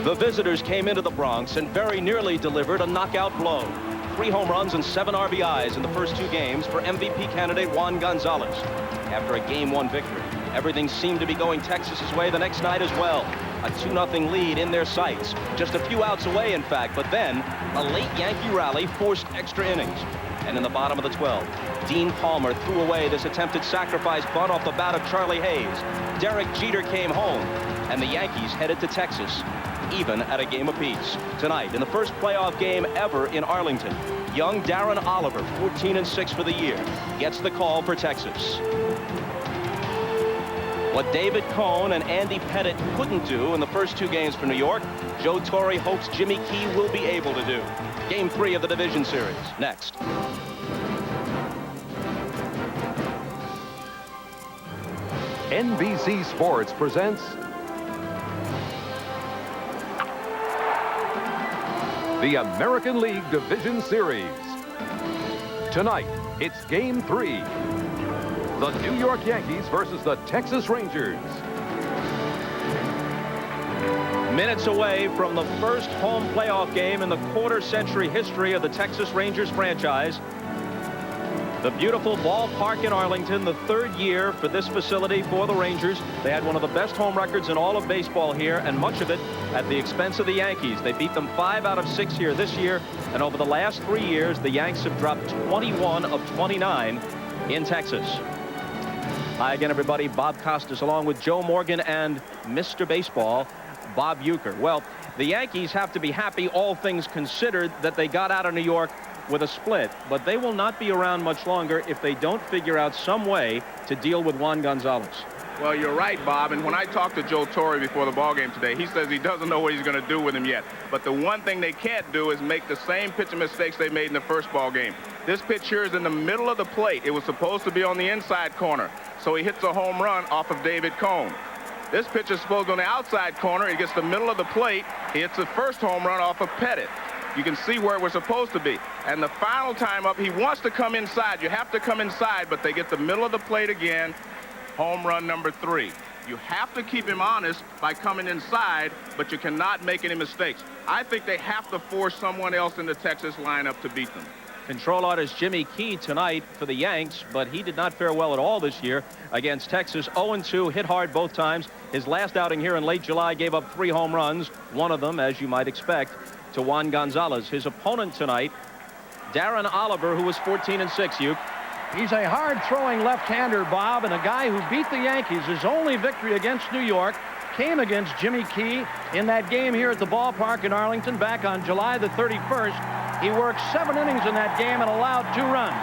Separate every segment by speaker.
Speaker 1: The visitors came into the Bronx and very nearly delivered a knockout blow. 3 home runs and 7 RBIs in the first 2 games for MVP candidate Juan Gonzalez. After a Game 1 victory, everything seemed to be going Texas's way the next night as well. A 2-0 lead in their sights, just a few outs away, in fact. But then a late Yankee rally forced extra innings. And in the bottom of the 12th, Dean Palmer threw away this attempted sacrifice bunt off the bat of Charlie Hayes. Derek Jeter came home, and the Yankees headed to Texas, even at a game apiece. Tonight, in the first playoff game ever in Arlington, young Darren Oliver, 14-6 for the year, gets the call for Texas. What David Cone and Andy Pettitte couldn't do in the first 2 games for New York, Joe Torre hopes Jimmy Key will be able to do. Game 3 of the division series, next.
Speaker 2: NBC Sports presents the American League Division Series. Tonight, it's Game 3. The New York Yankees versus the Texas Rangers.
Speaker 1: Minutes away from the first home playoff game in the quarter-century history of the Texas Rangers franchise. The beautiful ballpark in Arlington, the 3rd year for this facility for the Rangers. They had one of the best home records in all of baseball here, and much of it at the expense of the Yankees. They beat them 5 out of 6 here this year, and over the last 3 years, the Yanks have dropped 21 of 29 in Texas. Hi again, everybody. Bob Costas along with Joe Morgan and Mr. Baseball, Bob Uecker. Well, the Yankees have to be happy, all things considered, that they got out of New York with a split, but they will not be around much longer if they don't figure out some way to deal with Juan Gonzalez.
Speaker 3: Well, you're right, Bob, and when I talked to Joe Torre before the ballgame today, he says he doesn't know what he's going to do with him yet. But the one thing they can't do is make the same pitching mistakes they made in the first ballgame. This pitch here is in the middle of the plate. It was supposed to be on the inside corner, so he hits a home run off of David Cone. This pitch is supposed to be on the outside corner. He gets the middle of the plate. He hits the first home run off of Pettitte. You can see where it was supposed to be. And the final time up, he wants to come inside. You have to come inside, but they get the middle of the plate again. Home run number 3. You have to keep him honest by coming inside, but you cannot make any mistakes. I think they have to force someone else in the Texas lineup to beat them.
Speaker 1: Control artist Jimmy Key tonight for the Yanks, but he did not fare well at all this year against Texas. 0-2, hit hard both times. His last outing here in late July gave up 3 home runs, one of them, as you might expect, to Juan Gonzalez. His opponent tonight, Darren Oliver, who was 14-6, Uke.
Speaker 4: He's a hard-throwing left-hander, Bob, and a guy who beat the Yankees. His only victory against New York came against Jimmy Key in that game here at the ballpark in Arlington back on July the 31st. He worked 7 innings in that game and allowed 2 runs.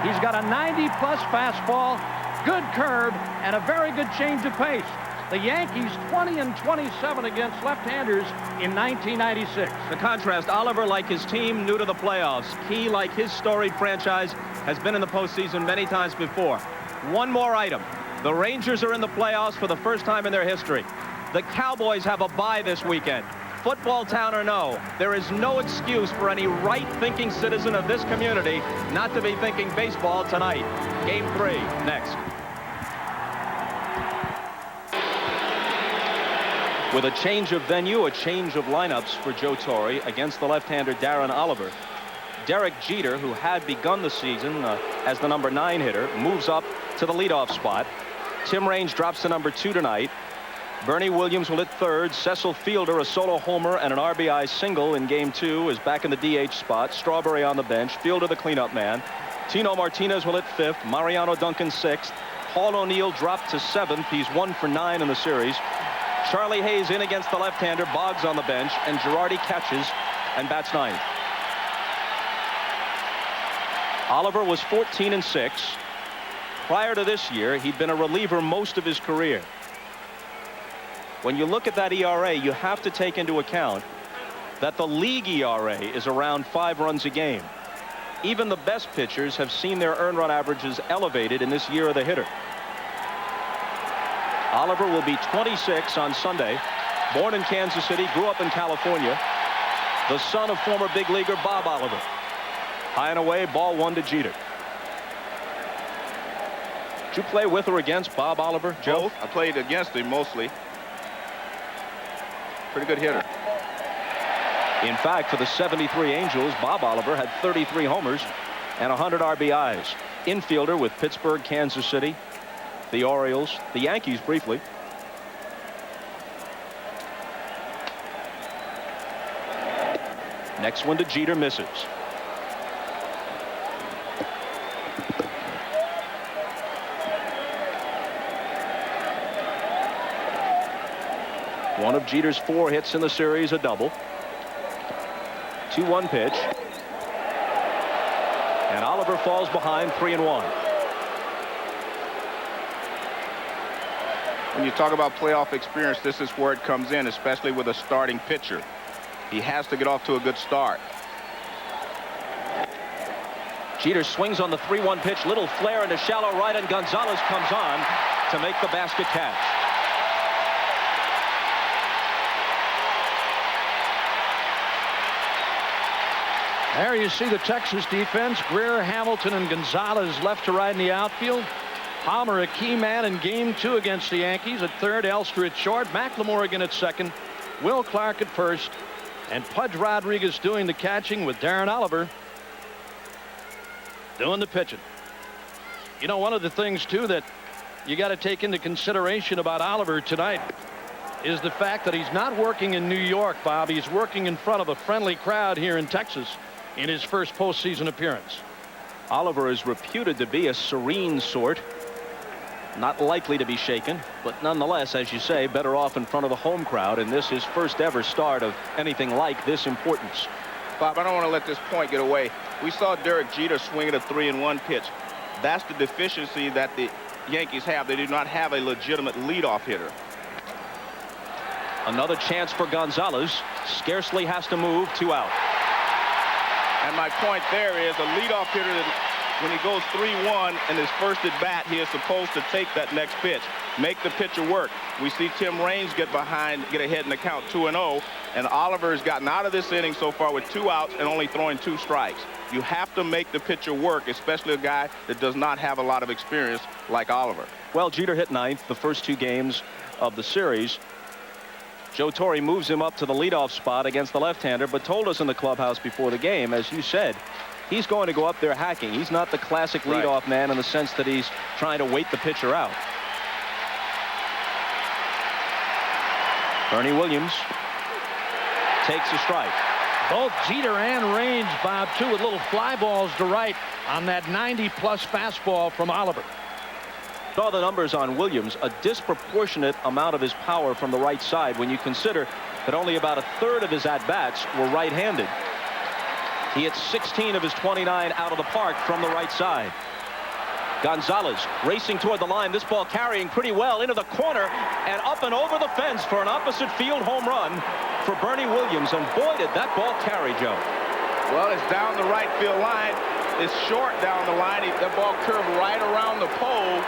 Speaker 4: He's got a 90-plus fastball, good curve, and a very good change of pace. The Yankees 20-27 against left-handers in 1996.
Speaker 1: The contrast, Oliver, like his team, new to the playoffs. Key, like his storied franchise, has been in the postseason many times before. One more item. The Rangers are in the playoffs for the first time in their history. The Cowboys have a bye this weekend. Football town or no, there is no excuse for any right-thinking citizen of this community not to be thinking baseball tonight. Game 3, next. With a change of venue, a change of lineups for Joe Torre against the left-hander Darren Oliver. Derek Jeter, who had begun the season as the number 9 hitter, moves up to the leadoff spot. Tim Raines drops to number 2 tonight. Bernie Williams will hit 3rd. Cecil Fielder, a solo homer and an RBI single in Game 2, is back in the DH spot. Strawberry on the bench. Fielder, the cleanup man. Tino Martinez will hit 5th. Mariano Duncan 6th. Paul O'Neill dropped to 7th. He's 1 for 9 in the series. Charlie Hayes in against the left-hander. Boggs on the bench, and Girardi catches and bats 9th. Oliver was 14-6. Prior to this year, he'd been a reliever most of his career. When you look at that ERA, you have to take into account that the league ERA is around 5 runs a game. Even the best pitchers have seen their earned run averages elevated in this year of the hitter. Oliver will be 26 on Sunday. Born in Kansas City, grew up in California. The son of former big leaguer Bob Oliver. High and away, ball 1 to Jeter. Did you play with or against Bob Oliver, Joe?
Speaker 3: Both. I played against him mostly. Pretty good hitter.
Speaker 1: In fact, for the 73 Angels, Bob Oliver had 33 homers and 100 RBIs. Infielder with Pittsburgh, Kansas City, the Orioles, the Yankees briefly. Next one to Jeter, misses. One of Jeter's 4 hits in the series, a double. 2-1 pitch. And Oliver falls behind 3-1.
Speaker 3: When you talk about playoff experience, this is where it comes in, especially with a starting pitcher. He has to get off to a good start.
Speaker 1: Jeter swings on the 3-1 pitch. Little flare into shallow right, and Gonzalez comes on to make the basket catch.
Speaker 4: There you see the Texas defense. Greer, Hamilton, and Gonzalez left to right in the outfield. Palmer, a key man in Game 2 against the Yankees, at third. Elster at short. McLemore again at second. Will Clark at first. And Pudge Rodriguez doing the catching with Darren Oliver doing the pitching. You know, one of the things, too, that you got to take into consideration about Oliver tonight is the fact that he's not working in New York, Bob. He's working in front of a friendly crowd here in Texas in his first postseason appearance.
Speaker 1: Oliver is reputed to be a serene sort. Not likely to be shaken, but nonetheless, as you say, better off in front of the home crowd, and this is first ever start of anything like this importance.
Speaker 3: Bob, I don't want to let this point get away. We saw Derek Jeter swing at a 3-1 pitch. That's the deficiency that the Yankees have. They do not have a legitimate leadoff hitter.
Speaker 1: Another chance for Gonzalez. Scarcely has to move. 2 out.
Speaker 3: And my point there is a leadoff hitter that when he goes 3-1 in his first at bat, he is supposed to take that next pitch, make the pitcher work. We see Tim Raines get ahead in the count 2-0, and Oliver has gotten out of this inning so far with 2 outs and only throwing 2 strikes. You have to make the pitcher work, especially a guy that does not have a lot of experience like Oliver.
Speaker 1: Well, Jeter hit 9th the first 2 games of the series. Joe Torre moves him up to the leadoff spot against the left-hander, but told us in the clubhouse before the game, as you said, he's going to go up there hacking. He's not the classic leadoff man in the sense that he's trying to wait the pitcher out. Bernie Williams takes a strike.
Speaker 4: Both Jeter and Raines, Bob, too, with little fly balls to right on that 90-plus fastball from Oliver.
Speaker 1: Saw the numbers on Williams, a disproportionate amount of his power from the right side when you consider that only about a third of his at-bats were right-handed. He hit 16 of his 29 out of the park from the right side. Gonzalez racing toward the line. This ball carrying pretty well into the corner and up and over the fence for an opposite field home run for Bernie Williams. And boy, did that ball carry, Joe.
Speaker 3: Well, it's down the right field line. It's short down the line. That ball curved right around the pole,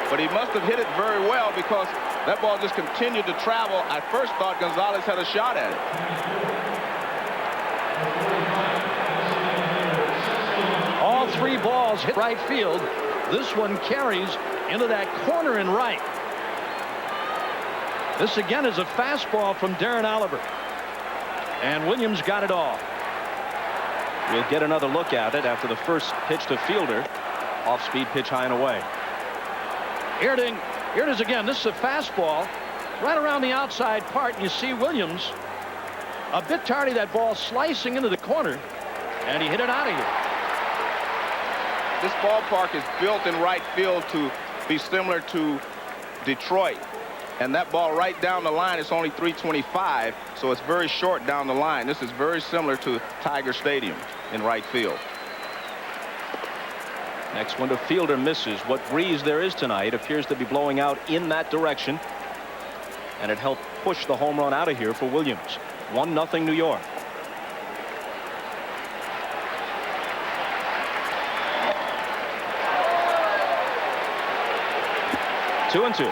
Speaker 3: but he must have hit it very well because that ball just continued to travel. I first thought Gonzalez had a shot at it.
Speaker 4: All 3 balls hit right field. This one carries into that corner in right. This again is a fastball from Darren Oliver. And Williams got it all.
Speaker 1: We'll get another look at it after the first pitch to Fielder. Off-speed pitch high and away.
Speaker 4: Here it is again. This is a fastball right around the outside part. And you see Williams a bit tardy, that ball slicing into the corner, and he hit it out of here.
Speaker 3: This ballpark is built in right field to be similar to Detroit. And that ball right down the line is only 325, so it's very short down the line. This is very similar to Tiger Stadium in right field.
Speaker 1: Next one to Fielder, misses. What breeze there is tonight appears to be blowing out in that direction, and it helped push the home run out of here for Williams. 1-0 New York. Two and 2.
Speaker 4: You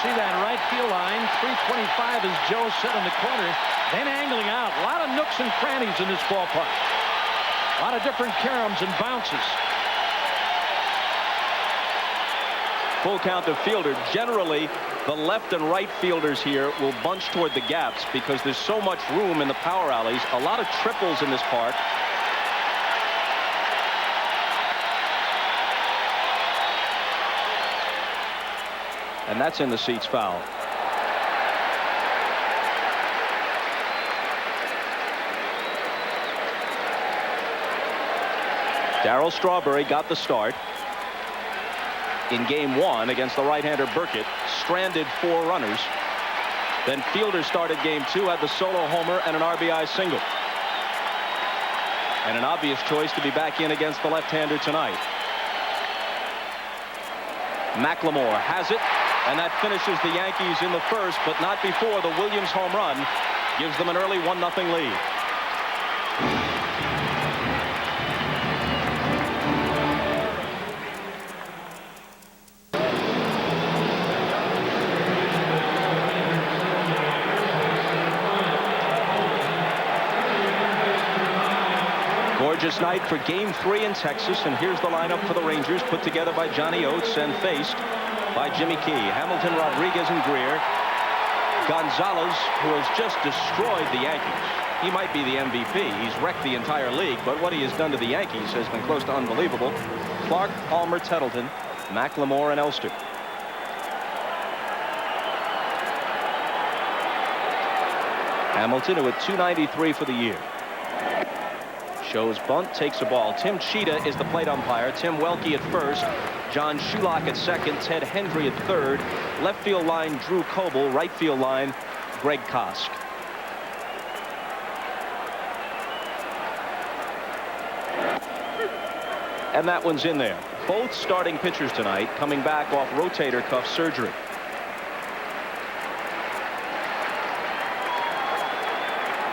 Speaker 4: see that right field line. 325 as Joe said in the corner. Then angling out. A lot of nooks and crannies in this ballpark. A lot of different caroms and bounces.
Speaker 1: Full count to fielder. Generally, the left and right fielders here will bunch toward the gaps because there's so much room in the power alleys. A lot of triples in this park. And that's in the seats foul. Darryl Strawberry got the start in game 1 against the right-hander Burkett. Stranded 4 runners. Then Fielder started game 2, had the solo homer and an RBI single. And an obvious choice to be back in against the left-hander tonight. McLemore has it, and that finishes the Yankees in the first, but not before the Williams home run gives them an early 1-0 lead. Gorgeous night for game 3 in Texas, and here's the lineup for the Rangers, put together by Johnny Oates and faced by Jimmy Key. Hamilton, Rodriguez, and Greer. Gonzalez, who has just destroyed the Yankees. He might be the MVP. He's wrecked the entire league, but what he has done to the Yankees has been close to unbelievable. Clark, Palmer, Tettleton, McLemore, and Elster. Hamilton, who at .293 for the year. Shows bunt, takes a ball. Tim Cheetah is the plate umpire. Tim Welke at first. John Shulock at second. Ted Hendry at third. Left field line, Drew Coble. Right field line, Greg Kosk. And that one's in there. Both starting pitchers tonight coming back off rotator cuff surgery.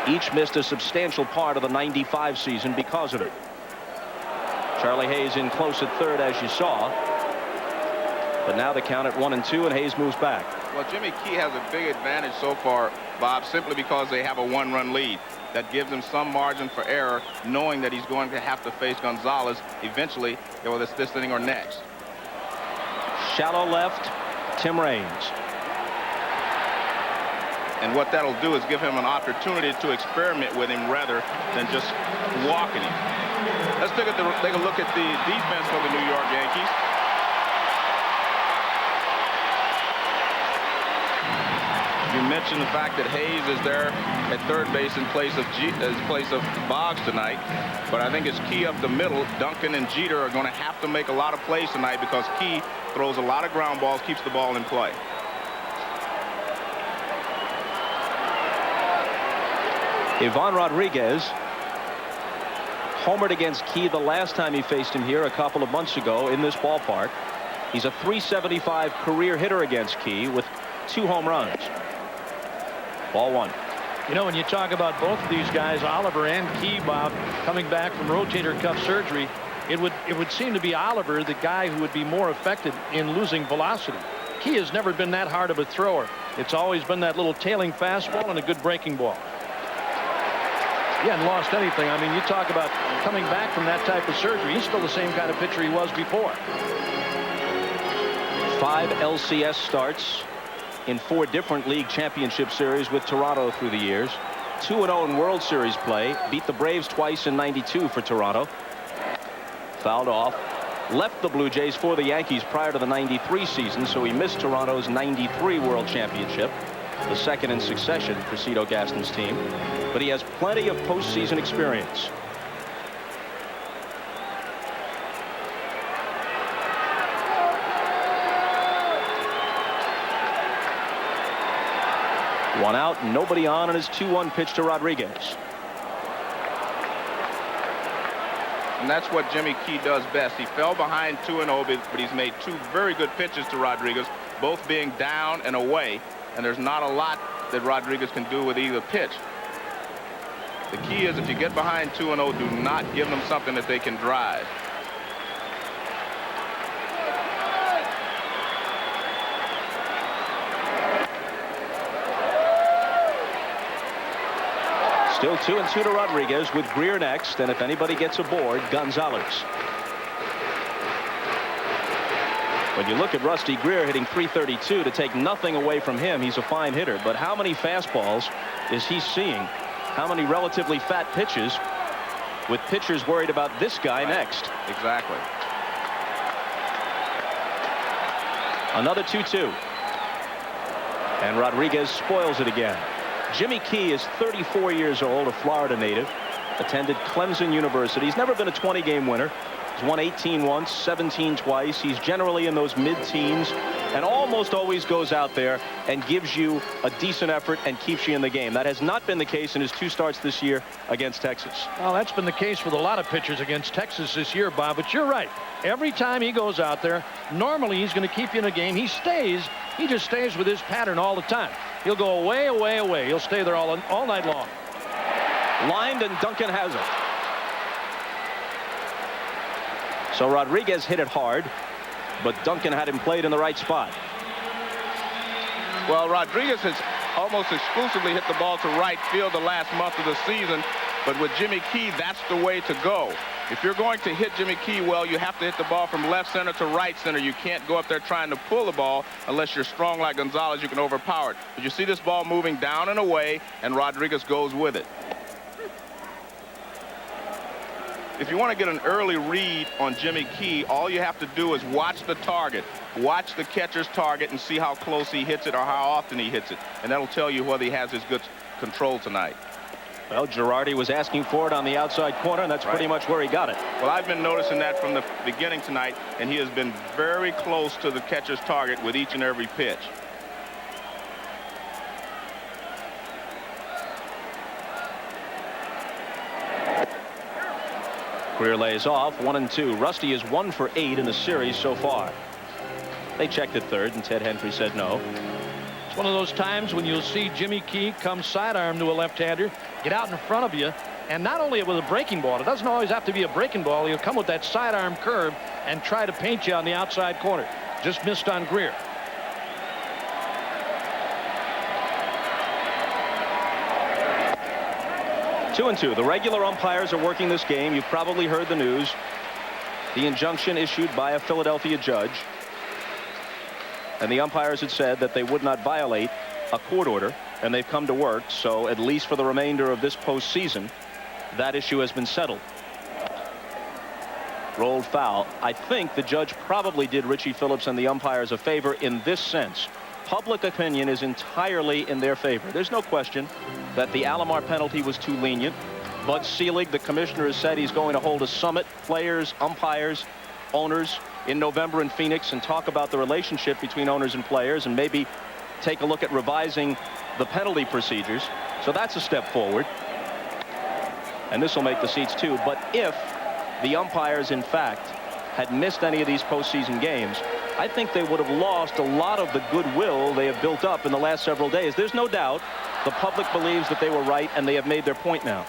Speaker 1: Each missed a substantial part of the '95 season because of it. Charlie Hayes in close at third, as you saw. But now the count at 1-2, and Hayes moves back.
Speaker 3: Well, Jimmy Key has a big advantage so far, Bob, simply because they have a 1-run lead. That gives him some margin for error, knowing that he's going to have to face Gonzalez eventually, whether it's this inning or next.
Speaker 1: Shallow left, Tim Raines.
Speaker 3: And what that'll do is give him an opportunity to experiment with him rather than just walking him. Let's take a look at the defense for the New York Yankees. You mentioned the fact that Hayes is there at third base in place of Boggs tonight, but I think it's Key up the middle. Duncan and Jeter are going to have to make a lot of plays tonight because Key throws a lot of ground balls, keeps the ball in play.
Speaker 1: Ivan Rodriguez homered against Key the last time he faced him here a couple of months ago in this ballpark. He's a .375 career hitter against Key with 2 home runs. Ball 1.
Speaker 4: You know, when you talk about both of these guys, Oliver and Key, Bob, coming back from rotator cuff surgery, it would seem to be Oliver, the guy who would be more affected in losing velocity. Key has never been that hard of a thrower. It's always been that little tailing fastball and a good breaking ball. He hadn't lost anything. I mean, you talk about coming back from that type of surgery. He's still the same kind of pitcher he was before.
Speaker 1: 5 LCS starts in 4 different league championship series with Toronto through the years. 2-0 in World Series play. Beat the Braves twice in '92 for Toronto. Fouled off. Left the Blue Jays for the Yankees prior to the '93 season, so he missed Toronto's '93 World Championship, the second in succession for Cito Gaston's team. But he has plenty of postseason experience. One out, nobody on, and his 2-1 pitch to Rodriguez.
Speaker 3: And that's what Jimmy Key does best. He fell behind 2-0, but he's made 2 very good pitches to Rodriguez, both being down and away. And there's not a lot that Rodriguez can do with either pitch. The key is if you get behind 2-0, do not give them something that they can drive.
Speaker 1: Still 2-2 to Rodriguez with Greer next, and if anybody gets aboard, Gonzalez. When you look at Rusty Greer hitting .332, to take nothing away from him, he's a fine hitter. But how many fastballs is he seeing? How many relatively fat pitches, with pitchers worried about this guy next?
Speaker 3: Exactly.
Speaker 1: Another 2-2. And Rodriguez spoils it again. Jimmy Key is 34 years old, a Florida native. Attended Clemson University. He's never been a 20-game winner. He's won 18 once, 17 twice. He's generally in those mid-teens and almost always goes out there and gives you a decent effort and keeps you in the game. That has not been the case in his 2 starts this year against Texas.
Speaker 4: Well, that's been the case with a lot of pitchers against Texas this year, Bob, but you're right. Every time he goes out there, normally he's going to keep you in a game. He just stays with his pattern all the time. He'll go away, away, away. He'll stay there all night long.
Speaker 1: Lined, and Duncan has it. So Rodriguez hit it hard, but Duncan had him played in the right spot.
Speaker 3: Well, Rodriguez has almost exclusively hit the ball to right field the last month of the season, but with Jimmy Key, that's the way to go. If you're going to hit Jimmy Key well, you have to hit the ball from left center to right center. You can't go up there trying to pull the ball unless you're strong like Gonzalez. You can overpower it. But you see this ball moving down and away, and Rodriguez goes with it. If you want to get an early read on Jimmy Key, all you have to do is watch the target. Watch the catcher's target and see how close he hits it or how often he hits it. And that'll tell you whether he has his good control tonight.
Speaker 1: Well, Girardi was asking for it on the outside corner, and that's pretty much where he got it.
Speaker 3: Well, I've been noticing that from the beginning tonight, and he has been very close to the catcher's target with each and every pitch.
Speaker 1: Greer lays off, 1-2. Rusty is 1 for 8 in the series so far. They checked at third, and Ted Henry said no.
Speaker 4: It's one of those times when you'll see Jimmy Key come sidearm to a left-hander, get out in front of you, and not only with a breaking ball, it doesn't always have to be a breaking ball. He'll come with that sidearm curve and try to paint you on the outside corner. Just missed on Greer.
Speaker 1: Two and two. The regular umpires are working this game. You've probably heard the news. The injunction issued by a Philadelphia judge. And the umpires had said that they would not violate a court order, and they've come to work. So at least for the remainder of this postseason, that issue has been settled. Rolled foul. I think the judge probably did Richie Phillips and the umpires a favor in this sense. Public opinion is entirely in their favor. There's no question that the Alomar penalty was too lenient. Bud Selig, the commissioner, has said he's going to hold a summit, players, umpires, owners, in November in Phoenix, and talk about the relationship between owners and players, and maybe take a look at revising the penalty procedures. So that's a step forward. And this will make the seats too. But if the umpires, in fact, had missed any of these postseason games, I think they would have lost a lot of the goodwill they have built up in the last several days. There's no doubt the public believes that they were right, and they have made their point now.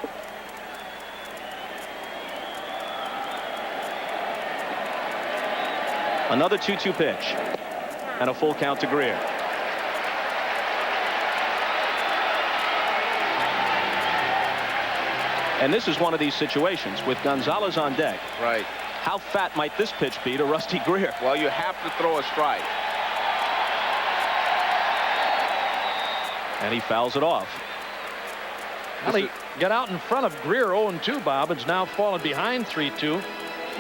Speaker 1: Another 2-2 pitch, and a full count to Greer. And this is one of these situations with Gonzalez on deck.
Speaker 3: Right.
Speaker 1: How fat might this pitch be to Rusty Greer?
Speaker 3: Well, you have to throw a strike.
Speaker 1: And he fouls it off.
Speaker 4: Well, he got out in front of Greer 0-2, Bob. It's now fallen behind 3-2.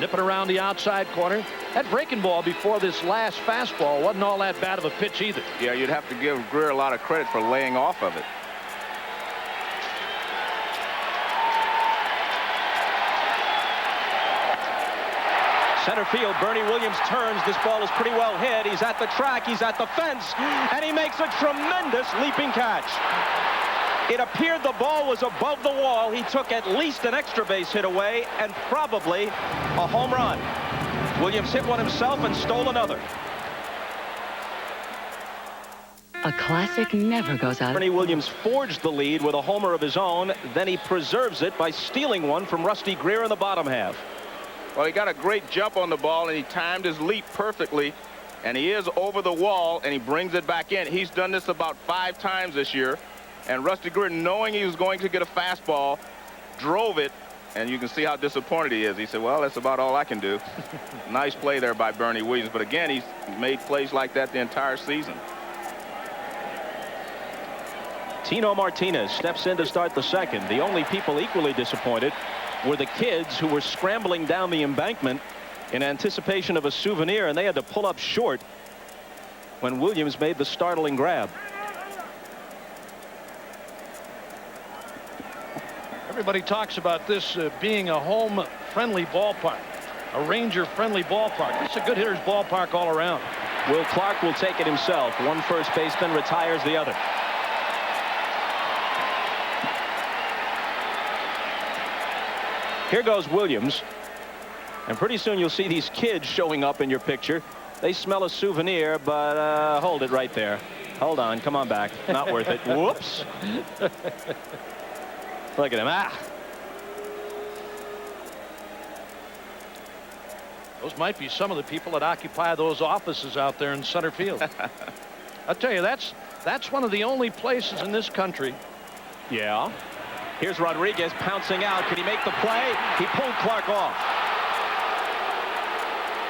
Speaker 4: Nipping around the outside corner. That breaking ball before this last fastball wasn't all that bad of a pitch either.
Speaker 3: Yeah, you'd have to give Greer a lot of credit for laying off of it.
Speaker 1: Center field, Bernie Williams turns. This ball is pretty well hit. He's at the track, he's at the fence, and he makes a tremendous leaping catch. It appeared the ball was above the wall. He took at least an extra base hit away and probably a home run. Williams hit one himself and stole another.
Speaker 5: A classic never goes out.
Speaker 1: Bernie Williams forged the lead with a homer of his own. Then he preserves it by stealing one from Rusty Greer in the bottom half.
Speaker 3: Well, he got a great jump on the ball, and he timed his leap perfectly. And he is over the wall, and he brings it back in. He's done this about 5 times this year. And Rusty Greer, knowing he was going to get a fastball, drove it And you can see how disappointed he is. He said, well, that's about all I can do. Nice play there by Bernie Williams. But again, he's made plays like that the entire season.
Speaker 1: Tino Martinez steps in to start the second. The only people equally disappointed were the kids who were scrambling down the embankment in anticipation of a souvenir, and they had to pull up short when Williams made the startling grab.
Speaker 4: Everybody talks about this being a home-friendly ballpark, a Ranger-friendly ballpark. It's a good hitter's ballpark all around.
Speaker 1: Will Clark will take it himself. One first baseman retires the other. Here goes Williams. And pretty soon you'll see these kids showing up in your picture. They smell a souvenir, but hold it right there. Hold on. Come on back. Not worth it. Whoops. Look at him. Ah.
Speaker 4: Those might be some of the people that occupy those offices out there in center field. I'll tell you, that's one of the only places in this country.
Speaker 1: Yeah. Here's Rodriguez pouncing out. Can he make the play? He pulled Clark off.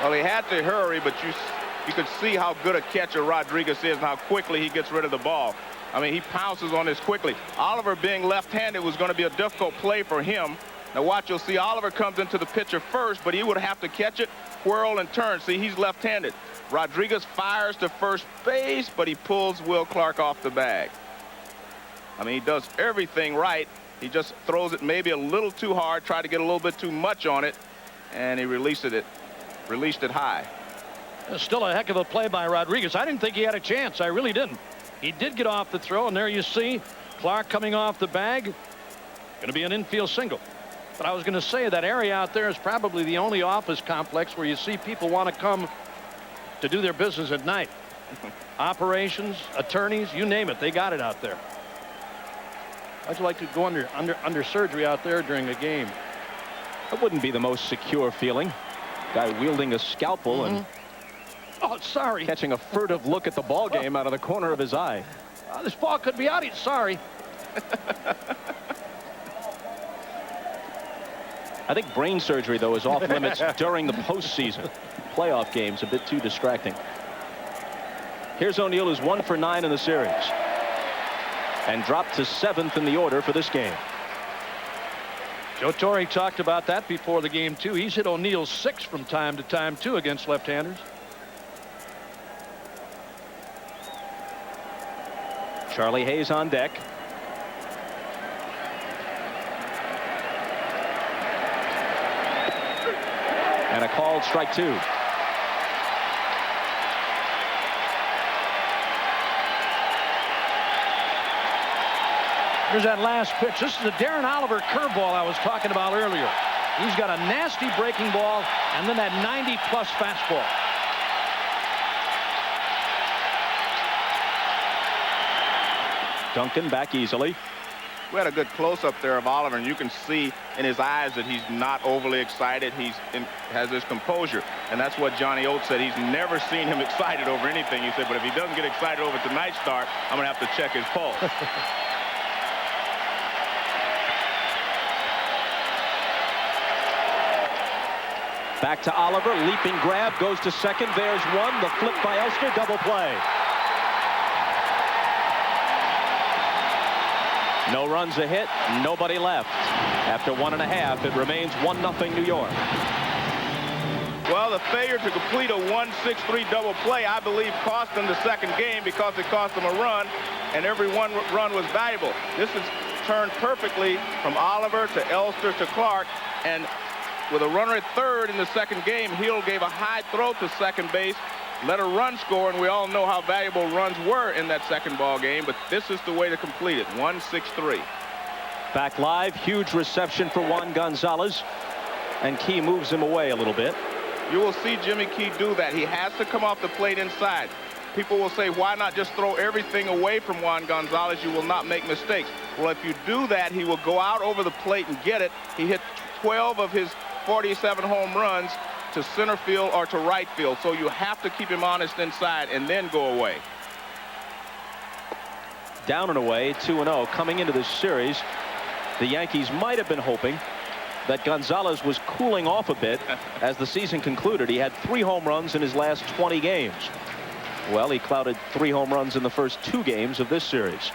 Speaker 3: Well, he had to hurry, but you could see how good a catcher Rodriguez is and how quickly he gets rid of the ball. I mean, he pounces on this quickly. Oliver, being left-handed, was going to be a difficult play for him. Now watch, you'll see Oliver comes into the pitcher first, but he would have to catch it, whirl, and turn. See, he's left-handed. Rodriguez fires to first base, but he pulls Will Clark off the bag. I mean, he does everything right. He just throws it maybe a little too hard, tried to get a little bit too much on it, and he released it high.
Speaker 4: Still a heck of a play by Rodriguez. I didn't think he had a chance. I really didn't. He did get off the throw, and there you see Clark coming off the bag. Going to be an infield single. But I was going to say that area out there is probably the only office complex where you see people want to come to do their business at night. Operations, attorneys, you name it, they got it out there. How'd you like to go under surgery out there during a game?
Speaker 1: It wouldn't be the most secure feeling. Guy wielding a scalpel and
Speaker 4: sorry,
Speaker 1: catching a furtive look at the ball game out of the corner of his eye.
Speaker 4: This ball could be out. Sorry.
Speaker 1: I think brain surgery, though, is off limits during the postseason. Playoff games a bit too distracting. Here's O'Neill, who's 1 for 9 in the series and dropped to 7th in the order for this game.
Speaker 4: Joe Torre talked about that before the game, too. He's hit O'Neill 6 from time to time, too, against left-handers.
Speaker 1: Charlie Hayes on deck. And a called strike 2.
Speaker 4: Here's that last pitch. This is the Darren Oliver curveball I was talking about earlier. He's got a nasty breaking ball and then that 90-plus fastball.
Speaker 1: Duncan back easily.
Speaker 3: We had a good close-up there of Oliver, and you can see in his eyes that he's not overly excited. Has his composure, and that's what Johnny Oates said. He's never seen him excited over anything. He said, but if he doesn't get excited over tonight's start, I'm going to have to check his pulse.
Speaker 1: Back to Oliver, leaping grab, goes to second. There's one. The flip by Elster, double play. No runs a hit, nobody left. After 1.5, it remains 1-0 New York.
Speaker 3: Well, the failure to complete a 1-6-3 double play, I believe, cost them the second game because it cost them a run, and every one run was valuable. This has turned perfectly from Oliver to Elster to Clark, and with a runner at third in the second game, Hill gave a high throw to second base, let a run score, and we all know how valuable runs were in that second ball game, but this is the way to complete it, 1-6-3.
Speaker 1: Back live, huge reception for Juan Gonzalez, and Key moves him away a little bit.
Speaker 3: You will see Jimmy Key do that. He has to come off the plate inside. People will say, why not just throw everything away from Juan Gonzalez? You will not make mistakes. Well, if you do that, he will go out over the plate and get it. He hit 12 of his 47 home runs to center field or to right field, so you have to keep him honest inside and then go away.
Speaker 1: Down and away, 2-0. Coming into this series, the Yankees might have been hoping that Gonzalez was cooling off a bit as the season concluded. He had 3 home runs in his last 20 games. Well, he clouded 3 home runs in the first 2 games of this series.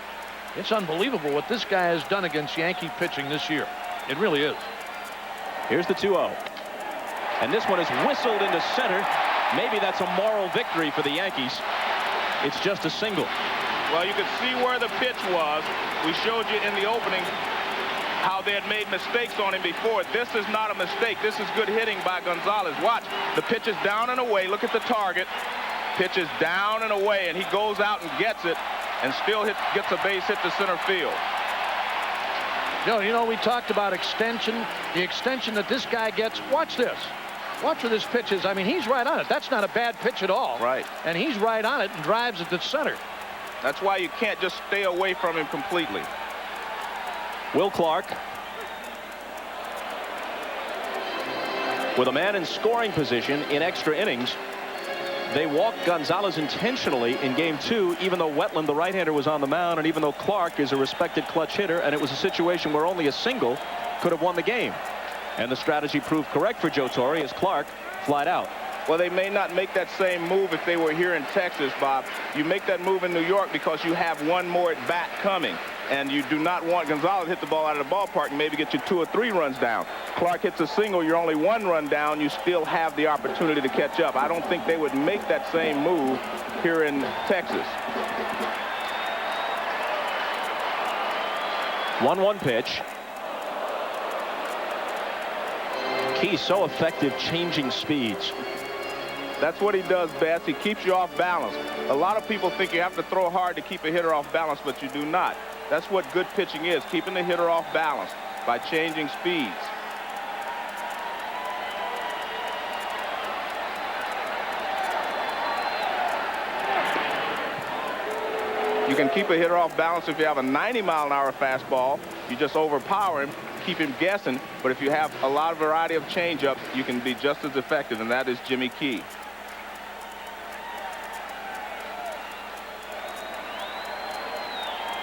Speaker 4: It's unbelievable what this guy has done against Yankee pitching this year. It really is.
Speaker 1: Here's the 2-0. And this one is whistled into center. Maybe that's a moral victory for the Yankees. It's just a single.
Speaker 3: Well, you could see where the pitch was. We showed you in the opening how they had made mistakes on him before. This is not a mistake. This is good hitting by Gonzalez. Watch. The pitch is down and away. Look at the target. Pitch is down and away, and he goes out and gets it and still gets a base hit to center field.
Speaker 4: Joe, you know, we talked about extension, the extension that this guy gets. Watch this. Watch where this pitch is. I mean, he's right on it. That's not a bad pitch at all.
Speaker 3: Right.
Speaker 4: And he's right on it and drives it to center.
Speaker 3: That's why you can't just stay away from him completely.
Speaker 1: Will Clark with a man in scoring position in extra innings. They walked Gonzalez intentionally in game 2, even though Wetland, the right-hander, was on the mound, and even though Clark is a respected clutch hitter, and it was a situation where only a single could have won the game. And the strategy proved correct for Joe Torre as Clark flied out.
Speaker 3: Well, they may not make that same move if they were here in Texas, Bob. You make that move in New York because you have one more at bat coming, and you do not want Gonzalez to hit the ball out of the ballpark and maybe get you 2 or 3 runs down. Clark hits a single, you're only 1 run down, you still have the opportunity to catch up. I don't think they would make that same move here in Texas.
Speaker 1: 1-1 pitch. Key so effective changing speeds.
Speaker 3: That's what he does best. He keeps you off balance. A lot of people think you have to throw hard to keep a hitter off balance, but you do not. That's what good pitching is, keeping the hitter off balance by changing speeds. You can keep a hitter off balance if you have a 90-mile-an-hour fastball. You just overpower him, keep him guessing. But if you have a lot of variety of changeups, you can be just as effective, and that is Jimmy Key.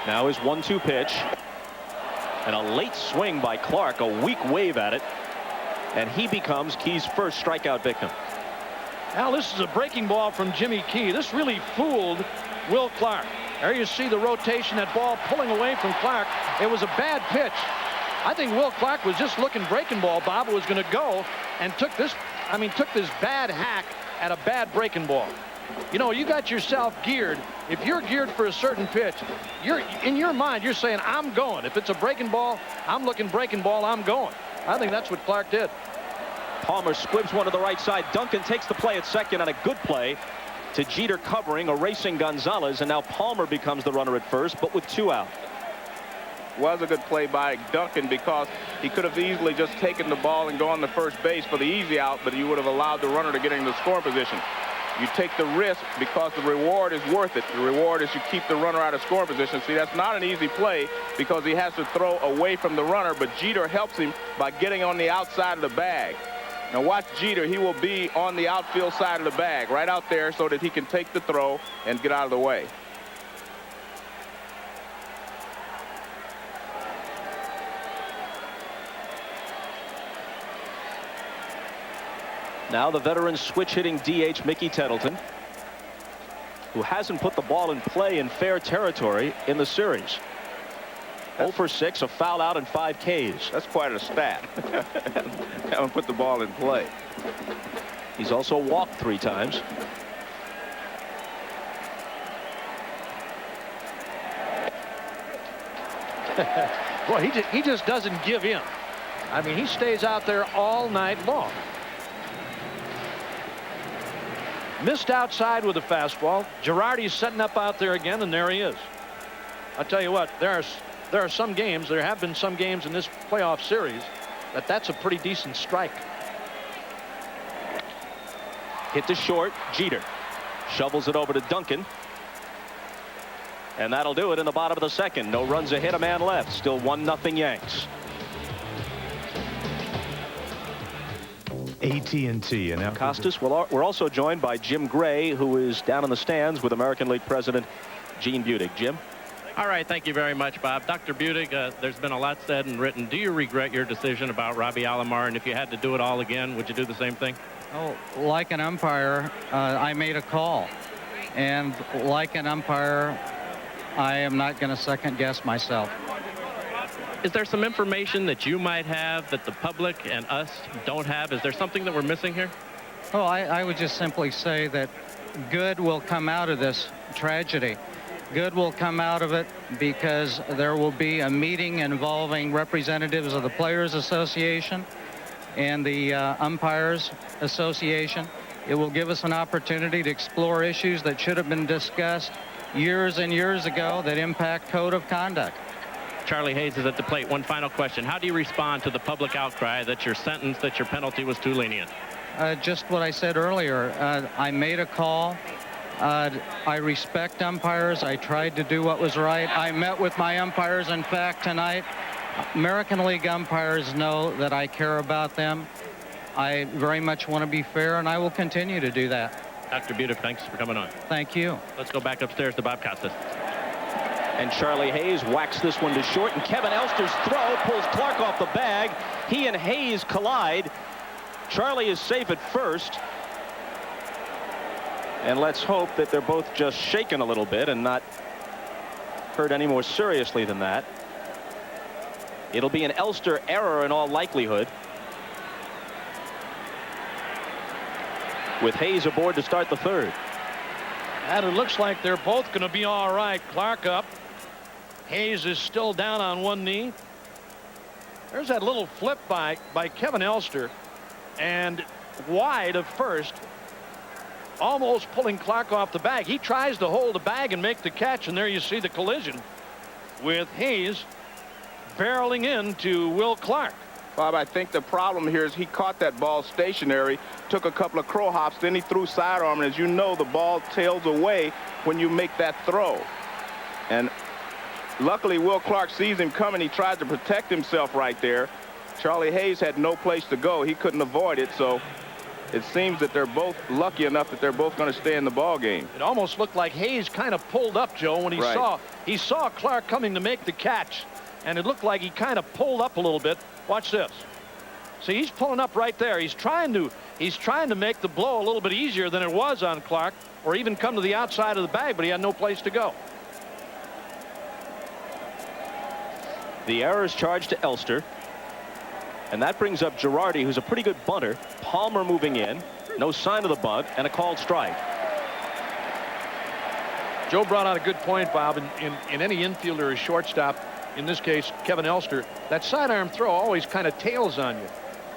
Speaker 1: Now his 1-2 pitch. And a late swing by Clark, a weak wave at it. And he becomes Key's first strikeout victim.
Speaker 4: Now this is a breaking ball from Jimmy Key. This really fooled Will Clark. There you see the rotation, that ball pulling away from Clark. It was a bad pitch. I think Will Clark was just looking breaking ball. Bob was going to go and took this bad hack at a bad breaking ball. You know, you got yourself geared. If you're geared for a certain pitch, in your mind, you're saying, I'm going. If it's a breaking ball, I'm looking breaking ball, I'm going. I think that's what Clark did.
Speaker 1: Palmer squibs one to the right side. Duncan takes the play at second on a good play to Jeter covering, erasing Gonzalez, and now Palmer becomes the runner at first, but with 2 out.
Speaker 3: Was a good play by Duncan because he could have easily just taken the ball and gone to first base for the easy out, but you would have allowed the runner to get into the scoring position. You take the risk because the reward is worth it. The reward is you keep the runner out of scoring position. See, that's not an easy play because he has to throw away from the runner, but Jeter helps him by getting on the outside of the bag. Now watch Jeter. He will be on the outfield side of the bag, right out there, so that he can take the throw and get out of the way.
Speaker 1: Now the veteran switch-hitting DH Mickey Tettleton, who hasn't put the ball in play in fair territory in the series. 0 for 6, a foul out, and 5 Ks.
Speaker 3: That's quite a stat. Haven't put the ball in play.
Speaker 1: He's also walked 3 times.
Speaker 4: Boy, he just doesn't give in. I mean, he stays out there all night long. Missed outside with a fastball. Girardi's setting up out there again, and there he is. I'll tell you what, there are some games, there have been some games in this playoff series that's a pretty decent strike.
Speaker 1: Hit to short. Jeter shovels it over to Duncan. And that'll do it in the bottom of the second. No runs ahead, a man left. Still 1-0 Yanks.
Speaker 6: AT&T and now
Speaker 1: Costas. We're also joined by Jim Gray, who is down in the stands with American League President Gene Budig. Jim.
Speaker 6: All right, thank you very much, Bob. Dr. Budig, there's been a lot said and written. Do you regret your decision about Robbie Alomar? And if you had to do it all again, would you do the same thing?
Speaker 7: Oh, like an umpire, I made a call. And like an umpire, I am not going to second guess myself.
Speaker 6: Is there some information that you might have that the public and us don't have? Is there something that we're missing here?
Speaker 7: Oh, I would just simply say that good will come out of this tragedy. Good will come out of it because there will be a meeting involving representatives of the Players Association and the Umpires Association. It will give us an opportunity to explore issues that should have been discussed years and years ago that impact code of conduct.
Speaker 6: Charlie Hayes is at the plate. One final question. How do you respond to the public outcry that your sentence, that your penalty was too lenient?
Speaker 7: Just what I said earlier. I made a call. I respect umpires. I tried to do what was right. I met with my umpires. In fact, tonight, American League umpires know that I care about them. I very much want to be fair, and I will continue to do that.
Speaker 6: Dr. Budig, thanks for coming on.
Speaker 7: Thank you.
Speaker 6: Let's go back upstairs to Bob Costas.
Speaker 1: And Charlie Hayes whacks this one to short, and Kevin Elster's throw pulls Clark off the bag. He and Hayes collide. Charlie is safe at first. And let's hope that they're both just shaken a little bit and not hurt any more seriously than that. It'll be an Elster error in all likelihood, with Hayes aboard to start the third.
Speaker 4: And it looks like they're both going to be all right. Clark up. Hayes is still down on one knee. There's that little flip by Kevin Elster, and wide of first, almost pulling Clark off the bag. He tries to hold the bag and make the catch, and there you see the collision with Hayes barreling into Will Clark.
Speaker 3: Bob, I think the problem here is he caught that ball stationary, took a couple of crow hops, then he threw sidearm, and as you know, the ball tails away when you make that throw. And luckily, Will Clark sees him coming. He tried to protect himself right there. Charlie Hayes had no place to go. He couldn't avoid it, so it seems that they're both lucky enough that they're both going to stay in the ball game.
Speaker 4: It almost looked like Hayes kind of pulled up, Joe, when he saw Clark coming to make the catch, and it looked like he kind of pulled up a little bit. Watch this. See, he's pulling up right there. He's trying to make the blow a little bit easier than it was on Clark, or even come to the outside of the bag, but he had no place to go.
Speaker 1: The error is charged to Elster, and that brings up Girardi, who's a pretty good bunter. Palmer moving in, no sign of the bunt, and a called strike.
Speaker 4: Joe brought out a good point, Bob. In any infielder or shortstop, in this case Kevin Elster, that sidearm throw always kind of tails on you.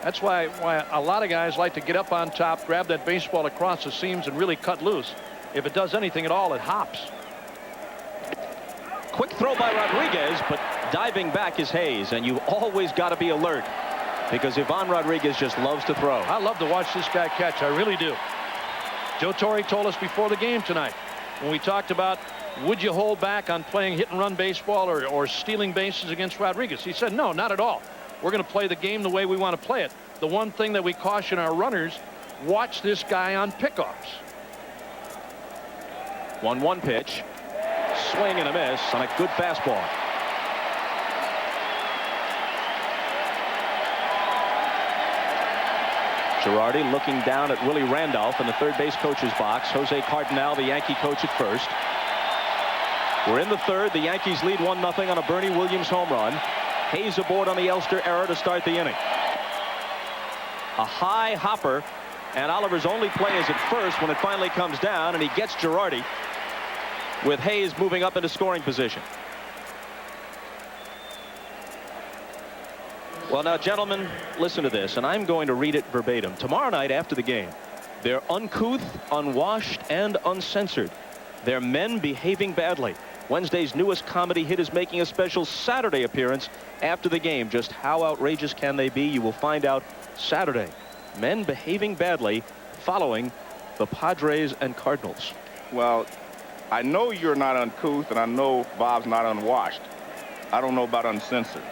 Speaker 4: That's why a lot of guys like to get up on top, grab that baseball across the seams, and really cut loose. If it does anything at all, it hops.
Speaker 1: Quick throw by Rodriguez, but diving back is Hayes, and you always got to be alert, because Ivan Rodriguez just loves to throw.
Speaker 4: I love to watch this guy catch. I really do. Joe Torre told us before the game tonight, when we talked about would you hold back on playing hit and run baseball or stealing bases against Rodriguez, he said no, not at all. We're going to play the game the way we want to play it. The one thing that we caution our runners, watch this guy on pickoffs.
Speaker 1: 1-1 pitch, swing and a miss on a good fastball. Girardi looking down at Willie Randolph in the third base coach's box. Jose Cardinal, the Yankee coach, at first. We're in the third. The Yankees lead 1-0 on a Bernie Williams home run. Hayes aboard on the Elster error to start the inning. A high hopper, and Oliver's only play is at first when it finally comes down, and he gets Girardi, with Hayes moving up into scoring position. Well, now, gentlemen, listen to this, and I'm going to read it verbatim. Tomorrow night after the game, they're uncouth, unwashed, and uncensored. They're men behaving badly. Wednesday's newest comedy hit is making a special Saturday appearance after the game. Just how outrageous can they be? You will find out Saturday. Men behaving badly following the Padres and Cardinals.
Speaker 3: Well, I know you're not uncouth, and I know Bob's not unwashed. I don't know about uncensored.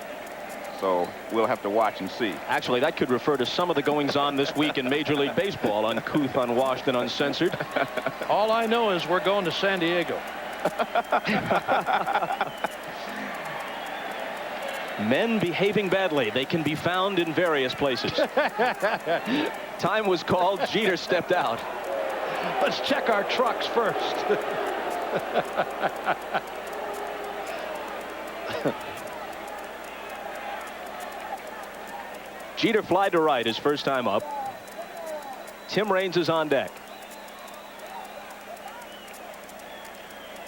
Speaker 3: So we'll have to watch and see.
Speaker 1: Actually, that could refer to some of the goings-on this week in Major League Baseball. Uncouth, unwashed, and uncensored.
Speaker 4: All I know is we're going to San Diego.
Speaker 1: Men behaving badly. They can be found in various places. Time was called. Jeter stepped out.
Speaker 4: Let's check our trucks first.
Speaker 1: Jeter fly to right his first time up. Tim Raines is on deck.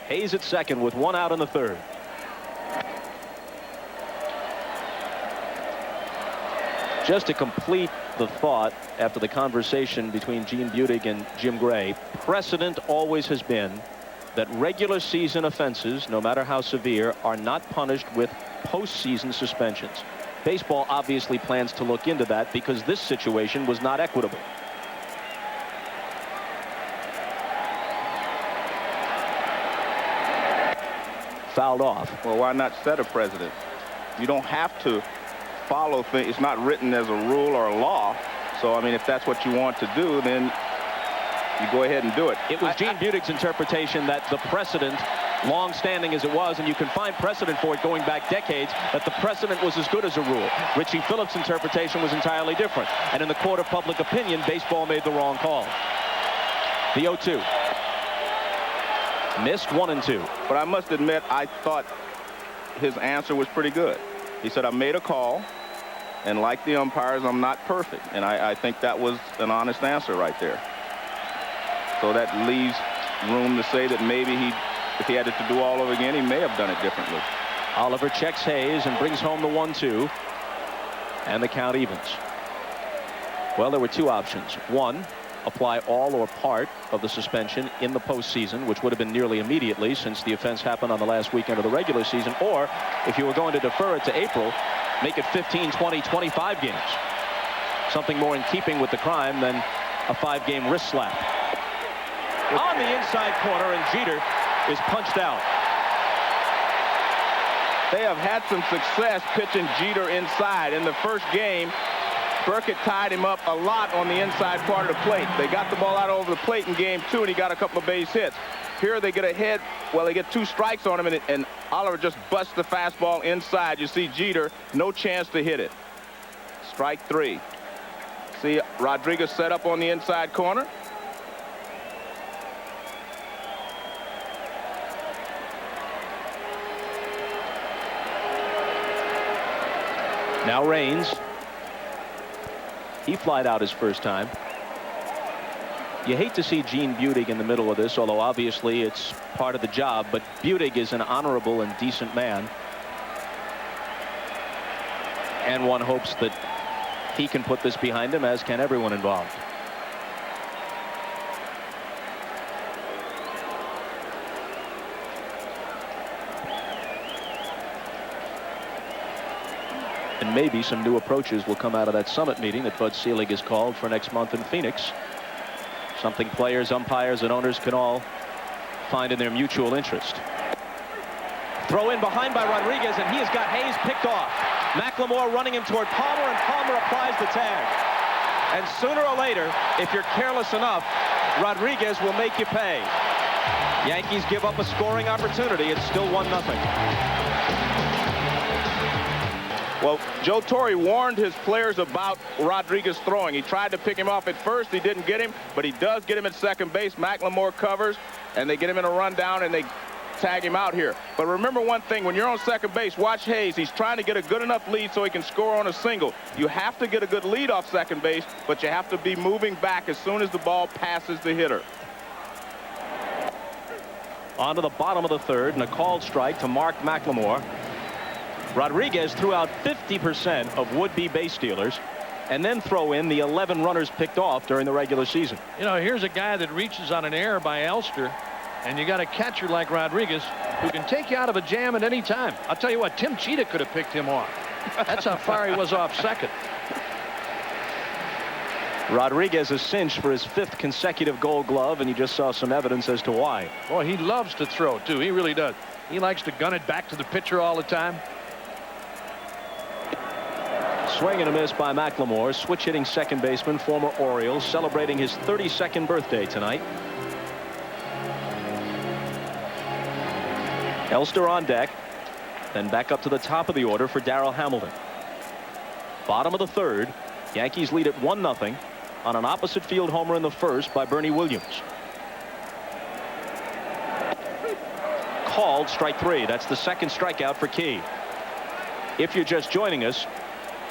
Speaker 1: Hayes at second with one out in the third. Just to complete the thought after the conversation between Gene Budig and Jim Gray, precedent always has been that regular season offenses, no matter how severe, are not punished with postseason suspensions. Baseball obviously plans to look into that because this situation was not equitable. Fouled off.
Speaker 3: Well, why not set a precedent? You don't have to follow things. It's not written as a rule or a law. So, I mean, if that's what you want to do, then you go ahead and do it.
Speaker 1: It was Gene Budig's interpretation that the precedent, long-standing as it was, and you can find precedent for it going back decades, that the precedent was as good as a rule. Richie Phillips' interpretation was entirely different. And in the court of public opinion, baseball made the wrong call. The 0-2. Missed 1 and 2.
Speaker 3: But I must admit, I thought his answer was pretty good. He said, I made a call, and like the umpires, I'm not perfect. And I think that was an honest answer right there. So that leaves room to say that maybe if he had it to do all over again, he may have done it differently.
Speaker 1: Oliver checks Hayes and brings home the 1-2. And the count evens. Well, there were two options. One, apply all or part of the suspension in the postseason, which would have been nearly immediately since the offense happened on the last weekend of the regular season. Or, if you were going to defer it to April, make it 15, 20, 25 games. Something more in keeping with the crime than a 5-game wrist slap. On the inside corner, and Jeter is punched out.
Speaker 3: They have had some success pitching Jeter inside. In the first game, Burkett tied him up a lot on the inside part of the plate. They got the ball out over the plate in game 2, and he got a couple of base hits. Here they get ahead. Well, they get 2 strikes on him, and Oliver just busts the fastball inside. You see Jeter, no chance to hit it. Strike 3. See Rodriguez set up on the inside corner.
Speaker 1: Now Raines. He flied out his first time. You hate to see Gene Budig in the middle of this, although obviously it's part of the job, but Budig is an honorable and decent man. And one hopes that he can put this behind him, as can everyone involved. And maybe some new approaches will come out of that summit meeting that Bud Selig has called for next month in Phoenix. Something players, umpires, and owners can all find in their mutual interest. Throw in behind by Rodriguez, and he has got Hayes picked off. McLemore running him toward Palmer, and Palmer applies the tag. And sooner or later, if you're careless enough, Rodriguez will make you pay. Yankees give up a scoring opportunity. It's still 1-0.
Speaker 3: Well, Joe Torre warned his players about Rodriguez throwing. He tried to pick him off at first. He didn't get him, but he does get him at second base. McLemore covers, and they get him in a rundown, and they tag him out here. But remember one thing, when you're on second base, watch Hayes. He's trying to get a good enough lead so he can score on a single. You have to get a good lead off second base, but you have to be moving back as soon as the ball passes the hitter.
Speaker 1: On to the bottom of the third, and a called strike to Mark McLemore. Rodriguez threw out 50% of would-be base stealers, and then throw in the 11 runners picked off during the regular season.
Speaker 4: You know, here's a guy that reaches on an error by Elster, and you got a catcher like Rodriguez who can take you out of a jam at any time. I'll tell you what, Tim Cheetah could have picked him off. That's how far he was off second.
Speaker 1: Rodriguez is cinched for his 5th consecutive Gold Glove, and you just saw some evidence as to why.
Speaker 4: Boy, he loves to throw, too. He really does. He likes to gun it back to the pitcher all the time.
Speaker 1: Swing and a miss by McLemore. Switch hitting second baseman, former Oriole, celebrating his 32nd birthday tonight. Elster on deck. Then back up to the top of the order for Darrell Hamilton. Bottom of the third. Yankees lead at 1-0 on an opposite field homer in the first by Bernie Williams. Called strike 3. That's the second strikeout for Key. If you're just joining us,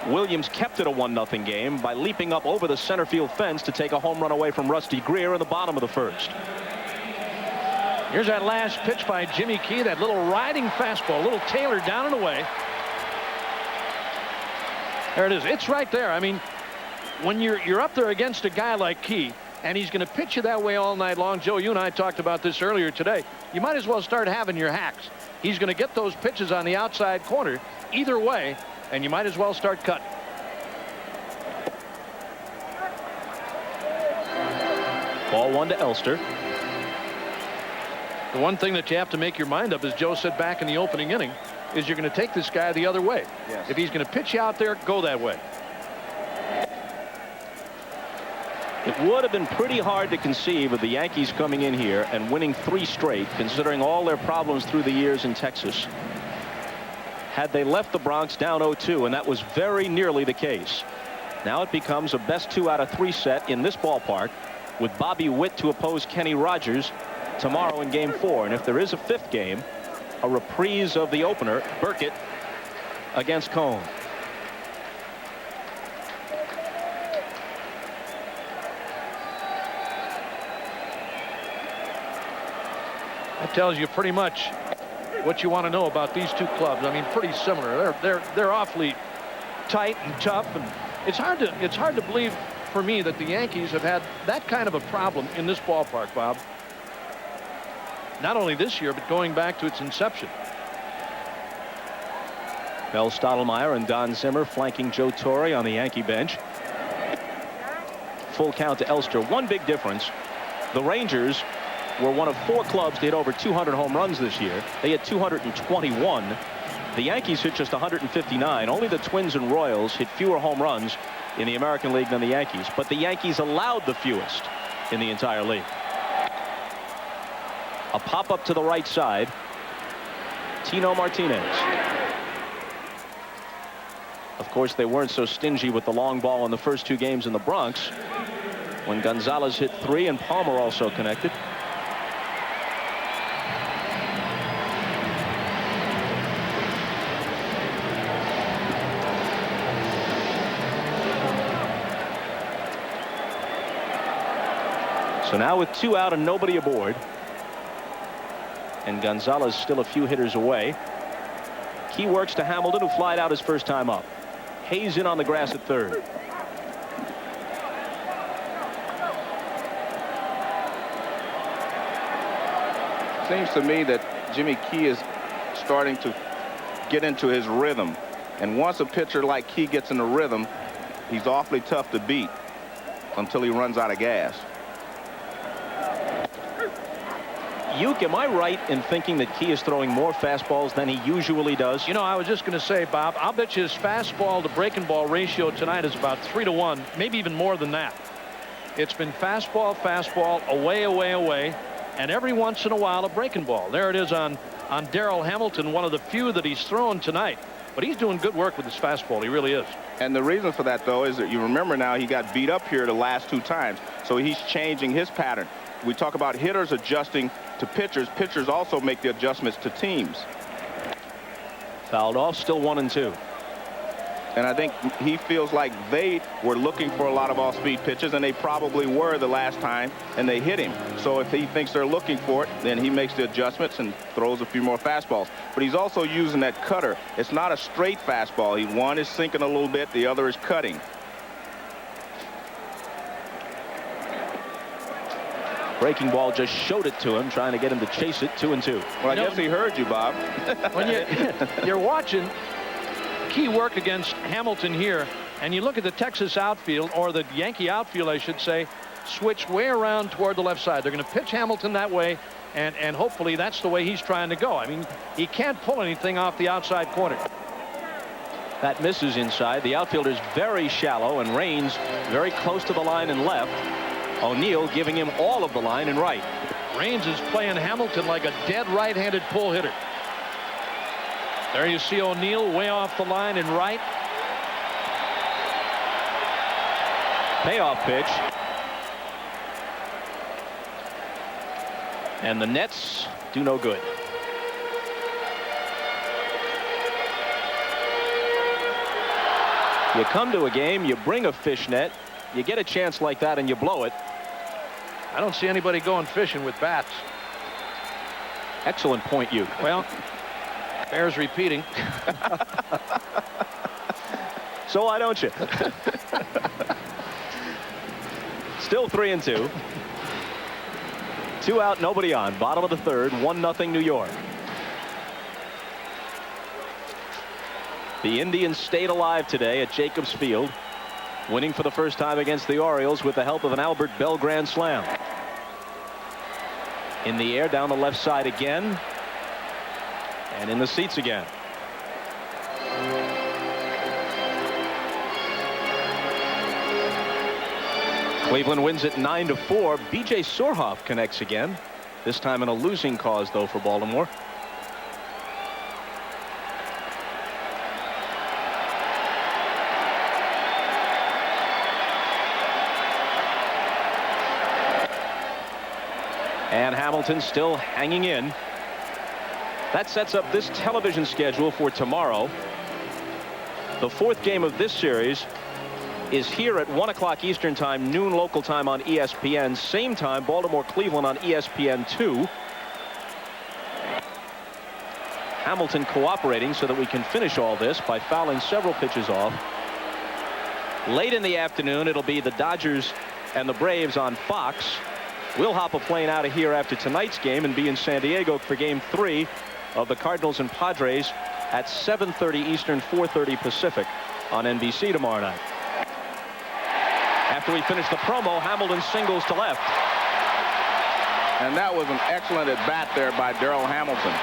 Speaker 1: Williams kept it a 1-0 game by leaping up over the center field fence to take a home run away from Rusty Greer in the bottom of the first.
Speaker 4: Here's that last pitch by Jimmy Key, that little riding fastball, a little tailored down and away. There it is. It's right there. I mean, when you're up there against a guy like Key, and he's going to pitch you that way all night long. Joe, you and I talked about this earlier today. You might as well start having your hacks. He's going to get those pitches on the outside corner either way, and you might as well start cutting.
Speaker 1: Ball 1 to Elster.
Speaker 4: The one thing that you have to make your mind up, as Joe said back in the opening inning, is you're going to take this guy the other way.
Speaker 3: Yes.
Speaker 4: If he's going to pitch you out there, go that way.
Speaker 1: It would have been pretty hard to conceive of the Yankees coming in here and winning 3 straight, considering all their problems through the years in Texas, had they left the Bronx down 0-2, and that was very nearly the case. Now it becomes a best 2 out of 3 set in this ballpark, with Bobby Witt to oppose Kenny Rogers tomorrow in Game 4. And if there is a 5th game, a reprise of the opener, Burkett against Cone.
Speaker 4: That tells you pretty much what you want to know about these two clubs. I mean, pretty similar. They're awfully tight and tough, and it's hard to believe for me that the Yankees have had that kind of a problem in this ballpark, Bob. Not only this year, but going back to its inception.
Speaker 1: Mel Stottlemyre and Don Zimmer flanking Joe Torre on the Yankee bench. Full count to Elster. One big difference. The Rangers were one of 4 clubs to hit over 200 home runs this year. They hit 221. The Yankees hit just 159. Only the Twins and Royals hit fewer home runs in the American League than the Yankees. But the Yankees allowed the fewest in the entire league. A pop up to the right side. Tino Martinez. Of course, they weren't so stingy with the long ball in the first 2 games in the Bronx, when Gonzalez hit 3 and Palmer also connected. So now with 2 out and nobody aboard, and Gonzalez still a few hitters away, Key works to Hamilton, who flied out his first time up. Hayes in on the grass at third.
Speaker 3: Seems to me that Jimmy Key is starting to get into his rhythm, and once a pitcher like Key gets in the rhythm, he's awfully tough to beat until he runs out of gas.
Speaker 1: Uke, am I right in thinking that Key is throwing more fastballs than he usually does?
Speaker 4: You know, I was just going to say, Bob, I'll bet you his fastball to breaking ball ratio tonight is about 3-to-1, maybe even more than that. It's been fastball, away, away, away, and every once in a while a breaking ball. There it is on Darrell Hamilton, one of the few that he's thrown tonight. But he's doing good work with his fastball. He really is.
Speaker 3: And the reason for that, though, is that you remember now he got beat up here the last 2 times, so he's changing his pattern. We talk about hitters adjusting to pitchers. Pitchers also make the adjustments to teams.
Speaker 1: Fouled off, still 1-2.
Speaker 3: And I think he feels like they were looking for a lot of off-speed pitches, and they probably were the last time, and they hit him. So if he thinks they're looking for it, then he makes the adjustments and throws a few more fastballs. But he's also using that cutter. It's not a straight fastball. One is sinking a little bit, the other is cutting.
Speaker 1: Breaking ball just showed it to him, trying to get him to chase it. 2-2.
Speaker 3: Well, I guess he heard you, Bob.
Speaker 4: When you're watching Key work against Hamilton here, and you look at the Texas outfield, or the Yankee outfield, I should say, switch way around toward the left side. They're going to pitch Hamilton that way, and hopefully that's the way he's trying to go. I mean, he can't pull anything off the outside corner.
Speaker 1: That misses inside. The outfield is very shallow, and Raines very close to the line and left. O'Neill giving him all of the line and right.
Speaker 4: Raines is playing Hamilton like a dead right-handed pull hitter. There you see O'Neill way off the line and right.
Speaker 1: Payoff pitch. And the Nets do no good. You come to a game, you bring a fish net, you get a chance like that and you blow it.
Speaker 4: I don't see anybody going fishing with bats.
Speaker 1: Excellent point, you.
Speaker 4: Well, bears repeating.
Speaker 1: So why don't you? Still 3-2. 2 out, nobody on. Bottom of the third, 1-0 New York. The Indians stayed alive today at Jacobs Field, winning for the first time against the Orioles with the help of an Albert Bell grand slam. In the air down the left side again, and in the seats again. Cleveland wins it 9-4. B.J. Surhoff connects again, this time in a losing cause though for Baltimore. And Hamilton still hanging in. That sets up this television schedule for tomorrow. The fourth game of this series is here at 1 o'clock Eastern time, noon local time on ESPN. Same time, Baltimore-Cleveland on ESPN2. Hamilton cooperating so that we can finish all this by fouling several pitches off. Late in the afternoon, it'll be the Dodgers and the Braves on Fox. We'll hop a plane out of here after tonight's game and be in San Diego for Game 3 of the Cardinals and Padres at 7:30 Eastern, 4:30 Pacific on NBC tomorrow night. After we finish the promo, Hamilton singles to left.
Speaker 3: And that was an excellent at-bat there by Darrell Hamilton.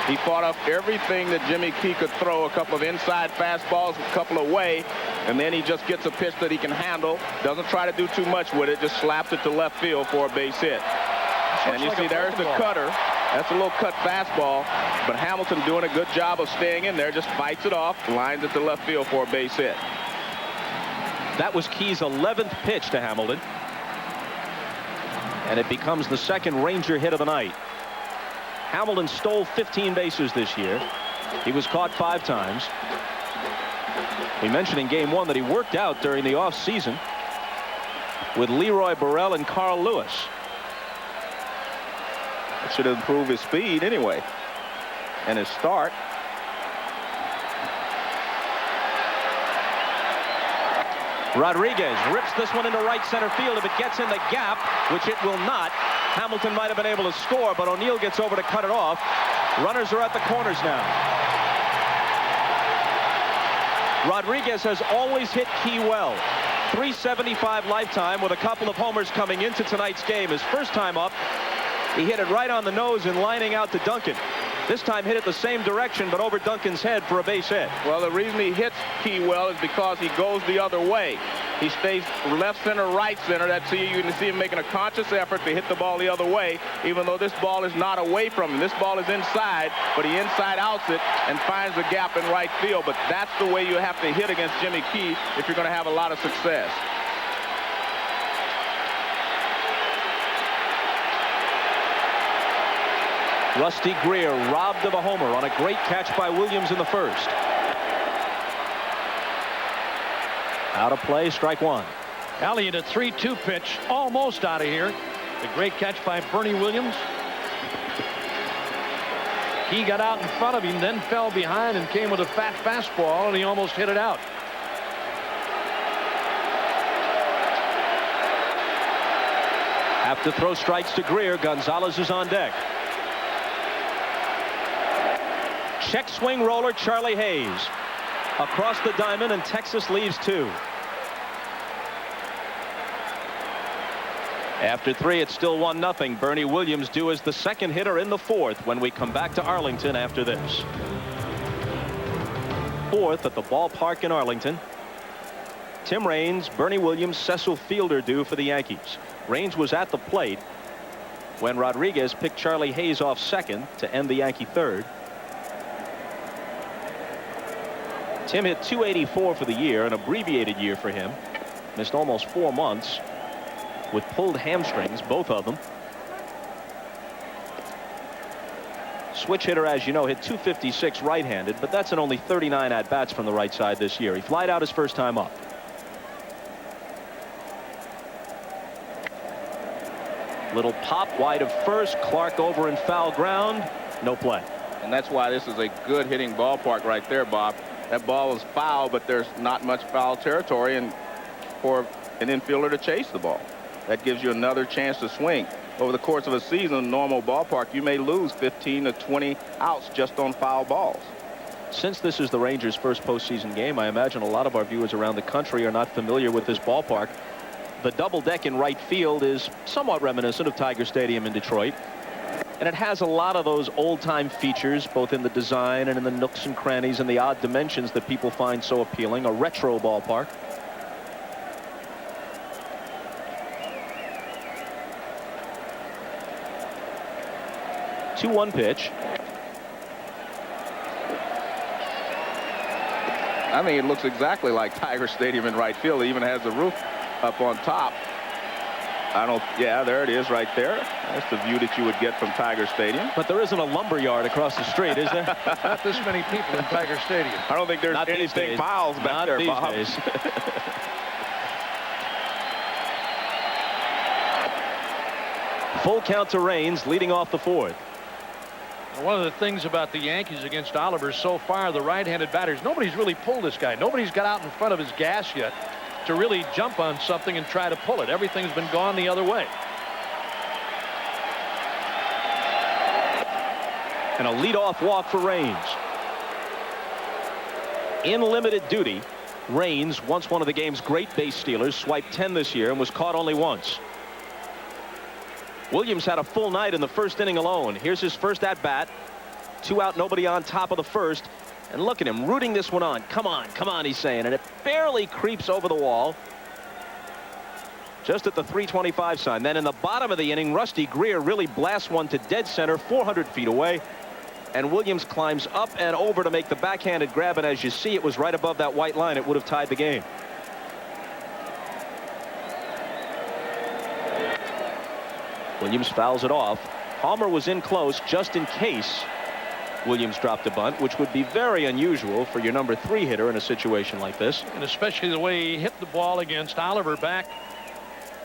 Speaker 3: He fought up everything that Jimmy Key could throw, a couple of inside fastballs, a couple away, and then he just gets a pitch that he can handle. Doesn't try to do too much with it, just slaps it to left field for a base hit. And you see there's the cutter. That's a little cut fastball, but Hamilton doing a good job of staying in there, just fights it off, lines it to left field for a base hit.
Speaker 1: That was Key's 11th pitch to Hamilton. And it becomes the second Ranger hit of the night. Hamilton stole 15 bases this year. He was caught 5 times. We mentioned in Game 1 that he worked out during the offseason with Leroy Burrell and Carl Lewis.
Speaker 3: It should improve his speed anyway, and his start.
Speaker 1: Rodriguez rips this one into right center field. If it gets in the gap, which it will not, Hamilton might have been able to score, but O'Neill gets over to cut it off. Runners are at the corners now. Rodriguez has always hit Key well. .375 lifetime with a couple of homers coming into tonight's game. His first time up, he hit it right on the nose and lining out to Duncan. This time hit it the same direction, but over Duncan's head for a base hit.
Speaker 3: Well, the reason he hits Key well is because he goes the other way. He stays left center, right center. That's you can see him making a conscious effort to hit the ball the other way, even though this ball is not away from him. This ball is inside, but he inside outs it and finds the gap in right field. But that's the way you have to hit against Jimmy Key if you're going to have a lot of success.
Speaker 1: Rusty Greer robbed of a homer on a great catch by Williams in the first. Out of play, strike one.
Speaker 4: Elliott, a 3-2 pitch, almost out of here. The great catch by Bernie Williams. He got out in front of him, then fell behind and came with a fat fastball, and he almost hit it out.
Speaker 1: Have to throw strikes to Greer. Gonzalez is on deck. Check swing roller Charlie Hayes across the diamond, and Texas leaves 2. After 3, it's still 1-0. Bernie Williams due as the second hitter in the 4th when we come back to Arlington after this. 4th at the ballpark in Arlington. Tim Raines, Bernie Williams, Cecil Fielder due for the Yankees. Raines was at the plate when Rodriguez picked Charlie Hayes off second to end the Yankee 3rd. Tim hit .284 for the year, an abbreviated year for him. Missed almost 4 months with pulled hamstrings, both of them. Switch hitter, as you know, hit .256 right-handed, but that's in only 39 at-bats from the right side this year. He flied out his first time up. Little pop wide of first. Clark over in foul ground. No play.
Speaker 3: And that's why this is a good hitting ballpark right there, Bob. That ball was foul, but there's not much foul territory and for an infielder to chase the ball. That gives you another chance to swing. Over the course of a season, normal ballpark, you may lose 15 to 20 outs just on foul balls.
Speaker 1: Since this is the Rangers' first postseason game, I imagine a lot of our viewers around the country are not familiar with this ballpark. The double deck in right field is somewhat reminiscent of Tiger Stadium in Detroit. And it has a lot of those old-time features, both in the design and in the nooks and crannies and the odd dimensions that people find so appealing. A retro ballpark. Two-one pitch.
Speaker 3: I mean, it looks exactly like Tiger Stadium in right field. It even has the roof up on top. Yeah, there it is right there. That's the view that you would get from Tiger Stadium.
Speaker 1: But there isn't a lumber yard across the street, is there?
Speaker 4: Not this many people in Tiger Stadium.
Speaker 3: I don't think there's anything piles back there, Bob.
Speaker 1: Full count to Raines, leading off the fourth.
Speaker 4: One of the things about the Yankees against Oliver so far, the right-handed batters, nobody's really pulled this guy. Nobody's got out in front of his gas yet to really jump on something and try to pull it. Everything's been gone the other way.
Speaker 1: And a leadoff walk for Raines. In limited duty, Raines, once one of the game's great base stealers, swiped 10 this year and was caught only once. Williams had a full night in the first inning alone. Here's his first at bat. 2 out, nobody on, top of the first. And look at him rooting this one on. Come on, he's saying. And it barely creeps over the wall. Just at the 325 sign. Then in the bottom of the inning, Rusty Greer really blasts one to dead center, 400 feet away. And Williams climbs up and over to make the backhanded grab. And as you see, it was right above that white line. It would have tied the game. Williams fouls it off. Palmer was in close just in case Williams dropped a bunt, which would be very unusual for your number 3 hitter in a situation like this.
Speaker 4: And especially the way he hit the ball against Oliver back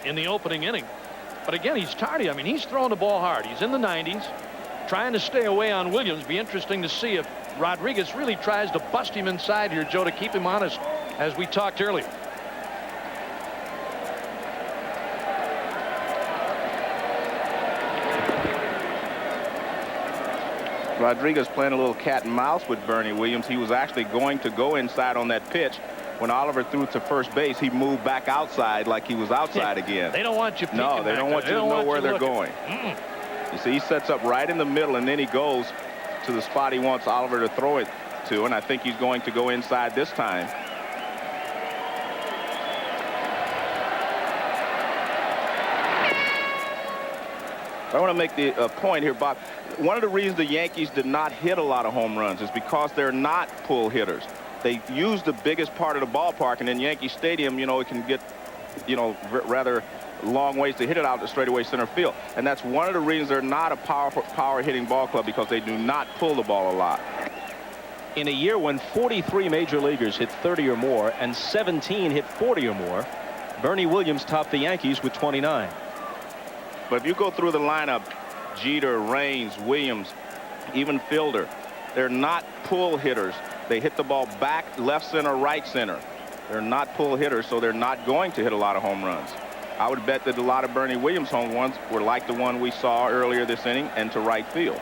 Speaker 4: in the opening inning. But again, he's tardy. I mean, he's throwing the ball hard. He's in the 90s, trying to stay away on Williams. Be interesting to see if Rodriguez really tries to bust him inside here, Joe, to keep him honest, as we talked earlier.
Speaker 3: Rodriguez playing a little cat and mouse with Bernie Williams. He was actually going to go inside on that pitch. When Oliver threw to first base, he moved back outside like he was outside again.
Speaker 4: They don't want you peeking.
Speaker 3: No, they don't want you to know where they're going. You see, he sets up right in the middle, and then he goes to the spot he wants Oliver to throw it to, and I think he's going to go inside this time. I want to make the point here, Bob. One of the reasons the Yankees did not hit a lot of home runs is because they're not pull hitters. They use the biggest part of the ballpark, and in Yankee Stadium, you know, it can get, you know, rather long ways to hit it out to straightaway center field. And that's one of the reasons they're not a power hitting ball club, because they do not pull the ball a lot.
Speaker 1: In a year when 43 major leaguers hit 30 or more and 17 hit 40 or more, Bernie Williams topped the Yankees with 29.
Speaker 3: But if you go through the lineup, Jeter, Raines, Williams, even Fielder, they're not pull hitters. They hit the ball back, left center, right center. They're not pull hitters, so they're not going to hit a lot of home runs. I would bet that a lot of Bernie Williams home runs were like the one we saw earlier this inning, and to right field.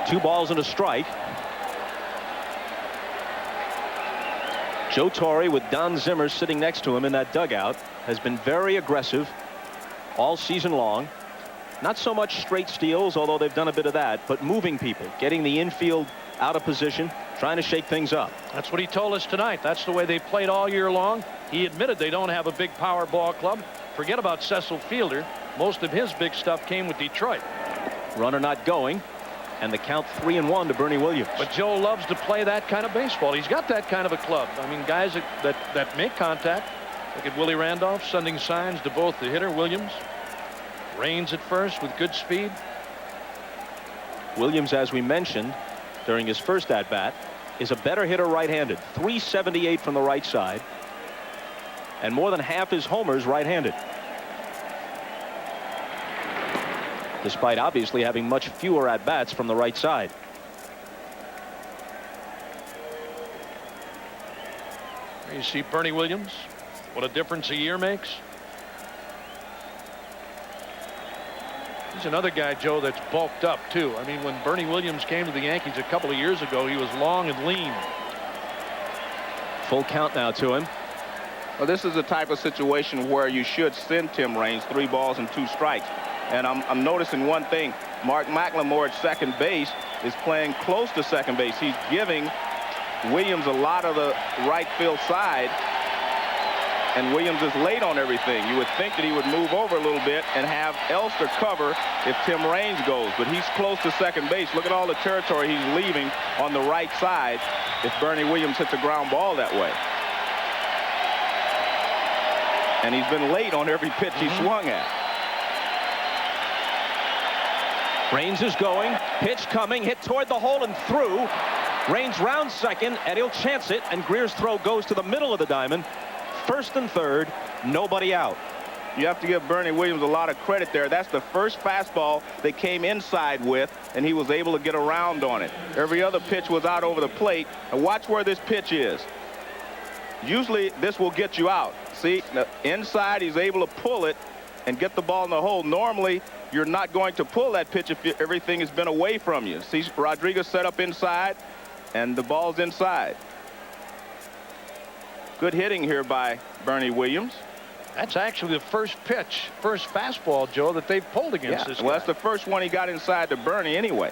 Speaker 1: Two balls and a strike. Joe Torre, with Don Zimmer sitting next to him in that dugout, has been very aggressive all season long. Not so much straight steals, although they've done a bit of that, but moving people, getting the infield out of position, trying to shake things up.
Speaker 4: That's what he told us tonight. That's the way they played all year long. He admitted they don't have a big power ball club. Forget about Cecil Fielder. Most of his big stuff came with Detroit.
Speaker 1: Runner not going. And the count 3-1 to Bernie Williams.
Speaker 4: But Joe loves to play that kind of baseball. He's got that kind of a club. I mean, guys that make contact. Look at Willie Randolph sending signs to both the hitter, Williams. Rains at first with good speed.
Speaker 1: Williams, as we mentioned during his first at-bat, is a better hitter right-handed. 378 from the right side. And more than half his homers right-handed. Despite obviously having much fewer at-bats from the right side.
Speaker 4: You see Bernie Williams, what a difference a year makes. He's another guy, Joe, that's bulked up too. I mean, when Bernie Williams came to the Yankees a couple of years ago, he was long and lean.
Speaker 1: Full count now to him.
Speaker 3: Well, this is the type of situation where you should send Tim Raines 3 balls and 2 strikes. And I'm noticing one thing. Mark McLemore at second base is playing close to second base. He's giving Williams a lot of the right field side. And Williams is late on everything. You would think that he would move over a little bit and have Elster cover if Tim Raines goes. But he's close to second base. Look at all the territory he's leaving on the right side if Bernie Williams hits a ground ball that way. And he's been late on every pitch he swung at.
Speaker 1: Raines is going. Pitch coming. Hit toward the hole and through. Raines rounds second, and he'll chance it. And Greer's throw goes to the middle of the diamond. First and third. Nobody out.
Speaker 3: You have to give Bernie Williams a lot of credit there. That's the first fastball they came inside with, and he was able to get around on it. Every other pitch was out over the plate. And watch where this pitch is. Usually this will get you out. See, inside he's able to pull it and get the ball in the hole. Normally, you're not going to pull that pitch if everything has been away from you. See, Rodriguez set up inside, and the ball's inside. Good hitting here by Bernie Williams.
Speaker 4: That's actually the first fastball, Joe, that they've pulled against this guy.
Speaker 3: Well, that's the first one he got inside to Bernie anyway.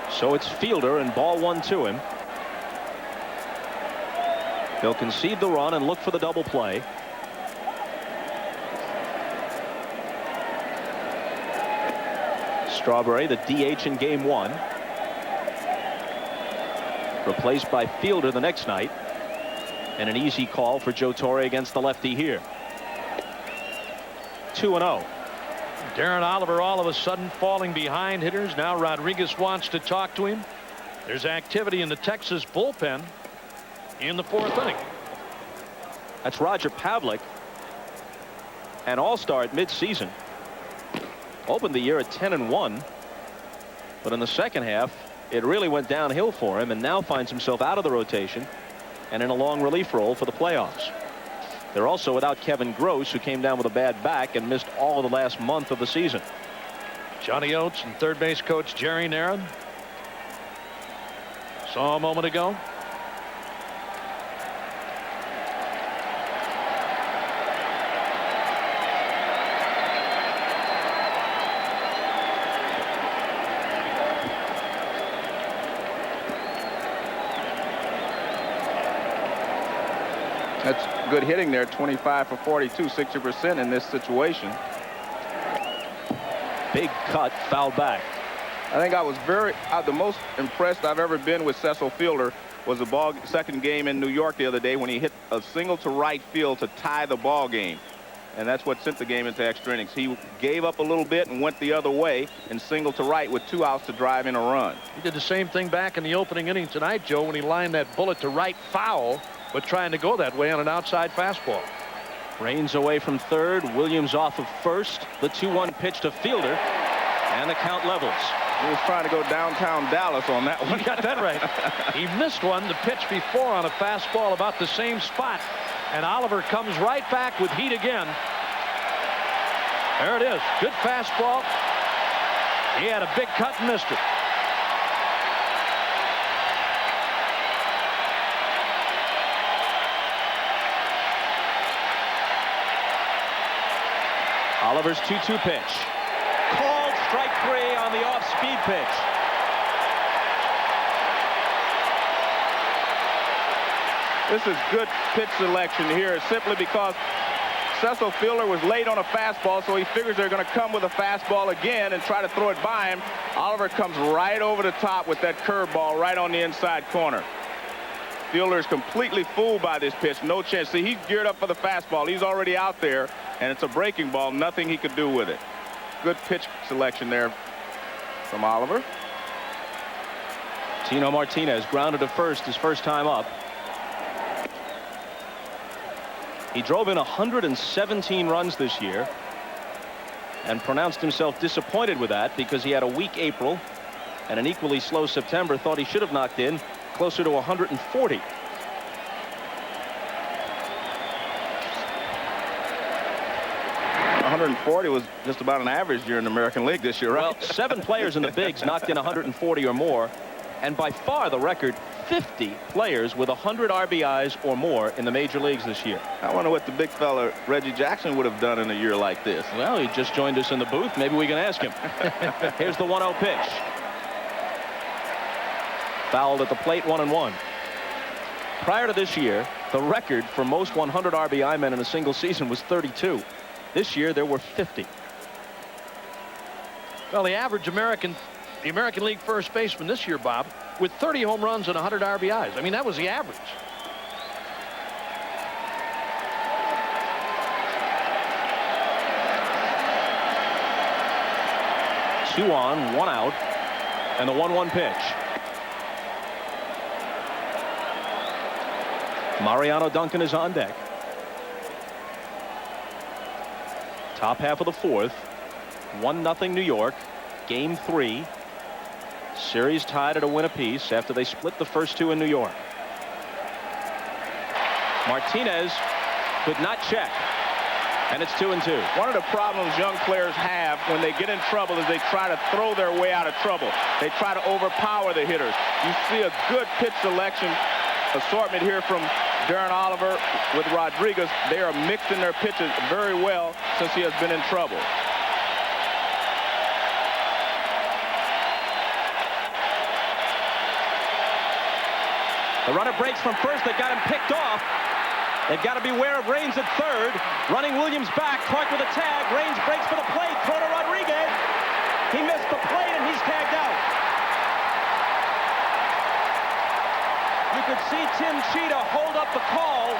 Speaker 1: So it's Fielder and ball 1 to him. He'll concede the run and look for the double play. Strawberry, the DH in game 1. Replaced by Fielder the next night. And an easy call for Joe Torre against the lefty here. 2-0.
Speaker 4: Darren Oliver all of a sudden falling behind hitters. Now Rodriguez wants to talk to him. There's activity in the Texas bullpen in the 4th inning.
Speaker 1: That's Roger Pavlik, an all-star at midseason. Opened the year at 10-1, but in the second half it really went downhill for him, and now finds himself out of the rotation and in a long relief role for the playoffs. They're also without Kevin Gross, who came down with a bad back and missed all of the last month of the season.
Speaker 4: Johnny Oates and third base coach Jerry Narron. Saw a moment ago.
Speaker 3: That's good hitting there. 25 for 42, 60% in this situation.
Speaker 1: Big cut, foul back.
Speaker 3: I think I was the most impressed I've ever been with Cecil Fielder was the second game in New York the other day when he hit a single to right field to tie the ball game. And that's what sent the game into extra innings. He gave up a little bit and went the other way and singled to right with 2 outs to drive in a run.
Speaker 4: He did the same thing back in the opening inning tonight, Joe, when he lined that bullet to right foul, but trying to go that way on an outside fastball.
Speaker 1: Raines away from third. Williams off of first. The 2-1 pitch to Fielder, and the count levels.
Speaker 3: He was trying to go downtown Dallas on that one.
Speaker 4: You got that right. He missed one the pitch before on a fastball about the same spot, and Oliver comes right back with heat again. There it is. Good fastball. He had a big cut and missed it.
Speaker 1: Oliver's 2-2 pitch. Called strike 3 on the off-speed pitch.
Speaker 3: This is good pitch selection here simply because Cecil Fielder was late on a fastball, so he figures they're going to come with a fastball again and try to throw it by him. Oliver comes right over the top with that curveball right on the inside corner. Fielder is completely fooled by this pitch. No chance. See, he's geared up for the fastball. He's already out there, and it's a breaking ball. Nothing he could do with it. Good pitch selection there from Oliver.
Speaker 1: Tino Martinez grounded to first his first time up. He drove in 117 runs this year and pronounced himself disappointed with that because he had a weak April and an equally slow September. Thought he should have knocked in closer to 140.
Speaker 3: .140 was just about an average year in the American League this year, right?
Speaker 1: Well, 7 players in the bigs knocked in 140 or more, and by far the record, 50 players with 100 RBIs or more in the major leagues this year.
Speaker 3: I wonder what the big fella Reggie Jackson would have done in a year like this.
Speaker 1: Well, he just joined us in the booth. Maybe we can ask him. Here's the 1-0 pitch. Fouled at the plate, 1-1. Prior to this year, the record for most 100 RBI men in a single season was 32. This year, there were 50.
Speaker 4: Well, the average American League first baseman this year, Bob, with 30 home runs and 100 RBIs. I mean, that was the average.
Speaker 1: Two on, 1 out, and the 1-1 pitch. Mariano Duncan is on deck. Top half of the fourth. 1-0 New York. Game 3. Series tied at a win apiece after they split the first 2 in New York. Martinez could not check. And it's 2-2.
Speaker 3: One of the problems young players have when they get in trouble is they try to throw their way out of trouble. They try to overpower the hitters. You see a good pitch selection assortment here from Darren Oliver with Rodriguez. They are mixing their pitches very well since he has been in trouble.
Speaker 1: The runner breaks from first. They got him picked off. They've got to beware of Raines at third. Running Williams back. Clark with a tag. Raines breaks for the plate. Throw to Rodriguez. He missed the plate and he's tagged out. You could see Tim Cheetah hold up the call.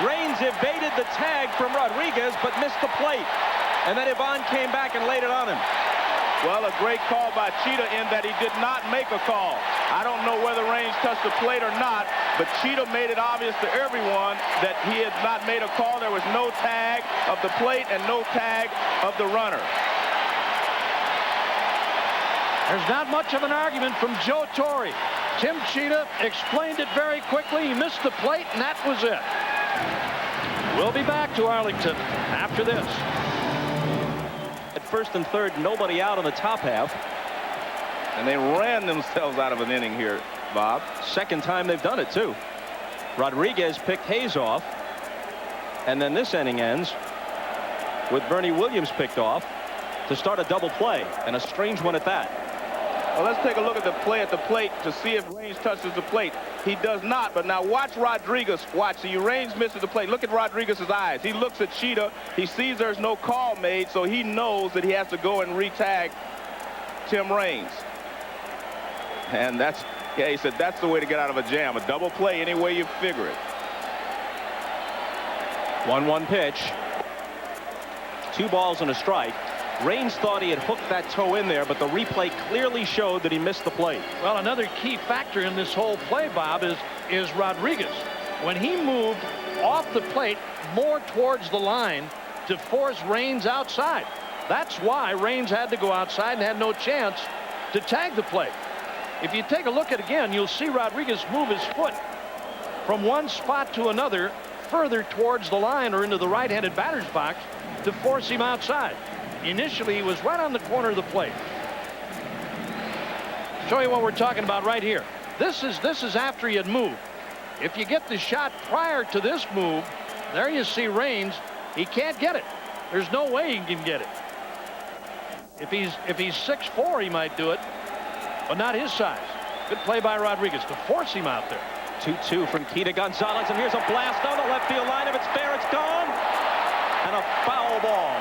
Speaker 1: Raines evaded the tag from Rodriguez but missed the plate. And then Ivan came back and laid it on him.
Speaker 3: Well, a great call by Cheetah in that he did not make a call. I don't know whether Raines touched the plate or not, but Cheetah made it obvious to everyone that he had not made a call. There was no tag of the plate and no tag of the runner.
Speaker 4: There's not much of an argument from Joe Torre. Tim Cheetah explained it very quickly. He missed the plate, and that was it. We'll be back to Arlington after this.
Speaker 1: At first and third, nobody out on the top half.
Speaker 3: And they ran themselves out of an inning here, Bob.
Speaker 1: Second time they've done it, too. Rodriguez picked Hayes off. And then this inning ends with Bernie Williams picked off to start a double play, and a strange one at that.
Speaker 3: Well, let's take a look at the play at the plate to see if Raines touches the plate. He does not, but now watch Rodriguez. Watch. See, Raines misses the plate. Look at Rodriguez's eyes. He looks at Cheetah. He sees there's no call made, so he knows that he has to go and re-tag Tim Raines. And that's, yeah, he said that's the way to get out of a jam. A double play any way you figure it.
Speaker 1: 1-1 pitch. 2 balls and a strike. Raines thought he had hooked that toe in there, but the replay clearly showed that he missed the plate.
Speaker 4: Well, another key factor in this whole play, Bob, is Rodriguez. When he moved off the plate more towards the line to force Raines outside. That's why Raines had to go outside and had no chance to tag the plate. If you take a look at it again, you'll see Rodriguez move his foot from one spot to another further towards the line or into the right-handed batter's box to force him outside. Initially, he was right on the corner of the plate. Show you what we're talking about right here. This is after he had moved. If you get the shot prior to this move, there you see Raines. He can't get it. There's no way he can get it. If he's 6'4", he might do it, but not his size. Good play by Rodriguez to force him out there.
Speaker 1: 2-2 from Key to Gonzalez, and here's a blast down the left field line. If it's fair, it's gone. And a foul ball.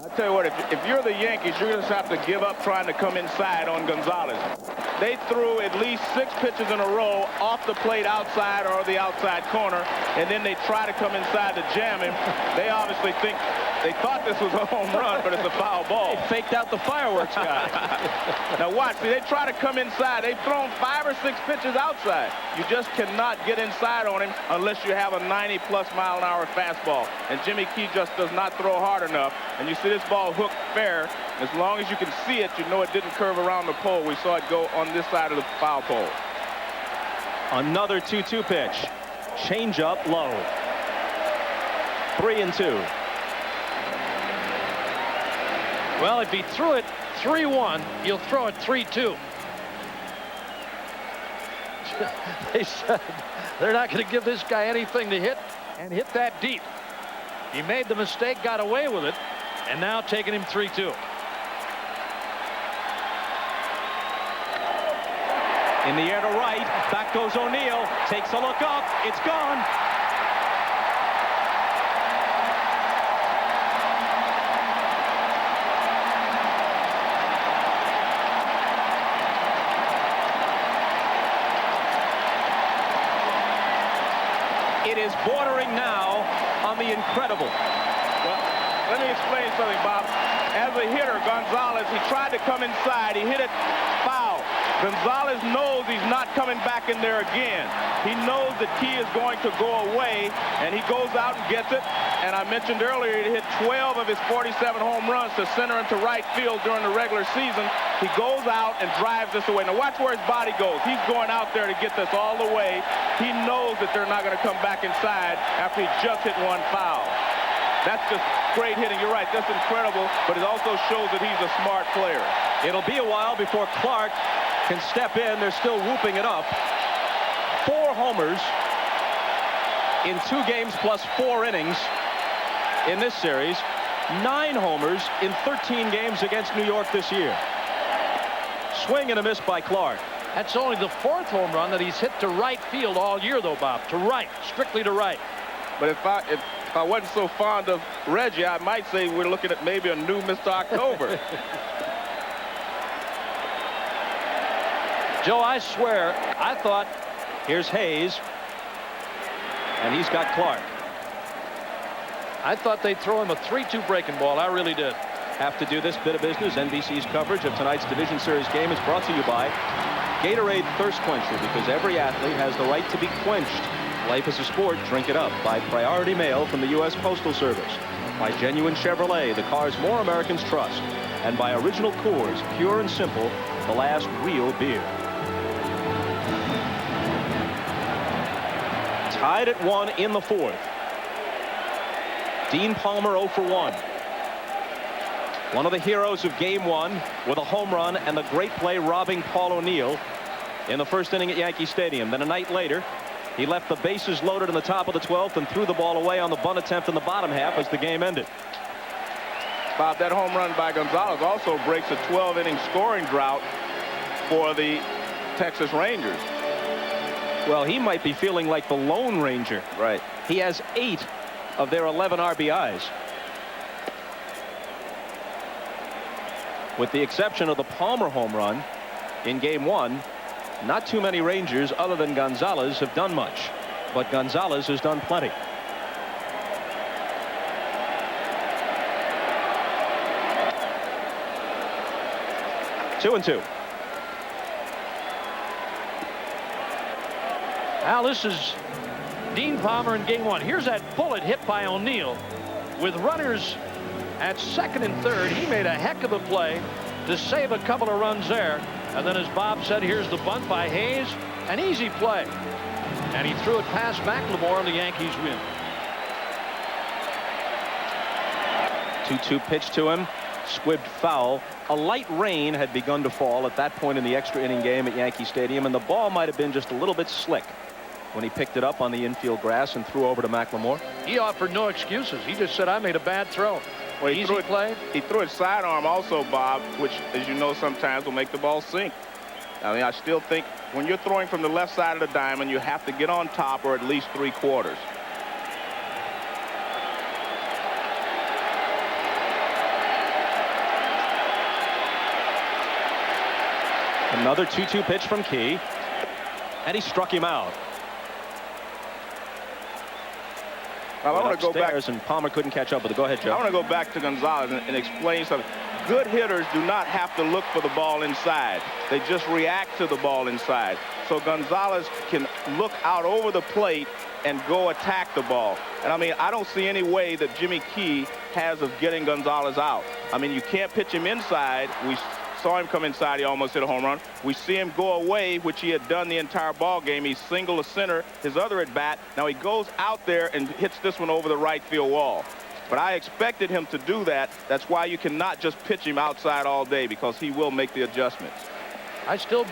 Speaker 3: I'll tell you what, if you're the Yankees, you're going to have to give up trying to come inside on Gonzalez. They threw at least 6 pitches in a row off the plate outside or the outside corner, and then they try to come inside to jam him. They obviously think they thought this was a home run, but it's a foul ball.
Speaker 1: They faked out the fireworks guy.
Speaker 3: Now watch, see, they try to come inside. They've thrown 5 or 6 pitches outside. You just cannot get inside on him unless you have a 90-plus mile-an-hour fastball. And Jimmy Key just does not throw hard enough. And you see this ball hooked fair. As long as you can see it, you know it didn't curve around the pole. We saw it go on this side of the foul pole.
Speaker 1: Another 2-2 pitch. Change up low. 3-2.
Speaker 4: Well, if he threw it 3-1, you'll throw it 3-2. They said they're not going to give this guy anything to hit and hit that deep. He made the mistake, got away with it, and now taking him 3-2.
Speaker 1: In the air to right, back goes O'Neill, takes a look up, it's gone. It is bordering now on the incredible.
Speaker 3: Well, let me explain something, Bob. As a hitter, Gonzalez, he tried to come inside. He hit it foul. Gonzalez knows he's not coming back in there again. He knows that Key is going to go away, and he goes out and gets it. And I mentioned earlier he hit 12 of his 47 home runs to center and to right field during the regular season. He goes out and drives this away. Now watch where his body goes. He's going out there to get this all the way. He knows that they're not going to come back inside after he just hit one foul. That's just great hitting. You're right. That's incredible, but it also shows that he's a smart player.
Speaker 1: It'll be a while before Clark can step in. They're still whooping it up. 4 homers in 2 games plus 4 innings in this series. 9 homers in 13 games against New York this year. Swing and a miss by Clark.
Speaker 4: That's only the 4th home run that he's hit to right field all year, though, Bob. To right, strictly to right.
Speaker 3: But if I wasn't so fond of Reggie, I might say we're looking at maybe a new Mr. October.
Speaker 4: Joe, I swear, I thought,
Speaker 1: Here's Hayes, and he's got Clark.
Speaker 4: I thought they'd throw him a 3-2 breaking ball. I really did.
Speaker 1: Have to do this bit of business. NBC's coverage of tonight's Division Series game is brought to you by Gatorade Thirst Quencher, because every athlete has the right to be quenched. Life is a sport. Drink it up. By Priority Mail from the U.S. Postal Service. By Genuine Chevrolet, the cars more Americans trust. And by Original Coors, pure and simple, the last real beer. Tied at 1 in the 4th. Dean Palmer 0 for 1. One of the heroes of Game 1 with a home run and the great play robbing Paul O'Neill in the first inning at Yankee Stadium. Then a night later, he left the bases loaded in the top of the 12th and threw the ball away on the bunt attempt in the bottom half as the game ended.
Speaker 3: Bob, that home run by Gonzalez also breaks a 12-inning scoring drought for the Texas Rangers.
Speaker 1: Well, he might be feeling like the Lone Ranger.
Speaker 3: Right.
Speaker 1: He has 8 of their 11 RBIs. With the exception of the Palmer home run in Game 1, not too many Rangers other than Gonzalez have done much. But Gonzalez has done plenty. Two and 2.
Speaker 4: Now this is Dean Palmer in Game 1. Here's that bullet hit by O'Neill. With runners at 2nd and 3rd, he made a heck of a play to save a couple of runs there. And then, as Bob said, here's the bunt by Hayes. An easy play. And he threw it past McLemore, and the Yankees win.
Speaker 1: 2-2 pitch to him. Squibbed foul. A light rain had begun to fall at that point in the extra inning game at Yankee Stadium, and the ball might have been just a little bit slick when he picked it up on the infield grass and threw over to McLemore.
Speaker 4: He offered no excuses. He just said, I made a bad throw.
Speaker 3: Well, he
Speaker 4: Easy play.
Speaker 3: He threw it sidearm also, Bob, which, as you know, sometimes will make the ball sink. I mean, I still think when you're throwing from the left side of the diamond, you have to get on top or at least 3/4.
Speaker 1: Another 2-2 pitch from Key, and he struck him out.
Speaker 3: I want to go back,
Speaker 1: and Palmer couldn't catch up with it. Go ahead, Joe.
Speaker 3: I want to go back to Gonzalez and explain something. Good hitters do not have to look for the ball inside. They just react to the ball inside. So Gonzalez can look out over the plate and go attack the ball. And I mean, I don't see any way that Jimmy Key has of getting Gonzalez out. I mean, you can't pitch him inside. We saw him come inside. He almost hit a home run. We see him go away, which he had done the entire ball game. He singled a center, his other at bat. Now he goes out there and hits this one over the right field wall. But I expected him to do that. That's why you cannot just pitch him outside all day, because he will make the adjustments.
Speaker 4: I still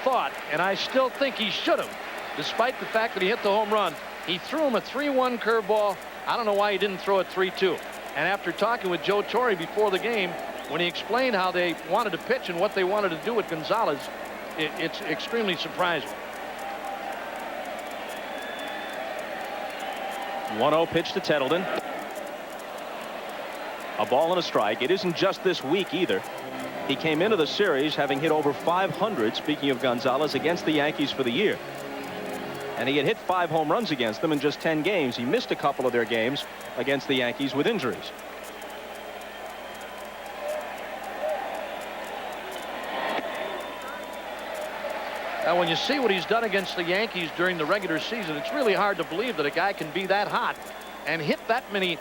Speaker 4: thought, and I still think he should have, despite the fact that he hit the home run. He threw him a 3-1 curveball. I don't know why he didn't throw it 3-2. And after talking with Joe Torre before the game, when he explained how they wanted to pitch and what they wanted to do with Gonzalez, it's extremely surprising.
Speaker 1: 1-0 pitch to Tettleton. A ball and a strike. It isn't just this week either. He came into the series having hit over 500, speaking of Gonzalez, against the Yankees for the year. And he had hit 5 home runs against them in just 10 games. He missed a couple of their games against the Yankees with injuries.
Speaker 4: Now, when you see what he's done against the Yankees during the regular season, it's really hard to believe that a guy can be that hot and hit that many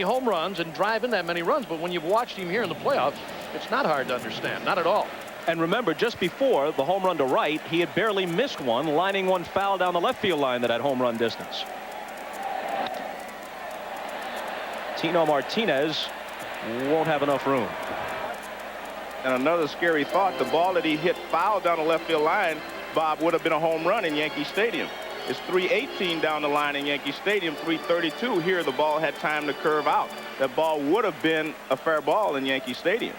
Speaker 4: home runs and drive in that many runs. But when you've watched him here in the playoffs, it's not hard to understand. Not at all.
Speaker 1: And remember, just before the home run to right, he had barely missed one, lining one foul down the left field line that had home run distance. Tino Martinez won't have enough room.
Speaker 3: And another scary thought, the ball that he hit foul down the left field line, Bob, would have been a home run in Yankee Stadium. It's 318 down the line in Yankee Stadium, 332 here. The ball had time to curve out. That ball would have been a fair ball in Yankee Stadium.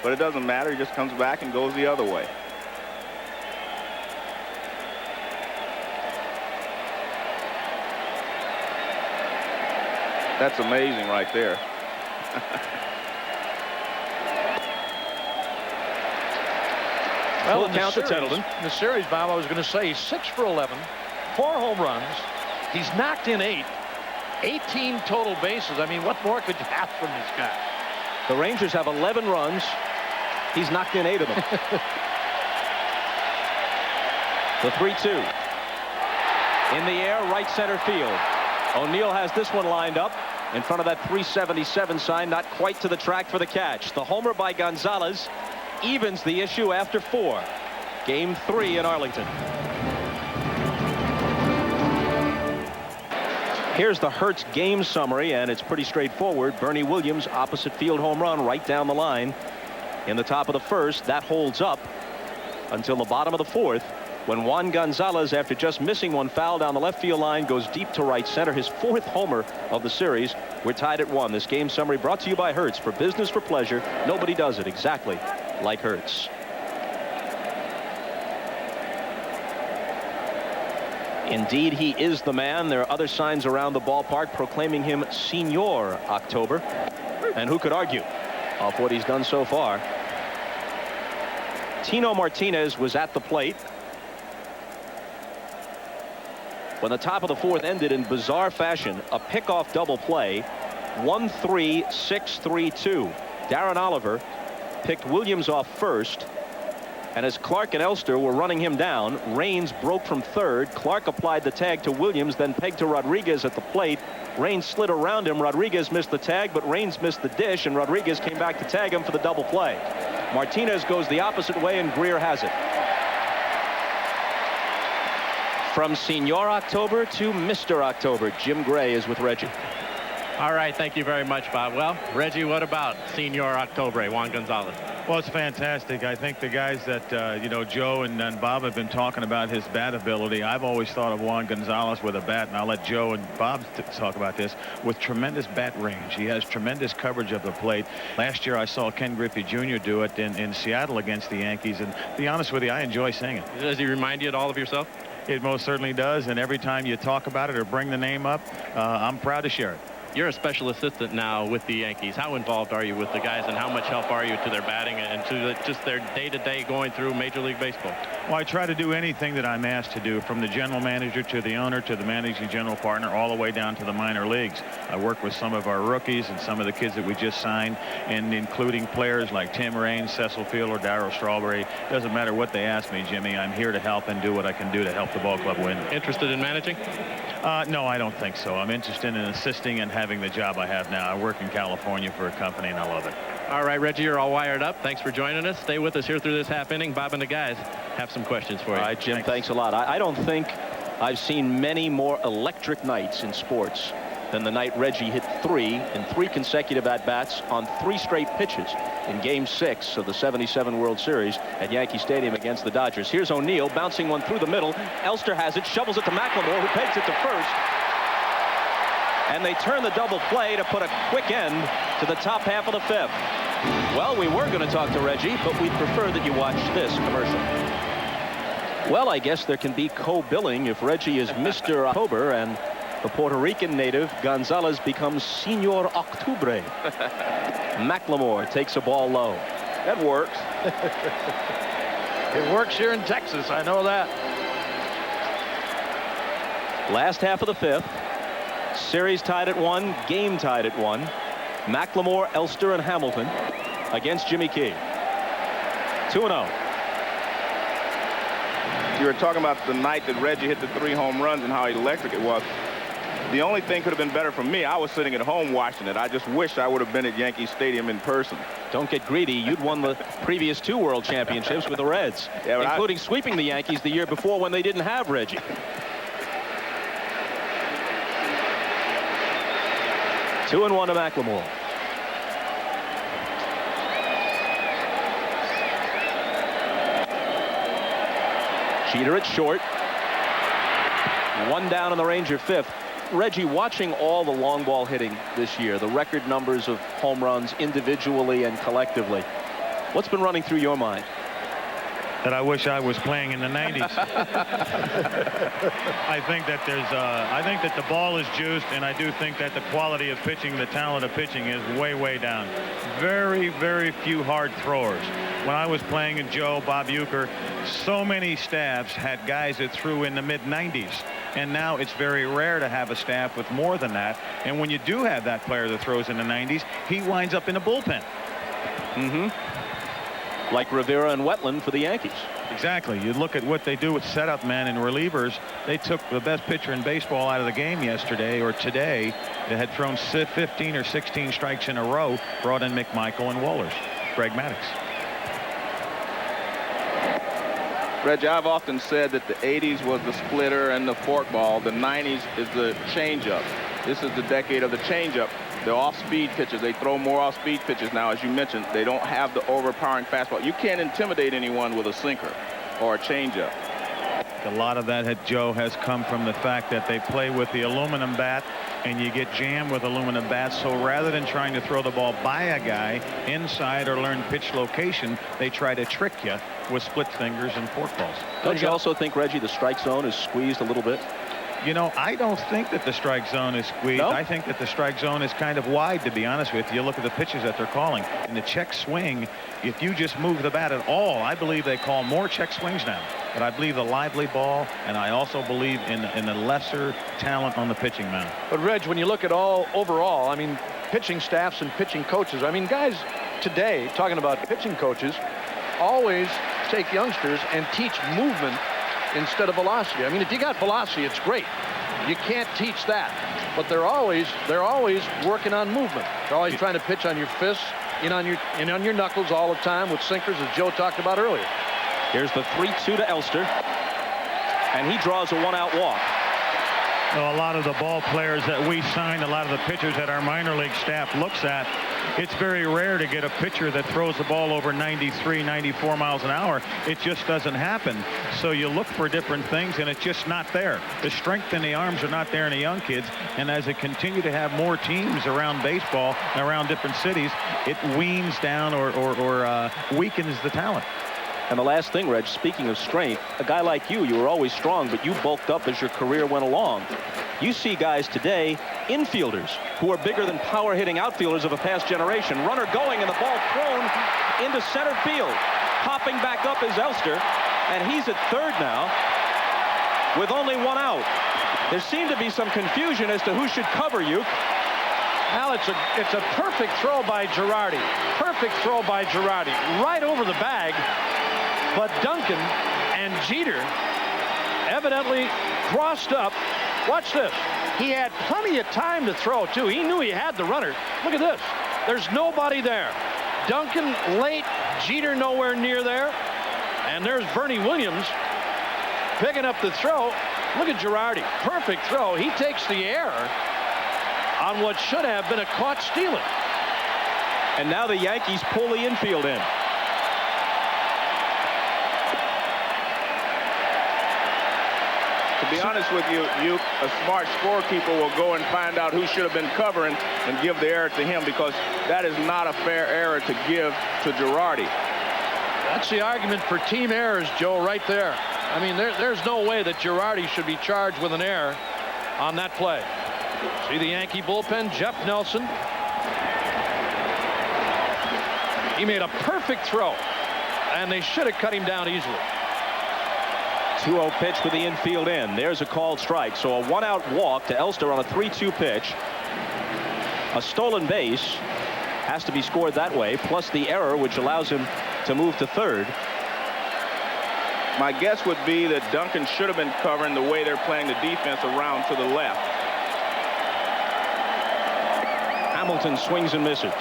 Speaker 3: But it doesn't matter. He just comes back and goes the other way. That's amazing right there.
Speaker 4: Well, count to Tettleton. In the series, Bob, I was going to say he's 6 for 11, 4 home runs. He's knocked in 8, 18 total bases. I mean, what more could you ask from this guy?
Speaker 1: The Rangers have 11 runs. He's knocked in 8 of them. The 3-2. In the air, right center field. O'Neill has this one lined up in front of that 377 sign, not quite to the track for the catch. The homer by Gonzalez evens the issue after 4. Game 3 in Arlington. Here's the Hertz game summary, and it's pretty straightforward. Bernie Williams, opposite field home run right down the line in the top of the first. That holds up until the bottom of the 4th, when Juan Gonzalez, after just missing one foul down the left field line, goes deep to right center, his 4th homer of the series. We're tied at 1. This game summary brought to you by Hertz. For business, for pleasure, nobody does it exactly like Hertz. Indeed, he is the man. There are other signs around the ballpark proclaiming him Senior October. And who could argue off what he's done so far? Tino Martinez was at the plate when the top of the 4th ended in bizarre fashion. A pickoff double play. 1-3, 6-3-2. Darren Oliver picked Williams off first, and as Clark and Elster were running him down, Raines broke from third. Clark applied the tag to Williams, then pegged to Rodriguez at the plate. Raines slid around him. Rodriguez missed the tag, but Raines missed the dish, and Rodriguez came back to tag him for the double play. Martinez goes the opposite way, and Greer has it. From Senior October to Mr. October, Jim Gray is with Reggie.
Speaker 6: All right, thank you very much, Bob. Well, Reggie, what about Senior October, Juan Gonzalez?
Speaker 8: Well, it's fantastic. I think the guys that, you know, Joe and Bob have been talking about his bat ability. I've always thought of Juan Gonzalez with a bat, and I'll let Joe and Bob talk about this, with tremendous bat range. He has tremendous coverage of the plate. Last year, I saw Ken Griffey Jr. do it in Seattle against the Yankees, and to be honest with you, I enjoy seeing it.
Speaker 6: Does he remind you at all of yourself?
Speaker 8: It most certainly does, and every time you talk about it or bring the name up, I'm proud to share it.
Speaker 6: You're a special assistant now with the Yankees. How involved are you with the guys, and how much help are you to their batting and to just their day-to-day going through Major League Baseball?
Speaker 8: Well, I try to do anything that I'm asked to do, from the general manager to the owner to the managing general partner, all the way down to the minor leagues. I work with some of our rookies and some of the kids that we just signed, and including players like Tim Raines, Cecil Fielder, Darryl Strawberry. Doesn't matter what they ask me, Jimmy. I'm here to help and do what I can do to help the ball club win.
Speaker 6: Interested in managing?
Speaker 8: No, I don't think so. I'm interested in assisting and having the job I have now. I work in California for a company, and I love it.
Speaker 6: All right, Reggie, you're all wired up. Thanks for joining us. Stay with us here through this half inning. Bob and the guys have some questions for you.
Speaker 1: All right, Jim, thanks a lot. I don't think I've seen many more electric nights in sports than the night Reggie hit 3 in 3 consecutive at-bats on 3 straight pitches in Game 6 of the '77 World Series at Yankee Stadium against the Dodgers. Here's O'Neill bouncing one through the middle. Elster has it, shovels it to McLemore, who pegs it to first. And they turn the double play to put a quick end to the top half of the 5th. Well, we were going to talk to Reggie, but we'd prefer that you watch this commercial. Well, I guess there can be co-billing if Reggie is Mr. October and the Puerto Rican native Gonzalez becomes Senor Octubre. McLemore takes a ball low. That works.
Speaker 4: It works here in Texas, I know that.
Speaker 1: Last half of the 5th. Series tied at 1, game tied at 1. McLemore, Elster, and Hamilton against Jimmy Key. 2-0.
Speaker 3: You were talking about the night that Reggie hit the 3 home runs and how electric it was. The only thing could have been better for me. I was sitting at home watching it. I just wish I would have been at Yankee Stadium in person.
Speaker 1: Don't get greedy. You'd won the previous 2 world championships with the Reds,
Speaker 3: yeah,
Speaker 1: including sweeping the Yankees the year before when they didn't have Reggie. Two and 1 to McLemore. Jeter at short. 1 down in the Ranger 5th. Reggie, watching all the long ball hitting this year, the record numbers of home runs individually and collectively, what's been running through your mind?
Speaker 8: That I wish I was playing in the 90s. I think that I think that the ball is juiced, and I do think that the quality of pitching, the talent of pitching is way, way down. Very, very few hard throwers. When I was playing in Joe, Bob Uecker, so many staffs had guys that threw in the mid-90s. And now it's very rare to have a staff with more than that. And when you do have that player that throws in the 90s, he winds up in a bullpen.
Speaker 1: Mm-hmm. Like Rivera and Wetland for the Yankees.
Speaker 8: Exactly. You look at what they do with setup men and relievers. They took the best pitcher in baseball out of the game yesterday or today that had thrown 15 or 16 strikes in a row, brought in McMichael and Wohlers. Greg Maddux.
Speaker 3: Reggie, I've often said that the 80s was the splitter and the forkball. The 90s is the changeup. This is the decade of the changeup. The off-speed pitches, they throw more off-speed pitches now. As you mentioned, they don't have the overpowering fastball. You can't intimidate anyone with a sinker or a changeup.
Speaker 8: A lot of that, Joe, has come from the fact that they play with the aluminum bat, and you get jammed with aluminum bats. So rather than trying to throw the ball by a guy inside or learn pitch location, they try to trick you with split fingers and forkballs.
Speaker 1: Don't you also think, Reggie, the strike zone is squeezed a little bit?
Speaker 8: You know, I don't think that the strike zone is squeezed.
Speaker 1: No?
Speaker 8: I think that the strike zone is kind of wide, to be honest with you. Look at the pitches that they're calling. In the check swing, if you just move the bat at all, I believe they call more check swings now. But I believe the lively ball, and I also believe in the lesser talent on the pitching mound.
Speaker 4: But, Reg, when you look at all overall, I mean, pitching staffs and pitching coaches, I mean, guys today, talking about pitching coaches, always take youngsters and teach movement instead of velocity. I mean, if you got velocity, it's great. You can't teach that. But they're always working on movement. They're always trying to pitch on your fists, in on your knuckles all the time with sinkers, as Joe talked about earlier.
Speaker 1: Here's the 3-2 to Elster, and he draws a 1-out walk.
Speaker 8: Well, a lot of the ball players that we signed, a lot of the pitchers that our minor league staff looks at, It's very rare to get a pitcher that throws the ball over 93, 94 miles an hour. It just doesn't happen. So you look for different things, and it's just not there. The strength in the arms are not there in the young kids, and as they continue to have more teams around baseball and around different cities, it weans down or weakens the talent.
Speaker 1: And the last thing, Reg, speaking of strength, a guy like you were always strong, but you bulked up as your career went along. You see guys today, infielders, who are bigger than power-hitting outfielders of a past generation. Runner going and the ball thrown into center field. Popping back up is Elster, and he's at third now with only one out. There seemed to be some confusion as to who should cover you.
Speaker 4: Al, it's a perfect throw by Girardi. Perfect throw by Girardi. Right over the bag. But Duncan and Jeter evidently crossed up. Watch this. He had plenty of time to throw, too. He knew he had the runner. Look at this. There's nobody there. Duncan late. Jeter nowhere near there. And there's Bernie Williams picking up the throw. Look at Girardi. Perfect throw. He takes the error on what should have been a caught stealing.
Speaker 1: And now the Yankees pull the infield in.
Speaker 3: To be honest with you, a smart scorekeeper will go and find out who should have been covering and give the error to him, because that is not a fair error to give to Girardi.
Speaker 4: That's the argument for team errors, Joe, right there. I mean, there's no way that Girardi should be charged with an error on that play. See the Yankee bullpen, Jeff Nelson. He made a perfect throw, and they should have cut him down easily.
Speaker 1: 2-0 pitch with the infield in. There's a called strike. So a one-out walk to Elster on a 3-2 pitch. A stolen base has to be scored that way, plus the error, which allows him to move to third.
Speaker 3: My guess would be that Duncan should have been covering the way they're playing the defense around to the left.
Speaker 1: Hamilton swings and misses.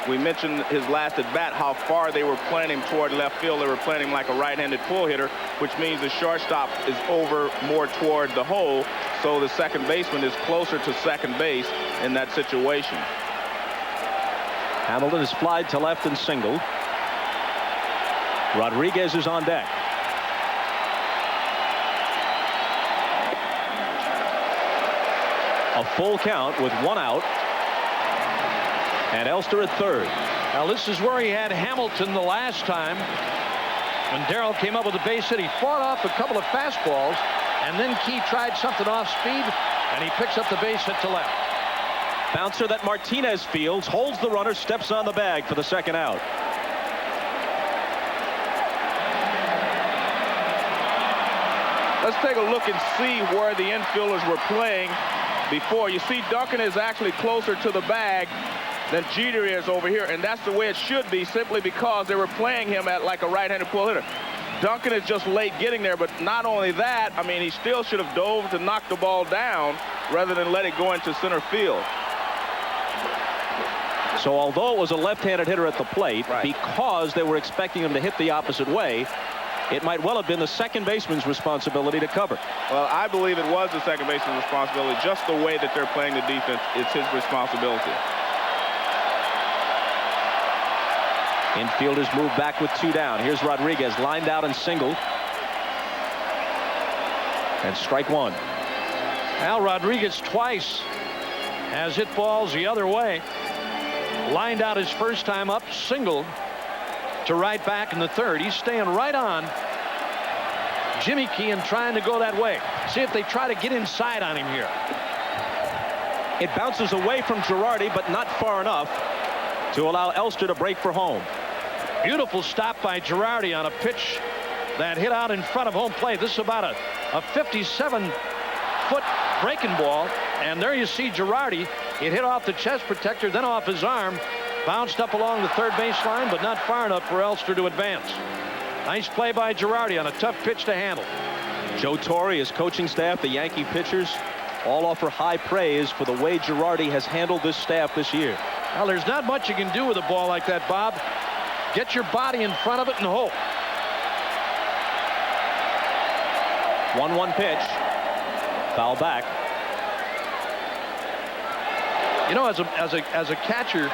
Speaker 3: We mentioned his last at bat, how far they were playing him toward left field. They were playing him like a right-handed pull hitter, which means the shortstop is over more toward the hole, so the second baseman is closer to second base in that situation.
Speaker 1: Hamilton is flied to left and singled. Rodriguez is on deck. A full count with one out. And Elster at third.
Speaker 4: Now this is where he had Hamilton the last time when Darrell came up with a base hit. He fought off a couple of fastballs, and then Key tried something off speed, and he picks up the base hit to left.
Speaker 1: Bouncer that Martinez fields, holds the runner, steps on the bag for the second out.
Speaker 3: Let's take a look and see where the infielders were playing before. You see Duncan is actually closer to the bag than Jeter is over here, and that's the way it should be, simply because they were playing him at like a right-handed pull hitter. Duncan is just late getting there, but not only that, I mean, he still should have dove to knock the ball down rather than let it go into center field.
Speaker 1: So although it was a left-handed hitter at the plate, because they were expecting him to hit the opposite way, it might well have been the second baseman's responsibility to cover.
Speaker 3: Well, I believe it was the second baseman's responsibility. Just the way that they're playing the defense, it's his responsibility.
Speaker 1: Infielders move back with two down. Here's Rodriguez lined out and singled. And strike one.
Speaker 4: Al Rodriguez twice has hit balls the other way. Lined out his first time up, singled to right back in the third. He's staying right on Jimmy Key and trying to go that way. See if they try to get inside on him here.
Speaker 1: It bounces away from Girardi, but not far enough to allow Elster to break for home.
Speaker 4: Beautiful stop by Girardi on a pitch that hit out in front of home plate. This is about a 57-foot breaking ball, and there you see Girardi. It hit off the chest protector, then off his arm, bounced up along the third baseline, but not far enough for Elster to advance. Nice play by Girardi on a tough pitch to handle.
Speaker 1: Joe Torre, his coaching staff, the Yankee pitchers, all offer high praise for the way Girardi has handled this staff this year.
Speaker 4: Well, there's not much you can do with a ball like that, Bob. Get your body in front of it and hope.
Speaker 1: 1-1 pitch. Foul back.
Speaker 4: You know, as a catcher,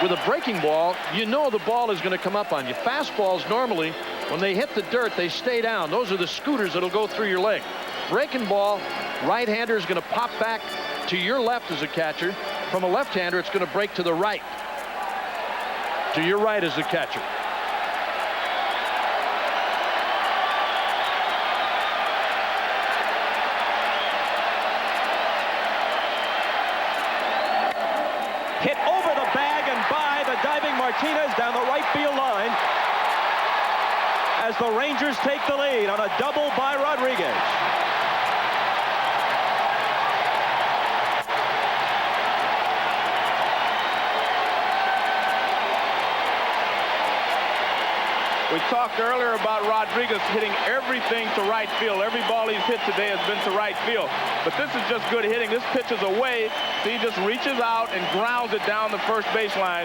Speaker 4: with a breaking ball, you know the ball is going to come up on you. Fastballs normally, when they hit the dirt, they stay down. Those are the scooters that'll go through your leg. Breaking ball, right-hander is going to pop back to your left as a catcher. From a left-hander, it's going to break to the right. To your right as the catcher.
Speaker 1: Hit over the bag and by the diving Martinez down the right field line as the Rangers take the lead on a double by Rodriguez.
Speaker 3: We talked earlier about Rodriguez hitting everything to right field. Every ball he's hit today has been to right field. But this is just good hitting. This pitch is away. So he just reaches out and grounds it down the first baseline.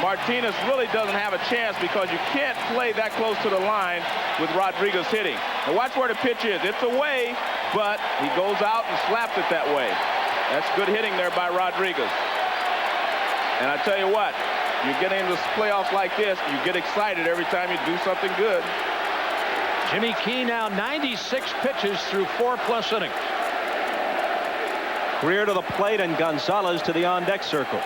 Speaker 3: Martinez really doesn't have a chance because you can't play that close to the line with Rodriguez hitting. Now watch where the pitch is. It's away, but he goes out and slaps it that way. That's good hitting there by Rodriguez. And I tell you what, you get into playoffs like this, you get excited every time you do something good.
Speaker 4: Jimmy Key now 96 pitches through 4+ innings.
Speaker 1: Greer to the plate and Gonzalez to the on-deck circle.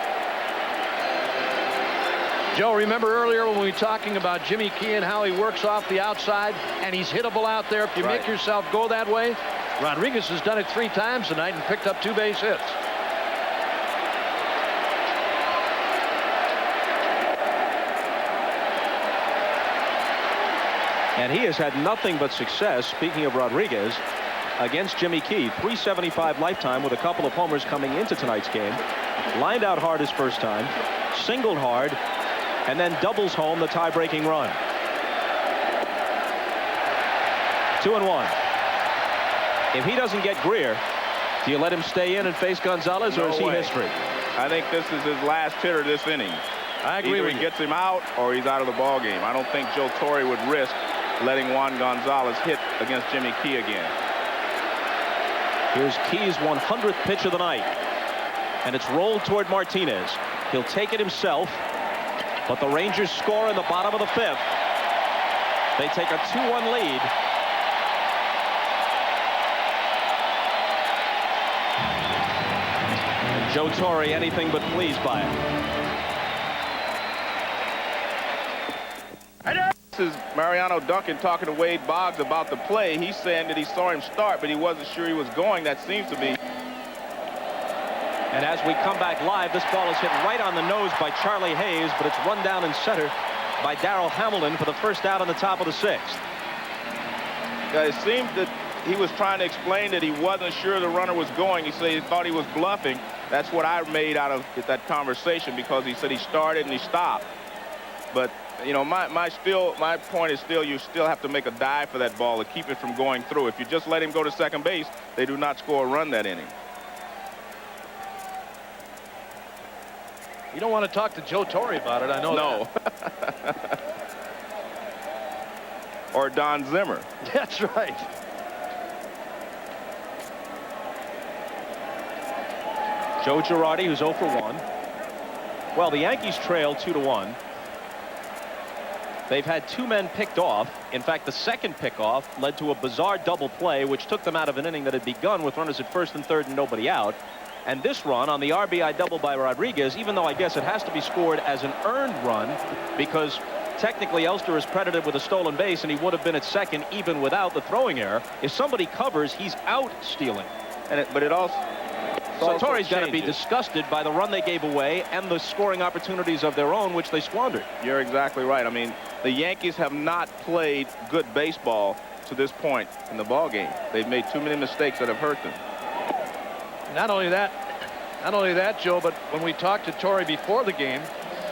Speaker 4: Joe, remember earlier when we were talking about Jimmy Key and how he works off the outside and he's hittable out there if you make yourself go that way? Rodriguez has done it 3 times tonight and picked up 2 base hits.
Speaker 1: And he has had nothing but success, speaking of Rodriguez, against Jimmy Key. .375 lifetime with a couple of homers coming into tonight's game. Lined out hard his first time, singled hard, and then doubles home the tie-breaking run. 2-1. If he doesn't get Greer, do you let him stay in and face Gonzalez, or is he history?
Speaker 3: I think this is his last hitter this inning.
Speaker 4: I agree with you.
Speaker 3: Either he gets him out or he's out of the ball game. I don't think Joe Torre would risk letting Juan Gonzalez hit against Jimmy Key again.
Speaker 1: Here's Key's 100th pitch of the night, and it's rolled toward Martinez. He'll take it himself, but the Rangers score in the bottom of the 5th. They take a 2-1 lead. And Joe Torre anything but pleased by it.
Speaker 3: This is Mariano Duncan talking to Wade Boggs about the play. He's saying that he saw him start, but he wasn't sure he was going. That seems to be.
Speaker 1: And as we come back live, this ball is hit right on the nose by Charlie Hayes, but it's run down in center by Darrell Hamilton for the first out on the top of the 6th.
Speaker 3: It seemed that he was trying to explain that he wasn't sure the runner was going. He said he thought he was bluffing. That's what I made out of that conversation, because he said he started and he stopped. But you know, my point is still, you still have to make a dive for that ball to keep it from going through. If you just let him go to second base, they do not score a run that inning.
Speaker 4: You don't want to talk to Joe Torre about it, I know.
Speaker 3: No. Or Don Zimmer.
Speaker 4: That's right.
Speaker 1: Joe Girardi, who's 0 for 1. Well, the Yankees trail 2-1. They've had 2 men picked off. In fact, the second pickoff led to a bizarre double play, which took them out of an inning that had begun with runners at first and third and nobody out. And this run on the RBI double by Rodriguez, even though I guess it has to be scored as an earned run, because technically Elster is credited with a stolen base and he would have been at second even without the throwing error. If somebody covers, he's out stealing.
Speaker 3: But it also.
Speaker 1: So Torre's got to be disgusted by the run they gave away and the scoring opportunities of their own, which they squandered.
Speaker 3: You're exactly right. I mean, the Yankees have not played good baseball to this point in the ball game. They've made too many mistakes that have hurt them.
Speaker 4: Not only that, Joe, but when we talked to Torre before the game,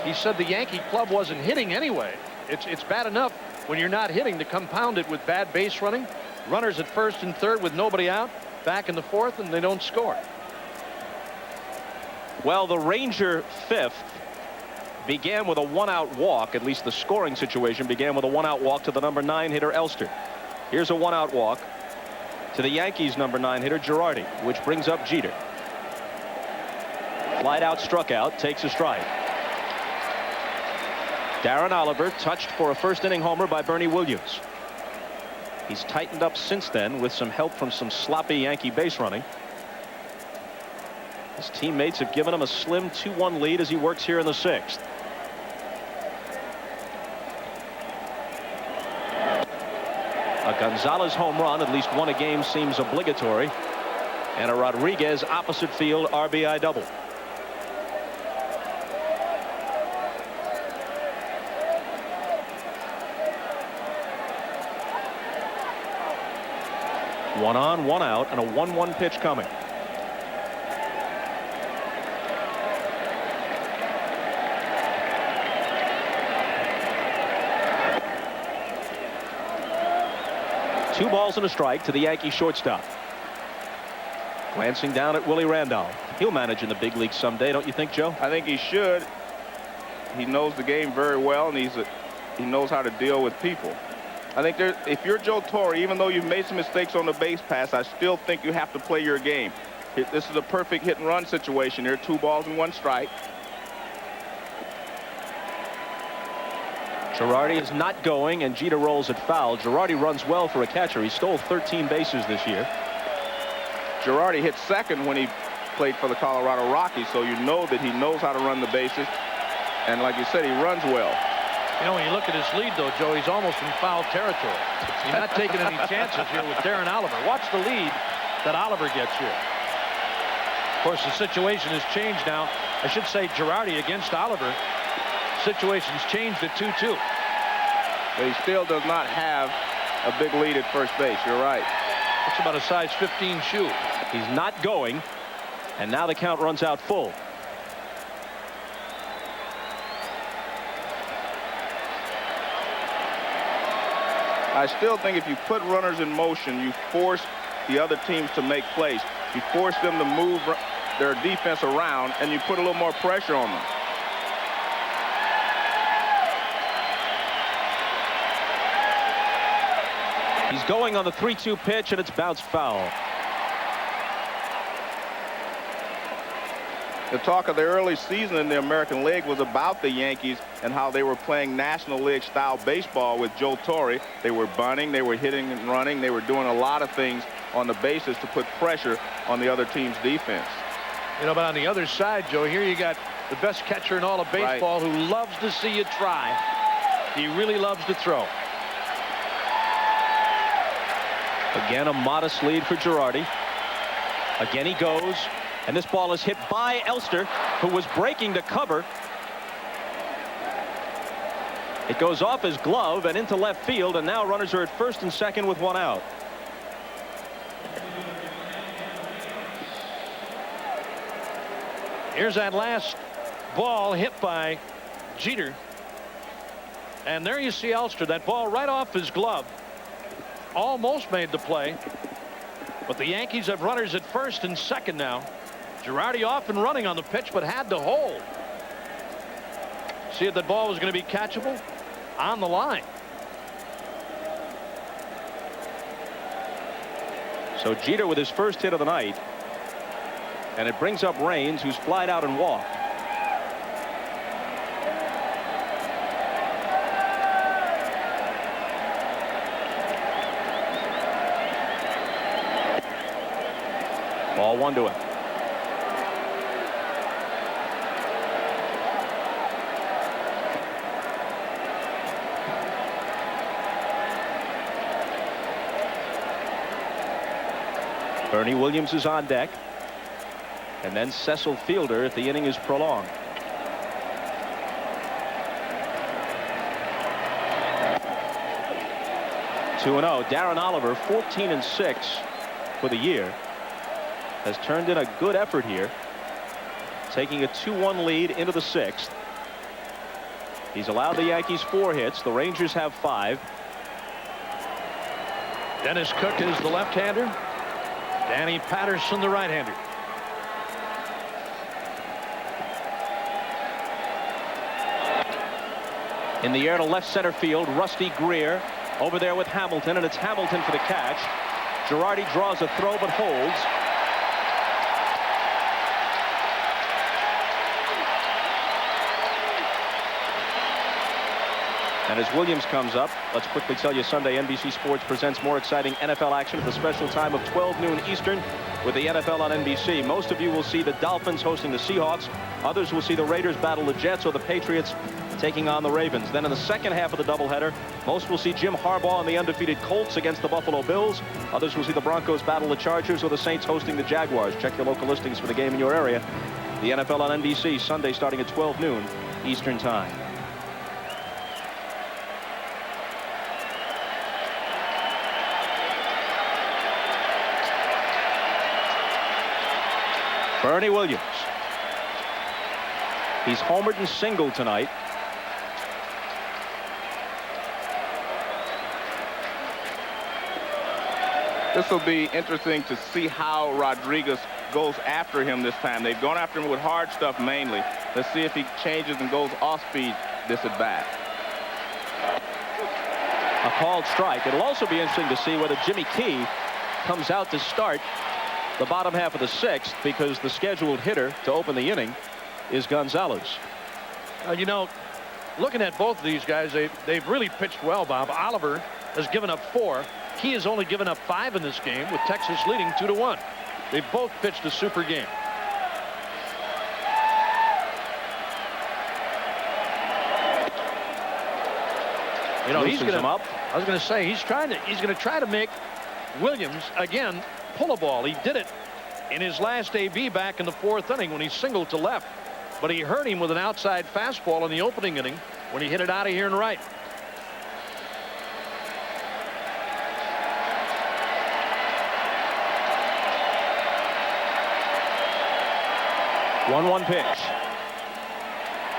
Speaker 4: he said the Yankee club wasn't hitting anyway. It's bad enough when you're not hitting to compound it with bad base running, runners at first and third with nobody out, back in the 4th, and they don't score.
Speaker 1: Well, the Ranger 5th began with a 1-out walk. At least the scoring situation began with a 1-out walk to the number 9 hitter Elster. Here's a 1-out walk to the Yankees number 9 hitter Girardi, which brings up Jeter. Flied out, struck out, takes a strike. Darren Oliver touched for a first inning homer by Bernie Williams. He's tightened up since then with some help from some sloppy Yankee base running. His teammates have given him a slim 2-1 lead as he works here in the 6th. A Gonzalez home run, at least one a game, seems obligatory, and a Rodriguez opposite field RBI double. One on, one out, and a 1-1 pitch coming. Two balls and a strike to the Yankee shortstop. Glancing down at Willie Randolph. He'll manage in the big leagues someday, don't you think, Joe?
Speaker 3: I think he should. He knows the game very well, and he knows how to deal with people. I think if you're Joe Torre, even though you've made some mistakes on the base pass, I still think you have to play your game. This is a perfect hit and run situation here. 2 balls and 1 strike.
Speaker 1: Girardi is not going, and Jeter rolls it foul. Girardi runs well for a catcher. He stole 13 bases this year.
Speaker 3: Girardi hit second when he played for the Colorado Rockies, so you know that he knows how to run the bases. And like you said, he runs well.
Speaker 4: You know, when you look at his lead, though, Joe, he's almost in foul territory. He's not taking any chances here with Darren Oliver. Watch the lead that Oliver gets here. Of course, the situation has changed now. I should say Girardi against Oliver. Situation's changed at 2-2.
Speaker 3: But he still does not have a big lead at first base. You're right.
Speaker 4: It's about a size 15 shoe.
Speaker 1: He's not going, and now the count runs out full.
Speaker 3: I still think if you put runners in motion, you force the other teams to make plays. You force them to move their defense around, and you put a little more pressure on them.
Speaker 1: He's going on the 3-2 pitch, and it's bounced foul.
Speaker 3: The talk of the early season in the American League was about the Yankees and how they were playing National League style baseball with Joe Torre. They were bunting, they were hitting and running, they were doing a lot of things on the bases to put pressure on the other team's defense.
Speaker 4: You know, but on the other side, Joe, here you got the best catcher in all of baseball who loves to see you try. He really loves to throw.
Speaker 1: Again, a modest lead for Girardi. Again, he goes, and this ball is hit by Elster, who was breaking to cover. It goes off his glove and into left field, and now runners are at first and second with 1 out.
Speaker 4: Here's that last ball hit by Jeter. And there you see Elster, that ball right off his glove. Almost made the play, but the Yankees have runners at first and second now. Girardi off and running on the pitch, but had to hold. See if that ball was going to be catchable on the line.
Speaker 1: So Jeter with his first hit of the night, and it brings up Raines, who's flied out and walked. Ball 1 to him. Bernie Williams is on deck, and then Cecil Fielder if the inning is prolonged. Two and 0. Darren Oliver, 14-6 for the year, has turned in a good effort here, taking a 2-1 lead into the 6th. He's allowed the Yankees 4 hits. The Rangers have 5.
Speaker 4: Dennis Cook is the left-hander. Danny Patterson the right-hander.
Speaker 1: In the air to left center field, Rusty Greer over there with Hamilton, and it's Hamilton for the catch. Girardi draws a throw but holds. And as Williams comes up, let's quickly tell you Sunday NBC Sports presents more exciting NFL action at the special time of 12 noon Eastern with the NFL on NBC. Most of you will see the Dolphins hosting the Seahawks. Others will see the Raiders battle the Jets or the Patriots taking on the Ravens. Then in the second half of the doubleheader, most will see Jim Harbaugh and the undefeated Colts against the Buffalo Bills. Others will see the Broncos battle the Chargers or the Saints hosting the Jaguars. Check your local listings for the game in your area. The NFL on NBC Sunday starting at 12 noon Eastern time. Bernie Williams. He's homered and singled tonight.
Speaker 3: This will be interesting to see how Rodriguez goes after him this time. They've gone after him with hard stuff mainly. Let's see if he changes and goes off speed this at bat.
Speaker 1: A called strike. It'll also be interesting to see whether Jimmy Key comes out to start the bottom half of the sixth, because the scheduled hitter to open the inning is Gonzalez.
Speaker 4: You know, looking at both of these guys, they've really pitched well, Bob. Oliver has given up 4. Key has only given up 5 in this game, with Texas leading 2-1. They've both pitched a super game. You know, he's going to. I was going to say he's going to try to make Williams again pull a ball. He did it in his last AB back in the 4th inning when he singled to left, but he hurt him with an outside fastball in the opening inning when he hit it out of here and right. One pitch.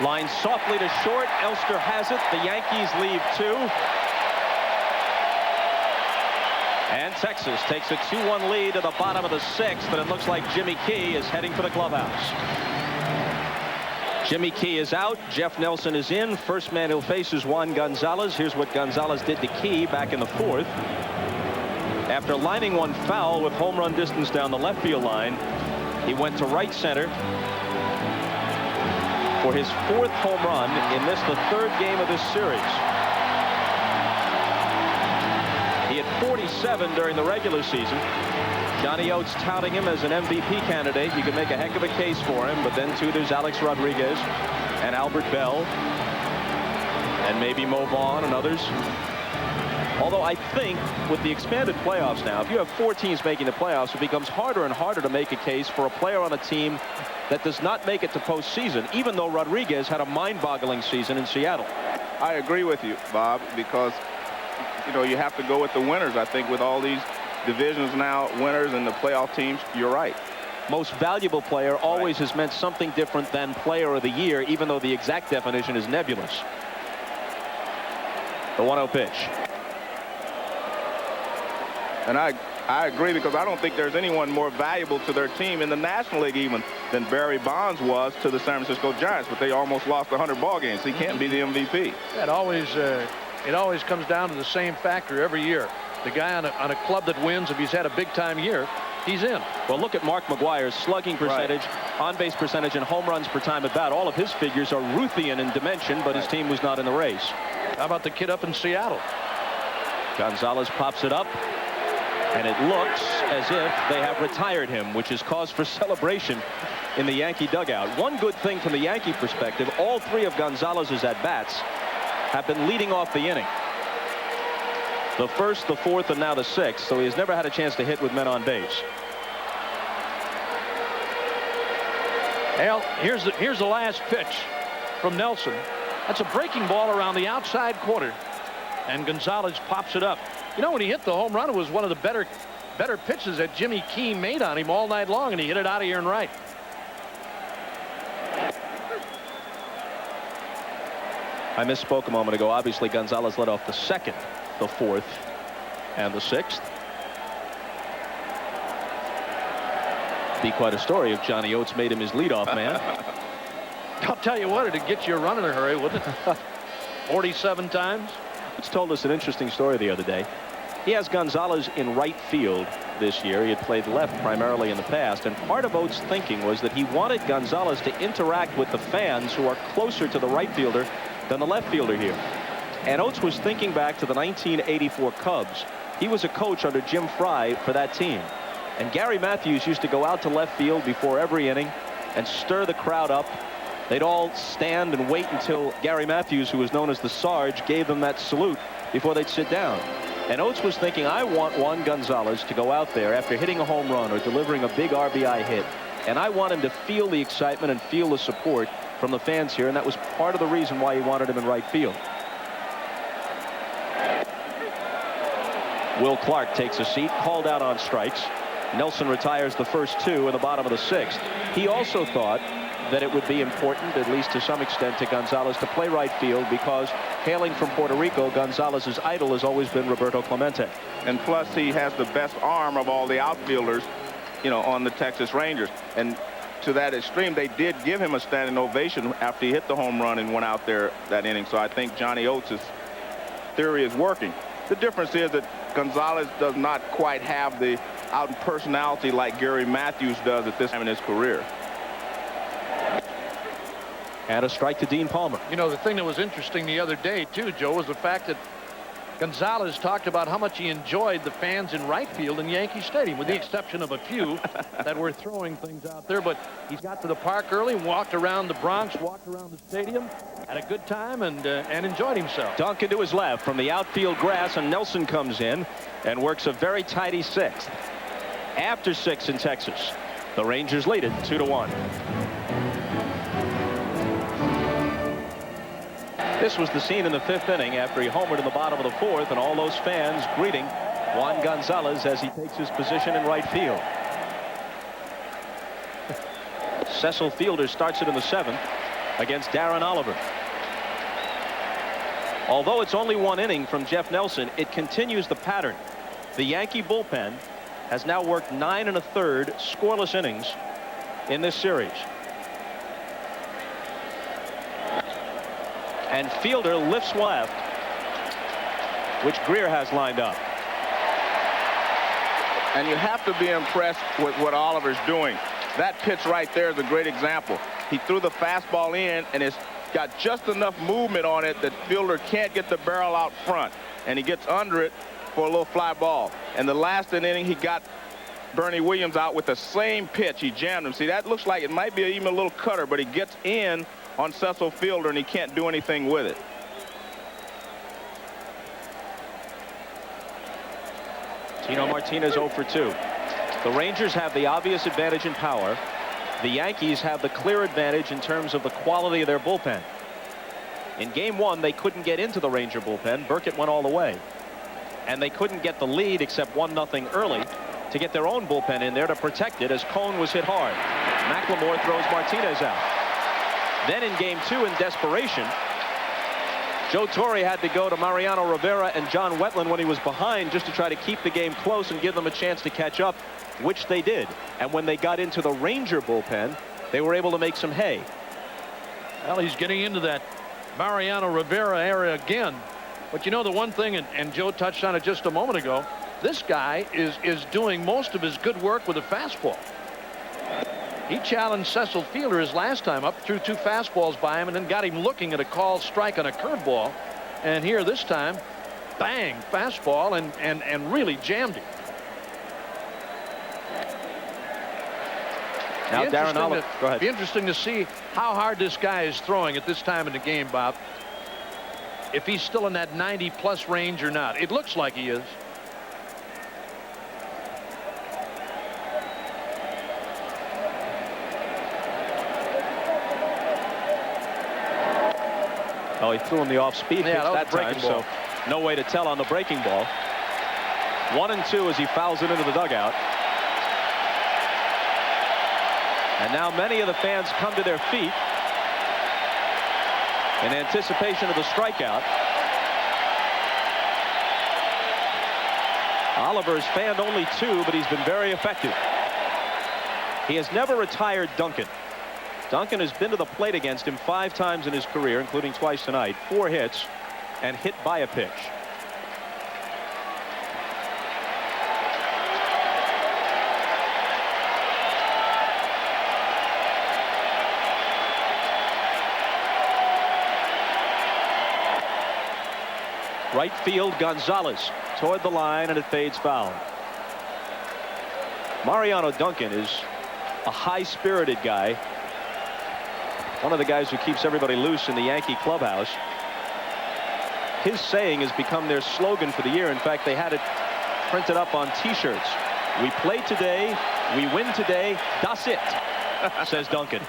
Speaker 4: Line softly to short. Elster has it. The Yankees leave 2. And Texas takes a 2-1 lead to the bottom of the 6th, and it looks like Jimmy Key is heading for the clubhouse. Jimmy Key is out. Jeff Nelson is in. First man he'll face is Juan Gonzalez. Here's what Gonzalez did to Key back in the 4th. After lining one foul with home run distance down the left field line, he went to right center for his 4th home run in this, the 3rd game of this series. He had 47 during the regular season. Johnny Oates touting him as an MVP candidate. You can make a heck of a case for him, but then too there's Alex Rodriguez and Albert Bell and maybe Mo Vaughn and others. Although I think with the expanded playoffs now, if you have 4 teams making the playoffs, it becomes harder and harder to make a case for a player on a team that does not make it to postseason, even though Rodriguez had a mind-boggling season in Seattle.
Speaker 3: I agree with you, Bob, because you know, you have to go with the winners. I think with all these divisions now, winners and the playoff teams, you're right.
Speaker 1: Most valuable player always has meant something different than player of the year, even though the exact definition is nebulous. The 1-0 pitch.
Speaker 3: And I agree, because I don't think there's anyone more valuable to their team in the National League even than Barry Bonds was to the San Francisco Giants, but they almost lost 100 ball games. He can't be the MVP.
Speaker 4: It always comes down to the same factor every year. The guy on a club that wins, if he's had a big-time year, he's in.
Speaker 1: Well, look at Mark McGwire's slugging percentage, on-base percentage, and home runs per time at bat. All of his figures are Ruthian in dimension, but his team was not in the race.
Speaker 4: How about the kid up in Seattle?
Speaker 1: Gonzalez pops it up, and it looks as if they have retired him, which is cause for celebration in the Yankee dugout. One good thing from the Yankee perspective, all 3 of Gonzalez's at-bats have been leading off the inning. The 1st, the 4th, and now the 6th, so he has never had a chance to hit with men on base.
Speaker 4: Al, here's the last pitch from Nelson. That's a breaking ball around the outside corner, and Gonzalez pops it up. You know, when he hit the home run, it was one of the better pitches that Jimmy Key made on him all night long, and he hit it out of here and right. I misspoke a moment ago. Obviously, Gonzalez led off the 2nd, the 4th, and the 6th. Be quite a story if Johnny Oates made him his leadoff man. I'll tell you what, it'd get you a run in a hurry, wouldn't it? 47 times. Oates told us an interesting story the other day. He has Gonzalez in right field this year. He had played left primarily in the past, and part of Oates' thinking was that he wanted Gonzalez to interact with the fans who are closer to the right fielder than the left fielder here.
Speaker 1: And Oates was thinking back to the 1984 Cubs. He was a coach under Jim Fry for that team. And Gary Matthews used to go out to left field before every inning and stir the crowd up. They'd all stand and wait until Gary Matthews, who was known as the Sarge, gave them that salute before they'd sit down. And Oates was thinking, I want Juan Gonzalez to go out there after hitting a home run or delivering a big RBI hit. And I want him to feel the excitement and feel the support from the fans here. And that was part of the reason why he wanted him in right field. Will Clark takes a seat, called out on strikes. Nelson retires the first two in the bottom of the sixth. He also thought that it would be important, at least to some extent, to Gonzalez to play right field because hailing from Puerto Rico, Gonzalez's idol has always been Roberto Clemente.
Speaker 3: And plus, he has the best arm of all the outfielders, you know, on the Texas Rangers. And to that extreme, they did give him a standing ovation after he hit the home run and went out there that inning. So I think Johnny Oates' theory is working. The difference is that Gonzalez does not quite have the out personality like Gary Matthews does at this time in his career.
Speaker 1: And a strike to Dean Palmer.
Speaker 4: You know, the thing that was interesting the other day, too, Joe, was the fact that Gonzalez talked about how much he enjoyed the fans in right field in Yankee Stadium, with the exception of a few that were throwing things out there. But he got to the park early, walked around the Bronx, walked around the stadium, had a good time, and enjoyed himself.
Speaker 1: Duncan to his left from the outfield grass, and Nelson comes in and works a very tidy sixth. After six in Texas, the Rangers lead it 2-1. This was the scene in the fifth inning after he homered in the bottom of the fourth, and all those fans greeting Juan Gonzalez as he takes his position in right field. Cecil Fielder starts it in the seventh against Darren Oliver. Although it's only one inning from Jeff Nelson, it continues the pattern. The Yankee bullpen has now worked 9 1/3 scoreless innings in this series. And Fielder lifts left, which Greer has lined up.
Speaker 3: And you have to be impressed with what Oliver's doing. That pitch right there is a great example. He threw the fastball in, and it's got just enough movement on it that Fielder can't get the barrel out front. And he gets under it for a little fly ball. And the last inning, he got Bernie Williams out with the same pitch. He jammed him. See, that looks like it might be even a little cutter, but he gets in on Cecil Fielder, and he can't do anything with it.
Speaker 1: Tino Martinez 0 for 2. The Rangers have the obvious advantage in power. The Yankees have the clear advantage in terms of the quality of their bullpen. In game one, they couldn't get into the Ranger bullpen. Burkett went all the way. And they couldn't get the lead except 1-0 early to get their own bullpen in there to protect it as Cone was hit hard. McLemore throws Martinez out. Then in game two, in desperation, Joe Torre had to go to Mariano Rivera and John Wetland when he was behind just to try to keep the game close and give them a chance to catch up, which they did. And when they got into the Ranger bullpen, they were able to make some hay.
Speaker 4: Well, he's getting into that Mariano Rivera area again. But you know, the one thing, and Joe touched on it just a moment ago, this guy is doing most of his good work with a fastball. He challenged Cecil Fielder his last time up, threw 2 fastballs by him, and then got him looking at a called strike on a curveball. And here this time, bang, fastball, and really jammed him.
Speaker 1: Now Darren Oliver, go ahead.
Speaker 4: Be interesting to see how hard this guy is throwing at this time in the game, Bob. If he's still in that 90+ range or not. It looks like he is.
Speaker 1: Oh, he threw him the off-speed pitch that time,
Speaker 4: ball.
Speaker 1: so no way to tell on the breaking ball. 1-2 as he fouls it into the dugout. And now many of the fans come to their feet in anticipation of the strikeout. Oliver has fanned only 2, but he's been very effective. He has never retired Duncan. Duncan has been to the plate against him 5 times in his career, including twice tonight. 4 hits and hit by a pitch. Right field, Gonzalez toward the line, and it fades foul. Mariano Duncan is a high-spirited guy. One of the guys who keeps everybody loose in the Yankee clubhouse. His saying has become their slogan for the year. In fact, they had it printed up on T-shirts. We play today, we win today, that's it, says Duncan.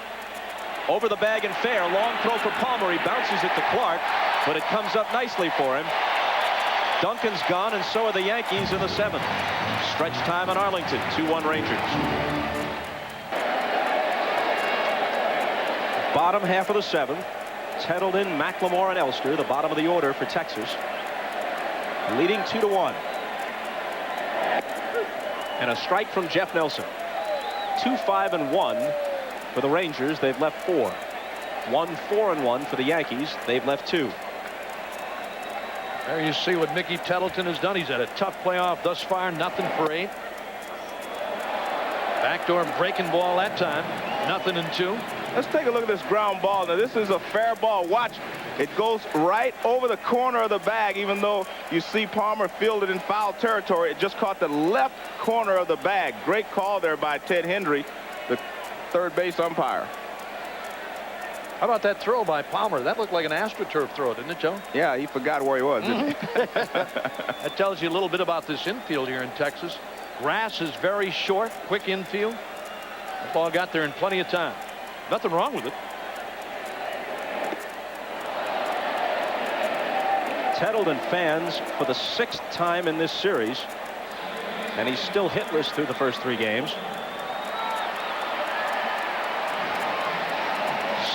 Speaker 1: Over the bag and fair, long throw for Palmer. He bounces it to Clark, but it comes up nicely for him. Duncan's gone, and so are the Yankees in the 7th. Stretch time in Arlington, 2-1 Rangers. Bottom half of the 7th. Tettleton, McLemore, and Elster, the bottom of the order for Texas. Leading 2-1. And a strike from Jeff Nelson. 2-5-1 for the Rangers. They've left 4. 1-4-1 for the Yankees. They've left 2.
Speaker 4: There you see what Mickey Tettleton has done. He's had a tough playoff thus far. Nothing for 8. Backdoor breaking ball that time. Nothing in 2.
Speaker 3: Let's take a look at this ground ball. Now, this is a fair ball. Watch. It goes right over the corner of the bag, even though you see Palmer fielded in foul territory. It just caught the left corner of the bag. Great call there by Ted Hendry, the third base umpire.
Speaker 4: How about that throw by Palmer? That looked like an AstroTurf throw, didn't it, Joe?
Speaker 3: Yeah, he forgot where he was, didn't he?
Speaker 4: That tells you a little bit about this infield here in Texas. Grass is very short, quick infield. The ball got there in plenty of time. Nothing wrong with it. Tettleton fans for the 6th time in this series, and he's still hitless through the first 3 games.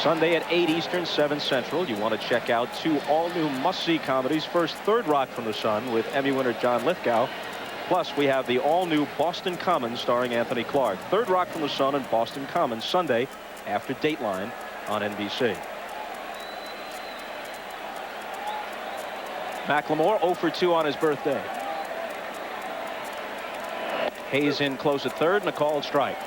Speaker 4: Sunday at 8 Eastern, 7 Central. You want to check out 2 all-new must-see comedies. First, Third Rock from the Sun with Emmy winner John Lithgow. Plus, we have the all-new Boston Common starring Anthony Clark. Third Rock from the Sun and Boston Common Sunday after Dateline on NBC. McLemore 0 for 2 on his birthday. Hayes in close at third, and a called strike.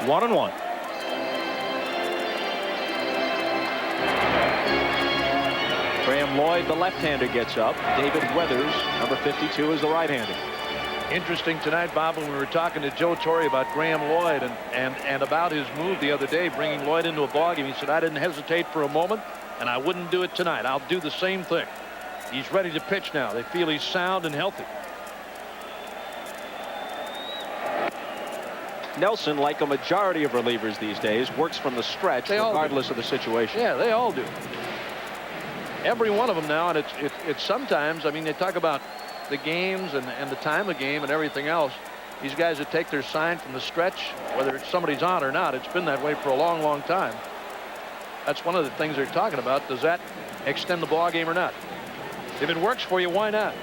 Speaker 4: One and one. Graham Lloyd, the left-hander, gets up. David Weathers, number 52, is the right-hander. Interesting tonight, Bob, when we were talking to Joe Torre about Graham Lloyd and about his move the other day, bringing Lloyd into a ballgame. He said, I didn't hesitate for a moment, and I wouldn't do it tonight. I'll do the same thing. He's ready to pitch now. They feel he's sound and healthy. Nelson, like a majority of relievers these days, works from the stretch regardless of the situation. Yeah, they all do. Every one of them now, and it's sometimes, I mean, they talk about the games and the time of game and everything else. These guys that take their sign from the stretch, whether it's somebody's on or not, it's been that way for a long, long time. That's one of the things they're talking about. Does that extend the ball game or not? If it works for you, why not?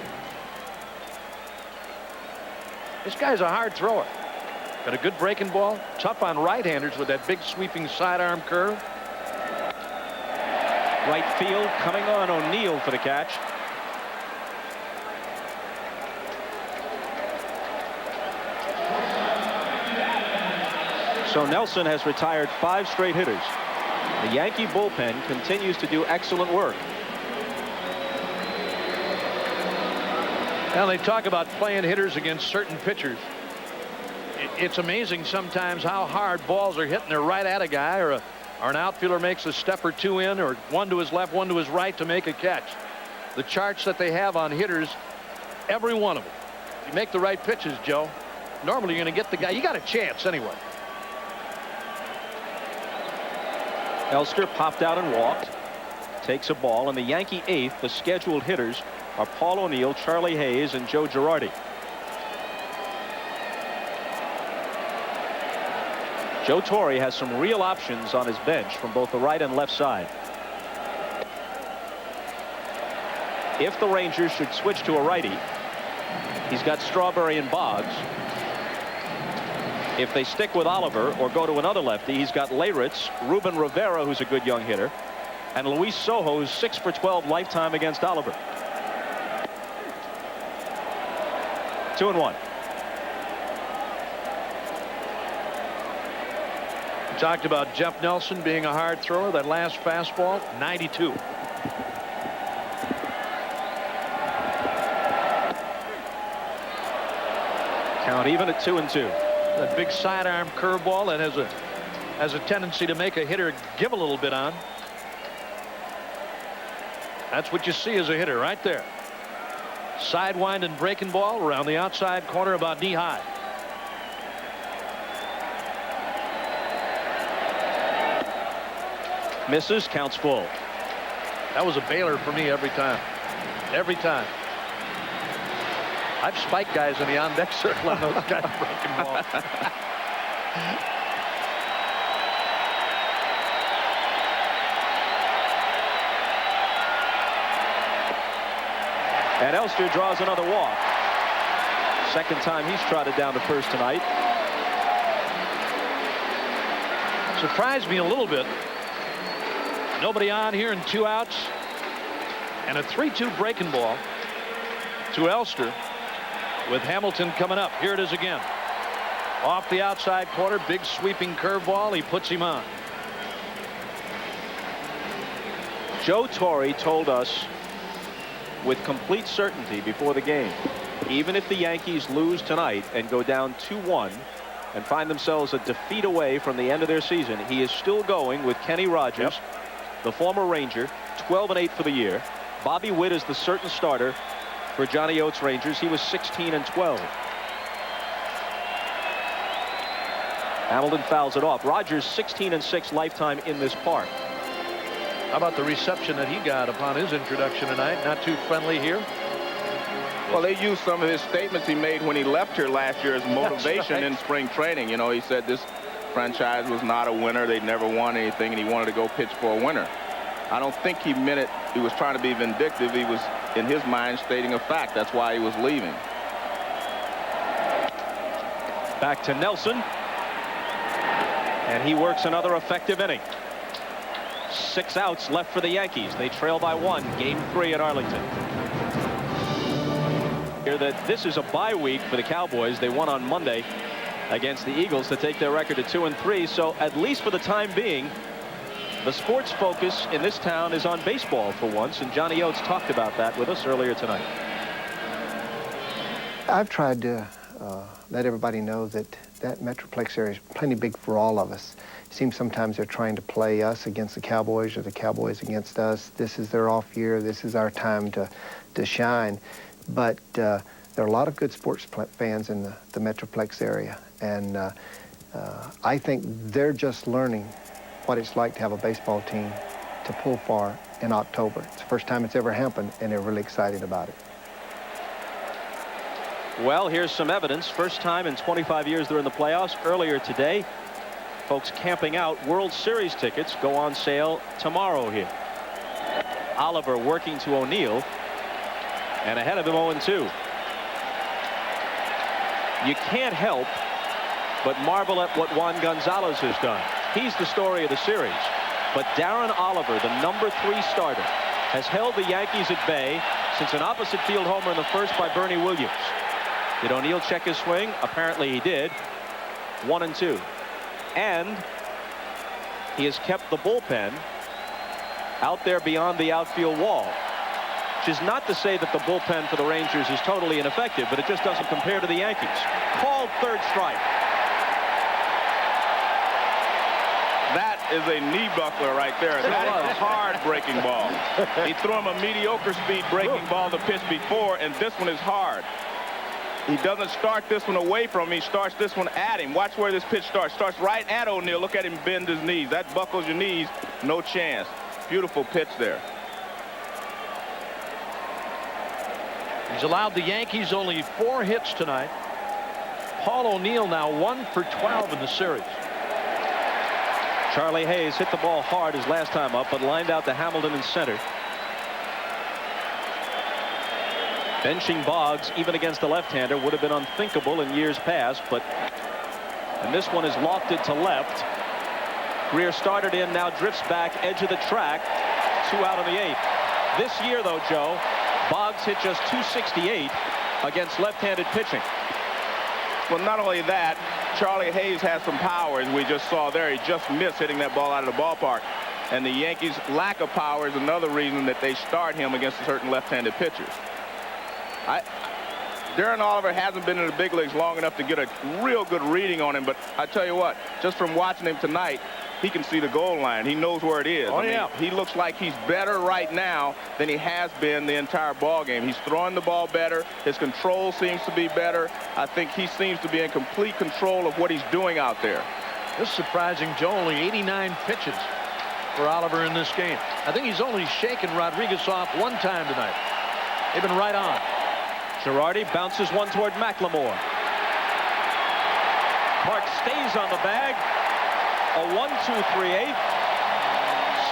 Speaker 4: This guy's a hard thrower. Got a good breaking ball. Tough on right-handers with that big sweeping sidearm curve. Right field coming on O'Neill for the catch. So Nelson has retired 5 straight hitters. The Yankee bullpen continues to do excellent work. Now they talk about playing hitters against certain pitchers. It's amazing sometimes how hard balls are hitting. They're right at a guy, or an outfielder makes a step or 2 in, or one to his left, one to his right to make a catch. The charts that they have on hitters, every one of them. If you make the right pitches, Joe, normally you're going to get the guy. You got a chance anyway. Elster popped out and walked. Takes a ball, and the Yankee 8th, the scheduled hitters, are Paul O'Neill, Charlie Hayes, and Joe Girardi. Joe Torre has some real options on his bench from both the right and left side. If the Rangers should switch to a righty, he's got Strawberry and Boggs. If they stick with Oliver or go to another lefty, he's got Leyritz, Ruben Rivera, who's a good young hitter,
Speaker 1: And Luis Sojo's 6 for 12 lifetime against Oliver. 2-1.
Speaker 4: Talked about Jeff Nelson being a hard thrower. That last fastball, 92.
Speaker 1: Count even at 2-2.
Speaker 4: That big sidearm curveball that has a tendency to make a hitter give a little bit on. That's what you see as a hitter right there. Sidewind and breaking ball around the outside corner about knee high.
Speaker 1: Misses, counts full.
Speaker 4: That was a bailer for me every time. Every time. I've spiked guys in the on-deck circle on those kind of breaking balls.
Speaker 1: And Elster draws another walk. Second time he's trotted down to first tonight.
Speaker 4: Surprised me a little bit. Nobody on here and 2 outs. And a 3-2 breaking ball to Elster with Hamilton coming up. Here it is again. Off the outside corner, big sweeping curveball. He puts him on.
Speaker 1: Joe Torre told us with complete certainty before the game, even if the Yankees lose tonight and go down 2-1 and find themselves a defeat away from the end of their season, he is still going with Kenny Rogers, the former Ranger, 12-8 for the year. Bobby Witt is the certain starter for Johnny Oates Rangers. He was 16-12. Hamilton fouls it off. Rogers 16-6 lifetime in this park.
Speaker 4: How about the reception that he got upon his introduction tonight? Not too friendly here.
Speaker 3: Well, they used some of his statements he made when he left here last year as motivation
Speaker 4: right.
Speaker 3: in spring training. You know, he said this franchise was not a winner. They'd never won anything, and he wanted to go pitch for a winner. I don't think he meant it. He was trying to be vindictive. He was, in his mind, stating a fact. That's why he was leaving.
Speaker 1: Back to Nelson. And he works another effective inning. 6 outs left for the Yankees. They trail by 1. Game 3 at Arlington. Here that this is a bye week for the Cowboys. They won on Monday against the Eagles to take their record to 2-3. So at least for the time being, the sports focus in this town is on baseball for once, and Johnny Oates talked about that with us earlier tonight.
Speaker 9: I've tried to let everybody know that Metroplex area is plenty big for all of us. It seems sometimes they're trying to play us against the Cowboys or the Cowboys against us. This is their off year. This is our time to shine. But there are a lot of good sports fans in the Metroplex area, and I think they're just learning what it's like to have a baseball team to pull for in October. It's the first time it's ever happened, and they're really excited about it.
Speaker 1: Well, here's some evidence. First time in 25 years they're in the playoffs. Earlier today, folks camping out. World Series tickets go on sale tomorrow here. Oliver working to O'Neill, and ahead of him 0-2. You can't help but marvel at what Juan Gonzalez has done. He's the story of the series. But Darren Oliver, the number 3 starter, has held the Yankees at bay since an opposite field homer in the first by Bernie Williams. Did O'Neill check his swing? Apparently he did. 1-2. And he has kept the bullpen out there beyond the outfield wall. Which is not to say that the bullpen for the Rangers is totally ineffective, but it just doesn't compare to the Yankees. Called third strike.
Speaker 3: That is a knee buckler right there. That is a hard breaking ball. He threw him a mediocre speed breaking ball the pitch before, and this one is hard. He doesn't start this one away from him. He starts this one at him. Watch where this pitch starts. Starts right at O'Neill. Look at him bend his knees. That buckles your knees. No chance. Beautiful pitch there.
Speaker 4: He's allowed the Yankees only 4 hits tonight. Paul O'Neill now 1 for 12 in the series.
Speaker 1: Charlie Hayes hit the ball hard his last time up, but lined out to Hamilton in center. Benching Boggs, even against the left-hander, would have been unthinkable in years past, and this one is lofted to left. Greer started in, now drifts back, edge of the track. 2 out of the 8th. This year, though, Joe, Boggs hit just .268 against left-handed pitching.
Speaker 3: Well, not only that, Charlie Hayes has some power, as we just saw there. He just missed hitting that ball out of the ballpark. And the Yankees' lack of power is another reason that they start him against certain left-handed pitchers. Darren Oliver hasn't been in the big leagues long enough to get a real good reading on him, but I tell you what, just from watching him tonight, he can see the goal line. He knows where it is.
Speaker 4: Oh, yeah.
Speaker 3: He looks like he's better right now than he has been the entire ball game. He's throwing the ball better. His control seems to be better. I think he seems to be in complete control of what he's doing out there.
Speaker 4: This is surprising, Joe. Only 89 pitches for Oliver in this game. I think he's only shaken Rodriguez off one time tonight. They've been right on.
Speaker 1: Girardi bounces one toward McLemore. Park stays on the bag. A 1-2-3-8.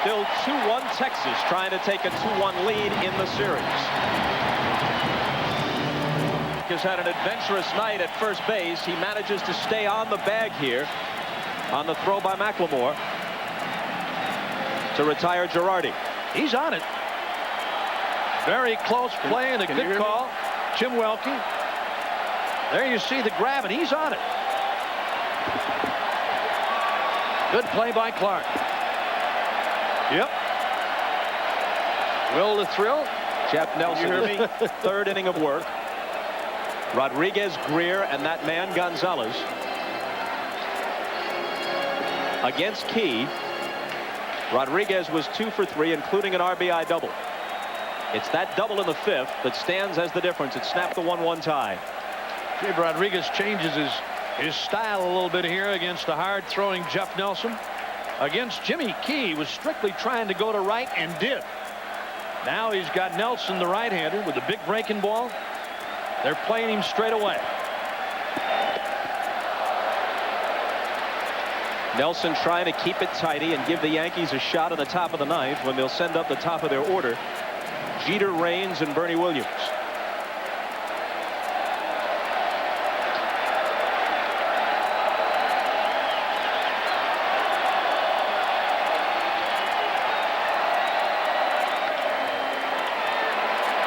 Speaker 1: Still 2-1 Texas, trying to take a 2-1 lead in the series. Has had an adventurous night at first base. He manages to stay on the bag here on the throw by McLemore to retire Girardi.
Speaker 4: He's on it. Very close play and a good call. Jim Welke. There you see the grab, and he's on it. Good play by Clark. Yep. Will the thrill?
Speaker 1: Jeff Nelson, third inning of work. Rodriguez, Greer, and that man Gonzalez against Key. Rodriguez was 2 for 3, including an RBI double. It's that double in the 5th that stands as the difference. It snapped the 1-1 tie.
Speaker 4: Jade Rodriguez changes his style a little bit here against the hard-throwing Jeff Nelson. Against Jimmy Key, was strictly trying to go to right and did. Now he's got Nelson, the right-hander, with the big breaking ball. They're playing him straight away.
Speaker 1: Nelson trying to keep it tidy and give the Yankees a shot at the top of the 9th when they'll send up the top of their order. Jeter, Raines, and Bernie Williams.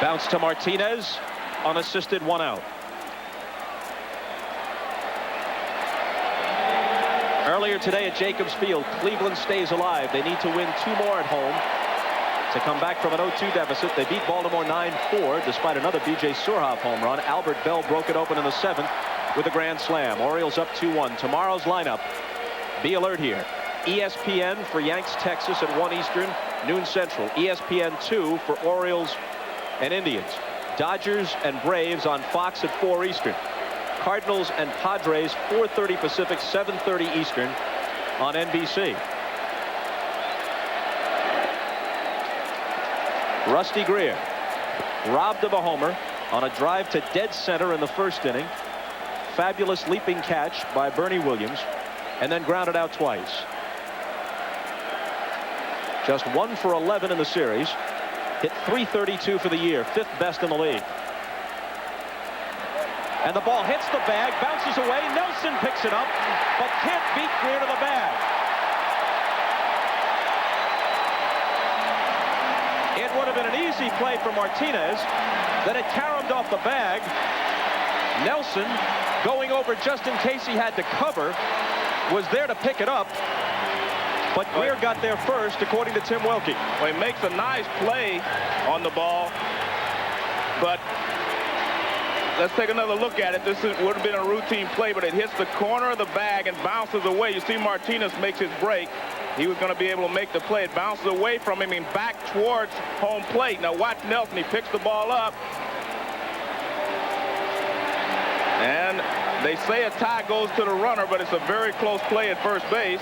Speaker 1: Bounce to Martinez, unassisted, 1 out. Earlier today at Jacobs Field, Cleveland stays alive. They need to win 2 more at home to come back from an 0-2 deficit. They beat Baltimore 9-4 despite another B.J. Surhoff home run. Albert Bell broke it open in the 7th with a grand slam. Orioles up 2-1. Tomorrow's lineup, be alert here. ESPN for Yanks, Texas at 1 Eastern, noon Central. ESPN 2 for Orioles and Indians. Dodgers and Braves on Fox at 4 Eastern. Cardinals and Padres 4:30 Pacific, 7:30 Eastern on NBC. Rusty Greer robbed of a homer on a drive to dead center in the 1st inning. Fabulous leaping catch by Bernie Williams, and then grounded out twice. Just 1 for 11 in the series. Hit .332 for the year, 5th best in the league. And the ball hits the bag, bounces away. Nelson picks it up, but can't beat Greer to the bag. It would have been an easy play for Martinez. Then it caromed off the bag. Nelson, going over just in case he had to cover, was there to pick it up. But Greer got there first, according to Tim Welke.
Speaker 3: Well, he makes a nice play on the ball, but let's take another look at it. This would have been a routine play, but it hits the corner of the bag and bounces away. You see Martinez makes his break. He was going to be able to make the play. It bounces away from him and back towards home plate. Now watch Nelson. He picks the ball up. And they say a tie goes to the runner, but it's a very close play at first base.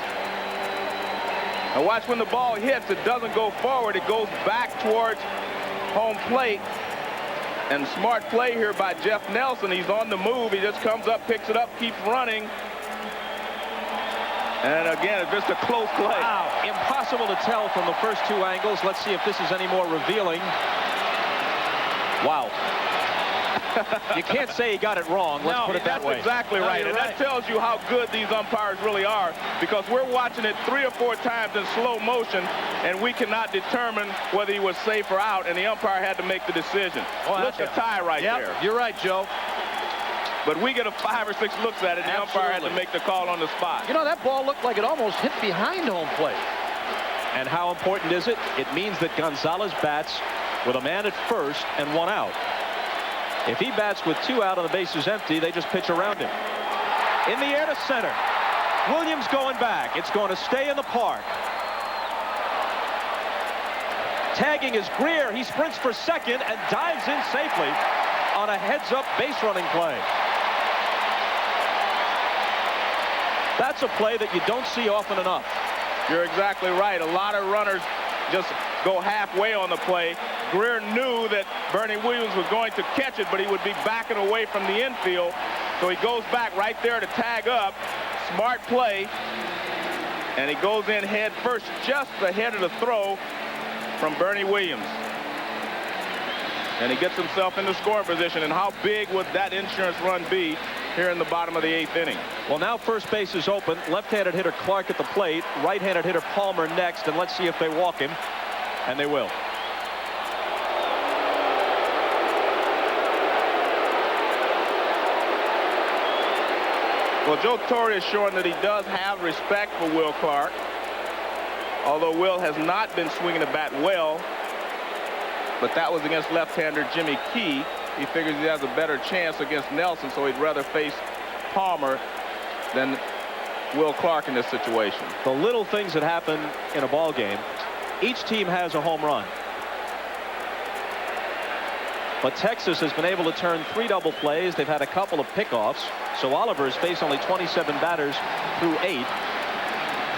Speaker 3: Now watch when the ball hits, it doesn't go forward. It goes back towards home plate. And smart play here by Jeff Nelson. He's on the move. He just comes up, picks it up, keeps running. And again, it's just a close play.
Speaker 1: Wow, impossible to tell from the first 2 angles. Let's see if this is any more revealing. Wow. You can't say he got it wrong. Let's put it that way.
Speaker 3: That's exactly right. And that tells you how good these umpires really are, because we're watching it 3 or 4 times in slow motion, and we cannot determine whether he was safe or out, and the umpire had to make the decision. Look, a tie right there.
Speaker 4: You're right, Joe.
Speaker 3: But we get a 5 or 6 looks at it, and the umpire had to make the call on the spot.
Speaker 4: You know, that ball looked like it almost hit behind home plate.
Speaker 1: And how important is it? It means that Gonzalez bats with a man at first and 1 out. If he bats with 2 out and the base is empty, they just pitch around him. In the air to center. Williams going back. It's going to stay in the park. Tagging is Greer. He sprints for second and dives in safely on a heads-up base running play. That's a play that you don't see often enough.
Speaker 3: You're exactly right. A lot of runners just go halfway on the play. Greer knew that Bernie Williams was going to catch it, but he would be backing away from the infield. So he goes back right there to tag up. Smart play. And he goes in head first, just ahead of the throw from Bernie Williams. And he gets himself into scoring position. And how big would that insurance run be here in the bottom of the 8th inning?
Speaker 1: Well, now first base is open. Left-handed hitter Clark at the plate. Right-handed hitter Palmer next. And let's see if they walk him. And they will.
Speaker 3: Well, Joe Torre is showing that he does have respect for Will Clark. Although Will has not been swinging the bat well. But that was against left-hander Jimmy Key. He figures he has a better chance against Nelson, so he'd rather face Palmer than Will Clark in this situation.
Speaker 1: The little things that happen in a ball game. Each team has a home run. But Texas has been able to turn 3 double plays. They've had a couple of pickoffs. So Oliver has faced only 27 batters through 8.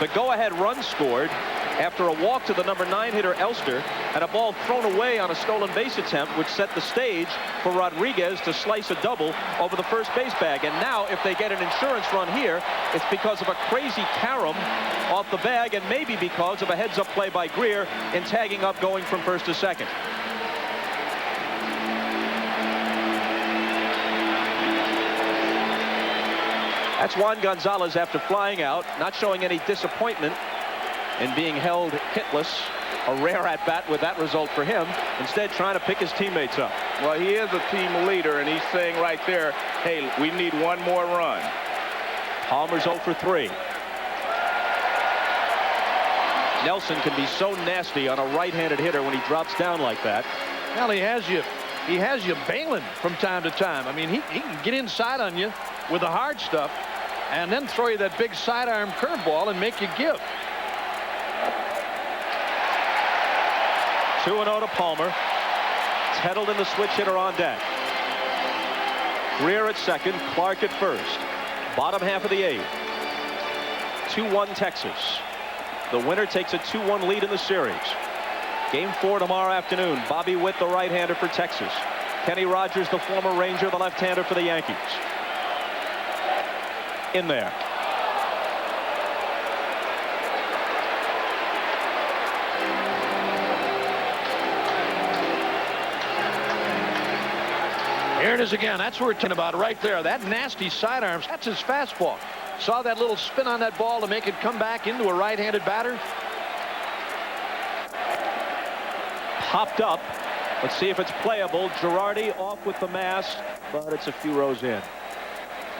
Speaker 1: The go-ahead run scored after a walk to the number 9 hitter Elster and a ball thrown away on a stolen base attempt, which set the stage for Rodriguez to slice a double over the first base bag. And now if they get an insurance run here, it's because of a crazy carom off the bag, and maybe because of a heads-up play by Greer in tagging up going from first to second. That's Juan Gonzalez after flying out, not showing any disappointment in being held hitless. A rare at-bat with that result for him. Instead, trying to pick his teammates up.
Speaker 3: Well, he is a team leader, and he's saying right there, hey, we need 1 more run.
Speaker 1: Palmer's 0 for 3. Nelson can be so nasty on a right-handed hitter when he drops down like that.
Speaker 4: Well, he has you bailing from time to time. I mean, he can get inside on you with the hard stuff and then throw you that big sidearm curveball and make you give.
Speaker 1: 2-0 to Palmer. Tettleton, the switch hitter, on deck. Greer at second, Clark at first. Bottom half of the 8th. 2-1 Texas. The winner takes a 2-1 lead in the series. Game 4 tomorrow afternoon. Bobby Witt, the right-hander for Texas. Kenny Rogers, the former Ranger, the left-hander for the Yankees. In there.
Speaker 4: Here it is again. That's what we're talking about right there. That nasty sidearms. That's his fastball. Saw that little spin on that ball to make it come back into a right-handed batter.
Speaker 1: Popped up. Let's see if it's playable. Girardi off with the mask, but it's a few rows in.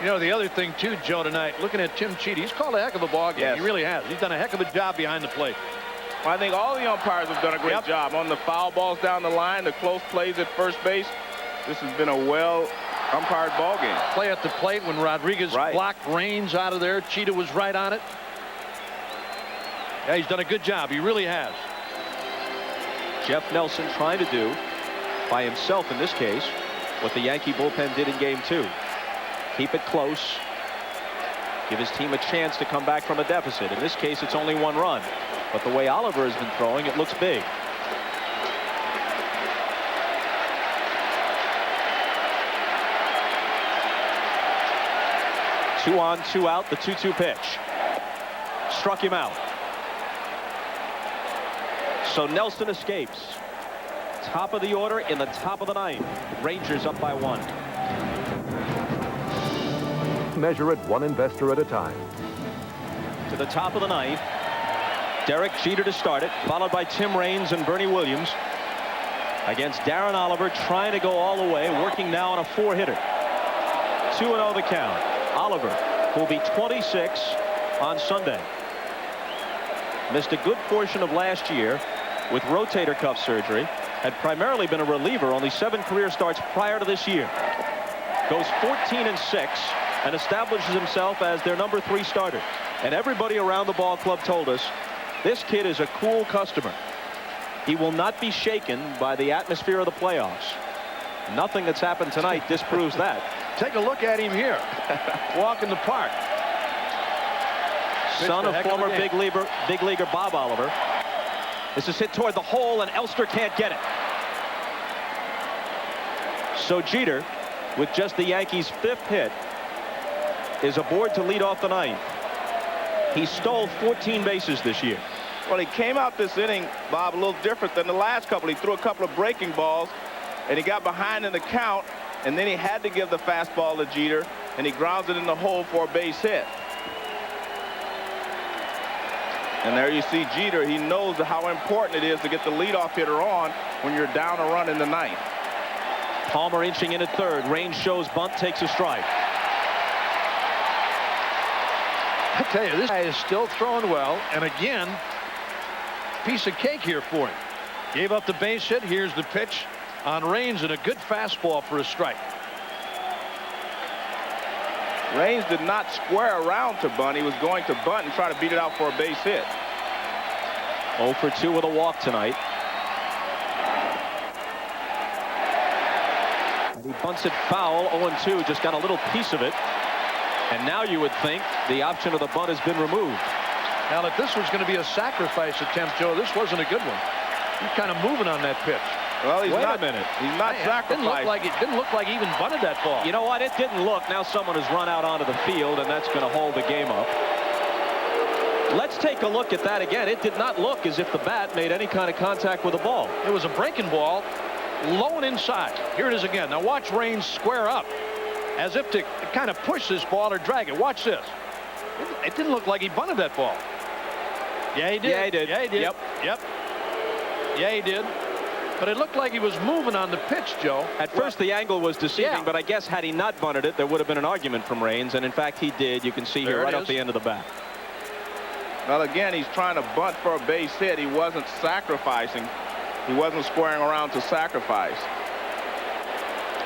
Speaker 4: You know, the other thing, too, Joe, tonight, looking at Tim Cheaty, he's called a heck of a ball game.
Speaker 3: Yes.
Speaker 4: He really has. He's done a heck of a job behind the plate.
Speaker 3: Well, I think all the umpires have done a great job on the foul balls down the line, the close plays at first base. This has been a well-umpired ball game.
Speaker 4: Play at the plate when Rodriguez blocked Raines out of there. Cheetah was right on it. Yeah, he's done a good job. He really has.
Speaker 1: Jeff Nelson trying to do, by himself in this case, what the Yankee bullpen did in Game 2. Keep it close. Give his team a chance to come back from a deficit. In this case, it's only 1 run. But the way Oliver has been throwing, it looks big. Two on, 2 out, the 2-2 pitch. Struck him out. So Nelson escapes. Top of the order in the top of the ninth. Rangers up by 1.
Speaker 2: Measure it one investor at a time.
Speaker 1: To the top of the ninth. Derek Jeter to start it, followed by Tim Raines and Bernie Williams. Against Darren Oliver, trying to go all the way, working now on a 4-hitter. 2-0 the count. Oliver, who will be 26 on Sunday. Missed a good portion of last year with rotator cuff surgery. Had primarily been a reliever, only 7 career starts prior to this year. Goes 14-6 and establishes himself as their number 3 starter. And everybody around the ball club told us this kid is a cool customer. He will not be shaken by the atmosphere of the playoffs. Nothing that's happened tonight disproves that.
Speaker 4: Take a look at him here. Walk in the park.
Speaker 1: Son of former big leaguer Bob Oliver. This is hit toward the hole, and Elster can't get it. So Jeter, with just the Yankees' 5th hit, is aboard to lead off the 9th. He stole 14 bases this year.
Speaker 3: Well, he came out this inning, Bob, a little different than the last couple. He threw a couple of breaking balls, and he got behind in the count, and then he had to give the fastball to Jeter, and he grounds it in the hole for a base hit. And there you see Jeter. He knows how important it is to get the leadoff hitter on when you're down a run in the 9th.
Speaker 1: Palmer inching in at 3rd. Raines shows bunt, takes a strike.
Speaker 4: I tell you, this guy is still throwing well, and again, piece of cake here for him. Gave up the base hit. Here's the pitch on Raines, and a good fastball for a strike.
Speaker 3: Raines did not square around to bunt. He was going to bunt and try to beat it out for a base hit.
Speaker 1: 0 for 2 with a walk tonight. And he bunts it foul. 0-2, just got a little piece of it. And now you would think the option of the bunt has been removed.
Speaker 4: Now, if this was going to be a sacrifice attempt, Joe, this wasn't a good one. He's kind of moving on that pitch.
Speaker 3: Well, he's
Speaker 1: Wait
Speaker 3: not,
Speaker 1: a minute.
Speaker 3: He's not sacrificing.
Speaker 4: It didn't look like he even bunted that ball.
Speaker 1: You know what? It didn't look. Now someone has run out onto the field, and that's going to hold the game up. Let's take a look at that again. It did not look as if the bat made any kind of contact with the ball.
Speaker 4: It was a breaking ball, low and inside. Here it is again. Now watch Raines square up, as if to kind of push this ball or drag it. Watch this. It didn't look like he bunted that ball. Yeah, he did.
Speaker 1: Yeah, he did.
Speaker 4: Yeah, he did.
Speaker 1: Yep.
Speaker 4: Yeah, he did. But it looked like he was moving on the pitch, Joe.
Speaker 1: At first, the angle was deceiving, but I guess had he not bunted it, there would have been an argument from Raines, and in fact, he did. You can see here right off the end of the bat.
Speaker 3: Well, again, he's trying to bunt for a base hit. He wasn't sacrificing. He wasn't squaring around to sacrifice.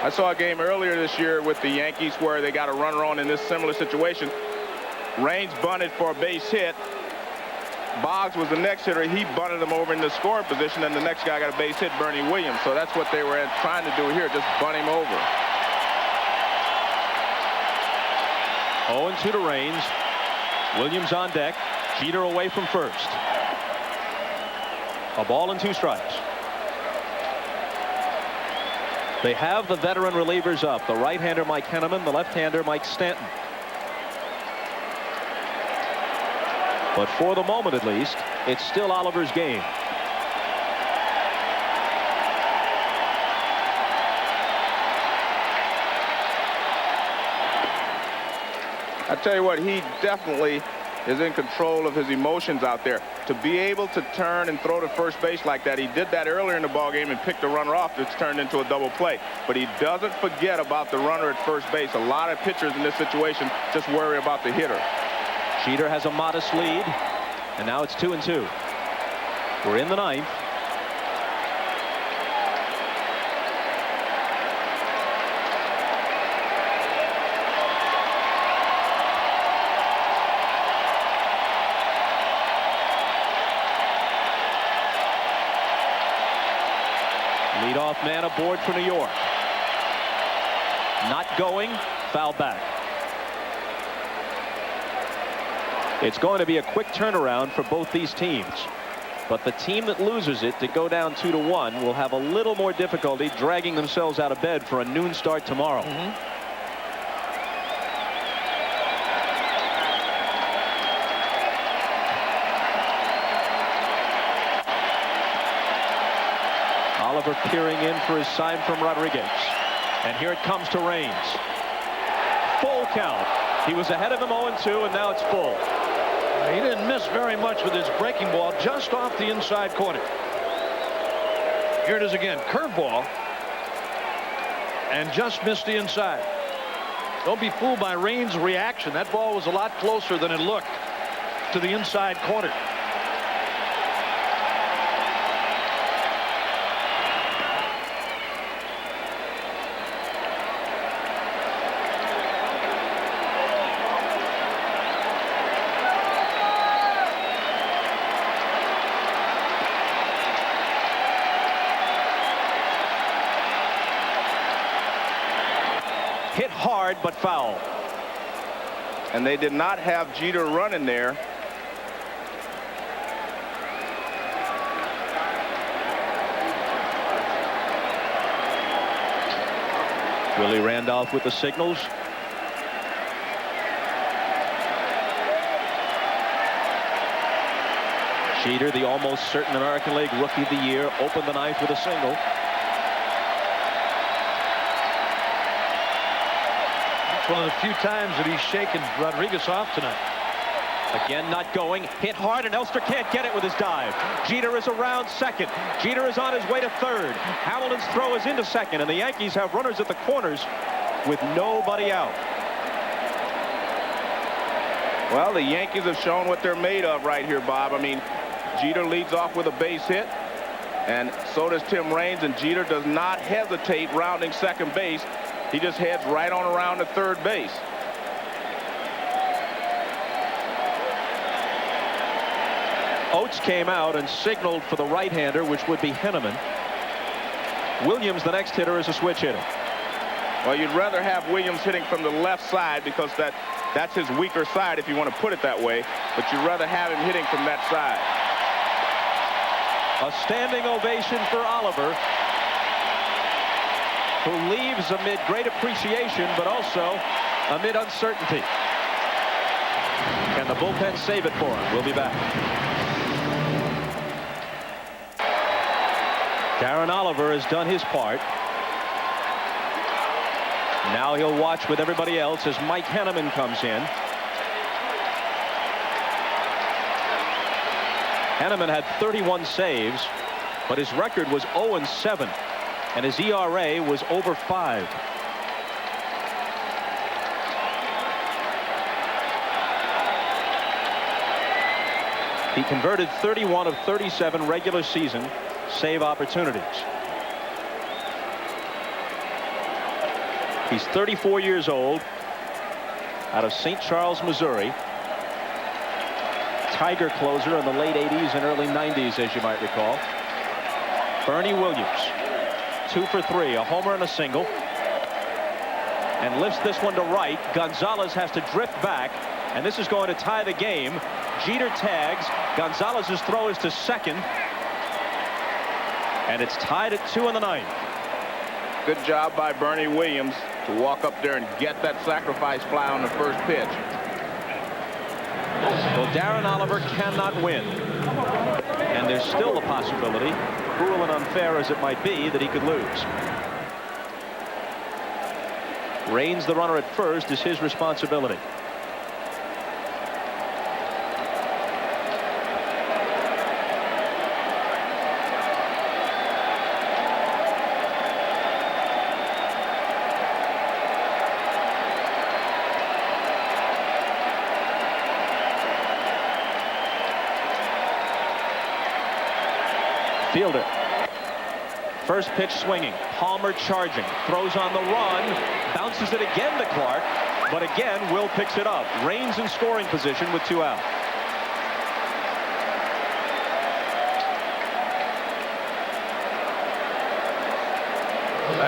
Speaker 3: I saw a game earlier this year with the Yankees where they got a runner on in this similar situation. Raines bunted for a base hit. Boggs was the next hitter. He bunted him over in the scoring position, and the next guy got a base hit, Bernie Williams. So that's what they were trying to do here, just bunt him over.
Speaker 1: 0-2 to Raines. Williams on deck. Jeter away from first. A ball and 2 strikes. They have the veteran relievers up. The right-hander Mike Henneman, the left-hander Mike Stanton. But for the moment, at least, it's still Oliver's game.
Speaker 3: I tell you what, he definitely is in control of his emotions out there. To be able to turn and throw to first base like that, he did that earlier in the ball game and picked the runner off. It's turned into a double play. But he doesn't forget about the runner at first base. A lot of pitchers in this situation just worry about the hitter.
Speaker 1: Jeter has a modest lead, and now it's 2-2. We're in the 9th. Leadoff man aboard for New York. Not going, foul back. It's going to be a quick turnaround for both these teams. But the team that loses it to go down 2-1 will have a little more difficulty dragging themselves out of bed for a noon start tomorrow. Oliver peering in for his sign from Rodriguez. And here it comes to Raines. Full count. He was ahead of him 0-2, and now it's full.
Speaker 4: He didn't miss very much with his breaking ball, just off the inside corner. Here it is again. Curveball. And just missed the inside. Don't be fooled by Raines' reaction. That ball was a lot closer than it looked to the inside corner.
Speaker 1: Hit hard, but foul.
Speaker 3: And they did not have Jeter running there.
Speaker 1: Willie Randolph with the signals. Jeter, the almost certain American League Rookie of the Year, opened the ninth with a single.
Speaker 4: One of the few times that he's shaken Rodriguez off tonight.
Speaker 1: Again, not going. Hit hard, and Elster can't get it with his dive. Jeter is around second. Jeter is on his way to third. Hamilton's throw is into second, and the Yankees have runners at the corners with nobody out.
Speaker 3: Well, the Yankees have shown what they're made of right here, Bob. I mean, Jeter leads off with a base hit, and so does Tim Raines, and Jeter does not hesitate rounding second base. He just heads right on around to third base.
Speaker 1: Oates came out and signaled for the right-hander, which would be Henneman. Williams, the next hitter, is a switch hitter.
Speaker 3: Well, you'd rather have Williams hitting from the left side because that's his weaker side, if you want to put it that way. But you'd rather have him hitting from that side.
Speaker 1: A standing ovation for Oliver, who leaves amid great appreciation, but also amid uncertainty. Can the bullpen save it for him? We'll be back. Darren Oliver has done his part. Now he'll watch with everybody else as Mike Henneman comes in. Henneman had 31 saves, but his record was 0-7. And his ERA was over 5. He converted 31 of 37 regular season save opportunities. He's 34 years old, out of St. Charles, Missouri. Tiger closer in the late 80s and early 90s, as you might recall. Bernie Williams. 2 for 3, a homer and a single, and lifts this one to right. Gonzalez has to drift back, and this is going to tie the game. Jeter tags. Gonzalez's throw is to second, and it's tied at 2 in the ninth.
Speaker 3: Good job by Bernie Williams to walk up there and get that sacrifice fly on the first pitch.
Speaker 1: Well, Darren Oliver cannot win, and there's still a possibility, cruel and unfair as it might be, that he could lose. Raines, the runner at first, is his responsibility. Fielder. First pitch swinging. Palmer charging. Throws on the run. Bounces it again to Clark. But again, Will picks it up. Raines in scoring position with 2 out.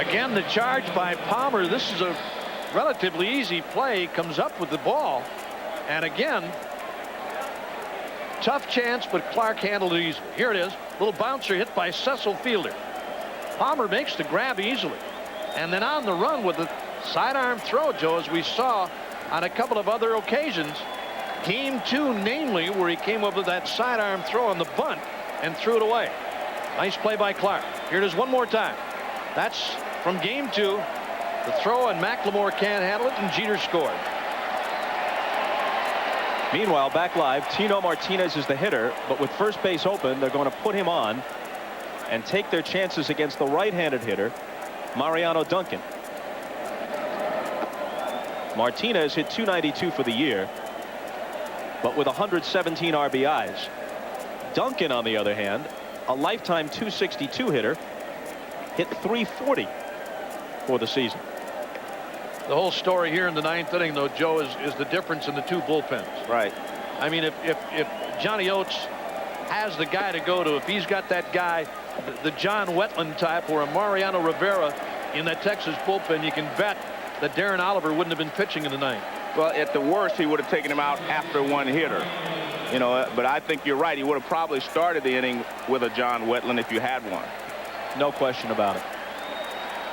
Speaker 4: Again, the charge by Palmer. This is a relatively easy play. Comes up with the ball. And again, tough chance, but Clark handled it easily. Here it is. Little bouncer hit by Cecil Fielder. Palmer makes the grab easily. And then on the run with the sidearm throw, Joe, as we saw on a couple of other occasions. Game 2, namely, where he came up with that sidearm throw on the bunt and threw it away. Nice play by Clark. Here it is one more time. That's from game 2. The throw, and McLemore can't handle it, and Jeter scored.
Speaker 1: Meanwhile, back live, Tino Martinez is the hitter, but with first base open, they're going to put him on and take their chances against the right-handed hitter, Mariano Duncan. Martinez hit .292 for the year, but with 117 RBIs. Duncan, on the other hand, a lifetime .262 hitter, hit .340 for the season.
Speaker 4: The whole story here in the 9th inning, though, Joe, is the difference in the 2 bullpens.
Speaker 1: Right.
Speaker 4: I mean, if Johnny Oates has the guy to go to, if he's got that guy, the John Wetland type or a Mariano Rivera in that Texas bullpen, you can bet that Darren Oliver wouldn't have been pitching in the 9th.
Speaker 3: Well, at the worst, he would have taken him out after one hitter. You know, but I think you're right. He would have probably started the inning with a John Wetland if you had one.
Speaker 1: No question about it.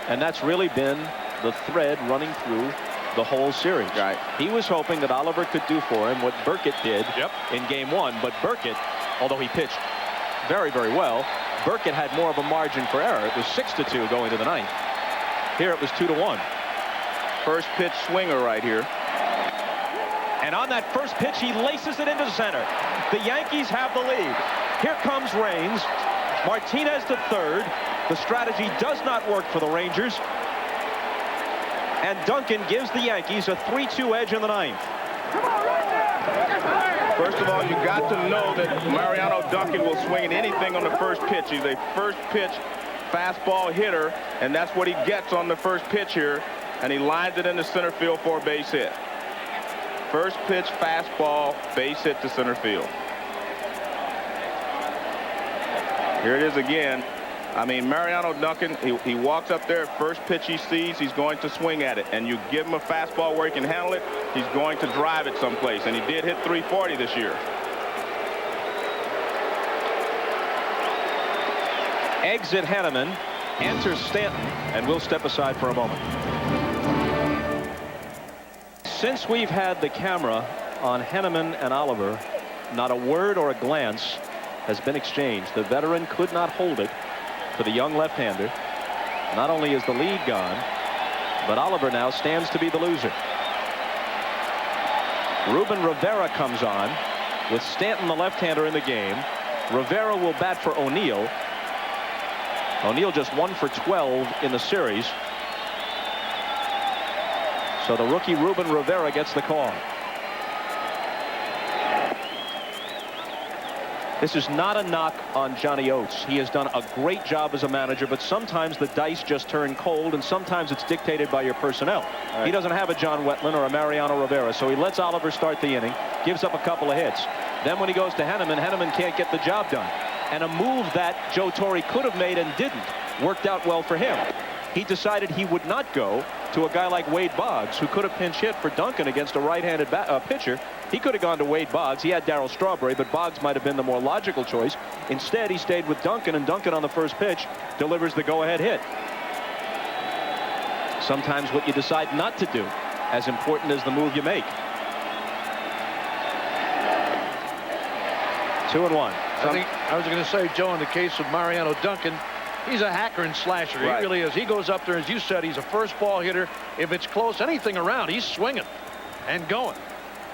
Speaker 1: And that's really been the thread running through the whole series.
Speaker 3: Right.
Speaker 1: He was hoping that Oliver could do for him what Burkett did in game 1, but Burkett, although he pitched very, very well, Burkett had more of a margin for error. It was 6-2 going to the 9th. Here it was 2-1.
Speaker 3: First pitch swinger right here.
Speaker 1: And on that first pitch, he laces it into center. The Yankees have the lead. Here comes Raines. Martinez to third. The strategy does not work for the Rangers. And Duncan gives the Yankees a 3-2 edge in the 9th.
Speaker 3: First of all, you got to know that Mariano Duncan will swing at anything on the first pitch. He's a first pitch fastball hitter, and that's what he gets on the first pitch here. And he lines it into center field for a base hit. First pitch fastball, base hit to center field. Here it is again. I mean, Mariano Duncan, he walks up there, first pitch he sees, he's going to swing at it. And you give him a fastball where he can handle it, he's going to drive it someplace. And he did hit .340 this year.
Speaker 1: Exit Henneman, enters Stanton, and we'll step aside for a moment. Since we've had the camera on Henneman and Oliver, not a word or a glance has been exchanged. The veteran could not hold it for the young left-hander. Not only is the lead gone, but Oliver now stands to be the loser. Ruben Rivera comes on with Stanton, the left-hander, in the game. Rivera will bat for O'Neill. O'Neill just 1 for 12 in the series. So the rookie Ruben Rivera gets the call. This is not a knock on Johnny Oates. He has done a great job as a manager, but sometimes the dice just turn cold, and sometimes it's dictated by your personnel. Right. He doesn't have a John Wetland or a Mariano Rivera, so he lets Oliver start the inning, gives up a couple of hits. Then when he goes to Henneman, Henneman can't get the job done. And a move that Joe Torre could have made and didn't worked out well for him. He decided he would not go to a guy like Wade Boggs, who could have pinch hit for Duncan against a right-handed pitcher. He could have gone to Wade Boggs. He had Darryl Strawberry, but Boggs might have been the more logical choice. Instead, he stayed with Duncan, and Duncan on the first pitch delivers the go-ahead hit. Sometimes what you decide not to do, as important as the move you make. 2-1.
Speaker 4: I was going to say, Joe, in the case of Mariano Duncan, he's a hacker and slasher. Right. He really is. He goes up there, as you said, he's a first ball hitter. If it's close, anything around, he's swinging and going.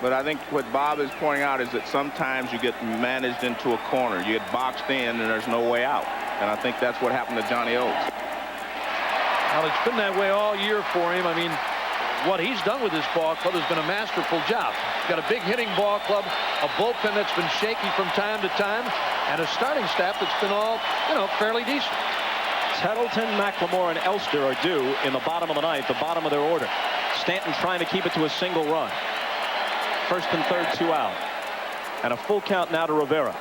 Speaker 3: But I think what Bob is pointing out is that sometimes you get managed into a corner. You get boxed in, and there's no way out. And I think that's what happened to Johnny Oates.
Speaker 4: Well, it's been that way all year for him. I mean, what he's done with this ball club has been a masterful job. He's got a big hitting ball club, a bullpen that's been shaky from time to time, and a starting staff that's been all, fairly decent.
Speaker 1: Tettleton, McLemore, and Elster are due in the bottom of the 9th, the bottom of their order. Stanton trying to keep it to a single run. First and third, 2 out. And a full count now to Rivera.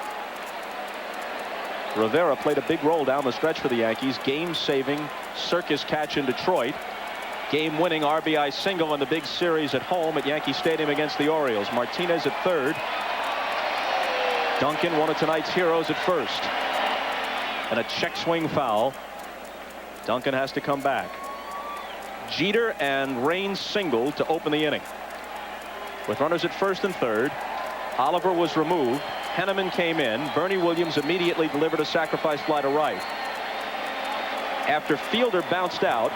Speaker 1: Rivera played a big role down the stretch for the Yankees. Game-saving circus catch in Detroit. Game-winning RBI single in the big series at home at Yankee Stadium against the Orioles. Martinez at third. Duncan, one of tonight's heroes, at first. And a check swing foul. Duncan has to come back. Jeter and Raines single to open the inning. With runners at first and third, Oliver was removed. Henneman came in. Bernie Williams immediately delivered a sacrifice fly to right. After Fielder bounced out,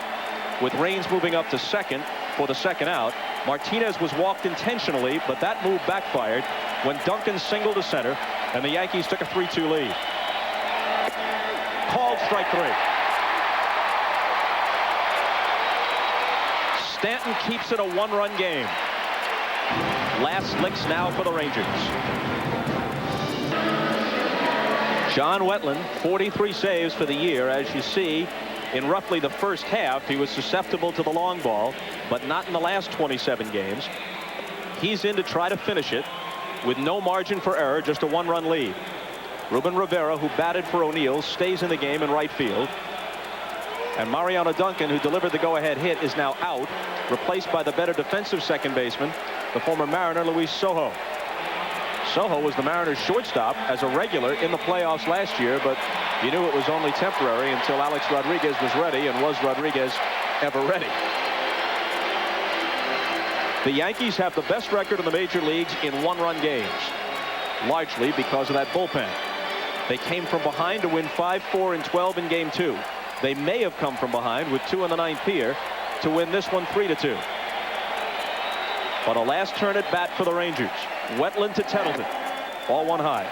Speaker 1: with Raines moving up to second for the second out, Martinez was walked intentionally, but that move backfired when Duncan singled to center, and the Yankees took a 3-2 lead. Called strike 3. Stanton keeps it a one-run game. Last licks now for the Rangers. John Wetland, 43 saves for the year. As you see, in roughly the first half, he was susceptible to the long ball, but not in the last 27 games. He's in to try to finish it with no margin for error, just a one-run lead. Ruben Rivera, who batted for O'Neill, stays in the game in right field. And Mariano Duncan, who delivered the go-ahead hit, is now out, replaced by the better defensive second baseman, the former Mariner, Luis Sojo. Sojo was the Mariners' shortstop as a regular in the playoffs last year, but you knew it was only temporary until Alex Rodriguez was ready, and was Rodriguez ever ready? The Yankees have the best record in the major leagues in one-run games, largely because of that bullpen. They came from behind to win 5-4 and 12 in Game 2. They may have come from behind with 2 in the 9th here to win this one 3-2. But a last turn at bat for the Rangers. Wetland to Tettleton. Ball one high.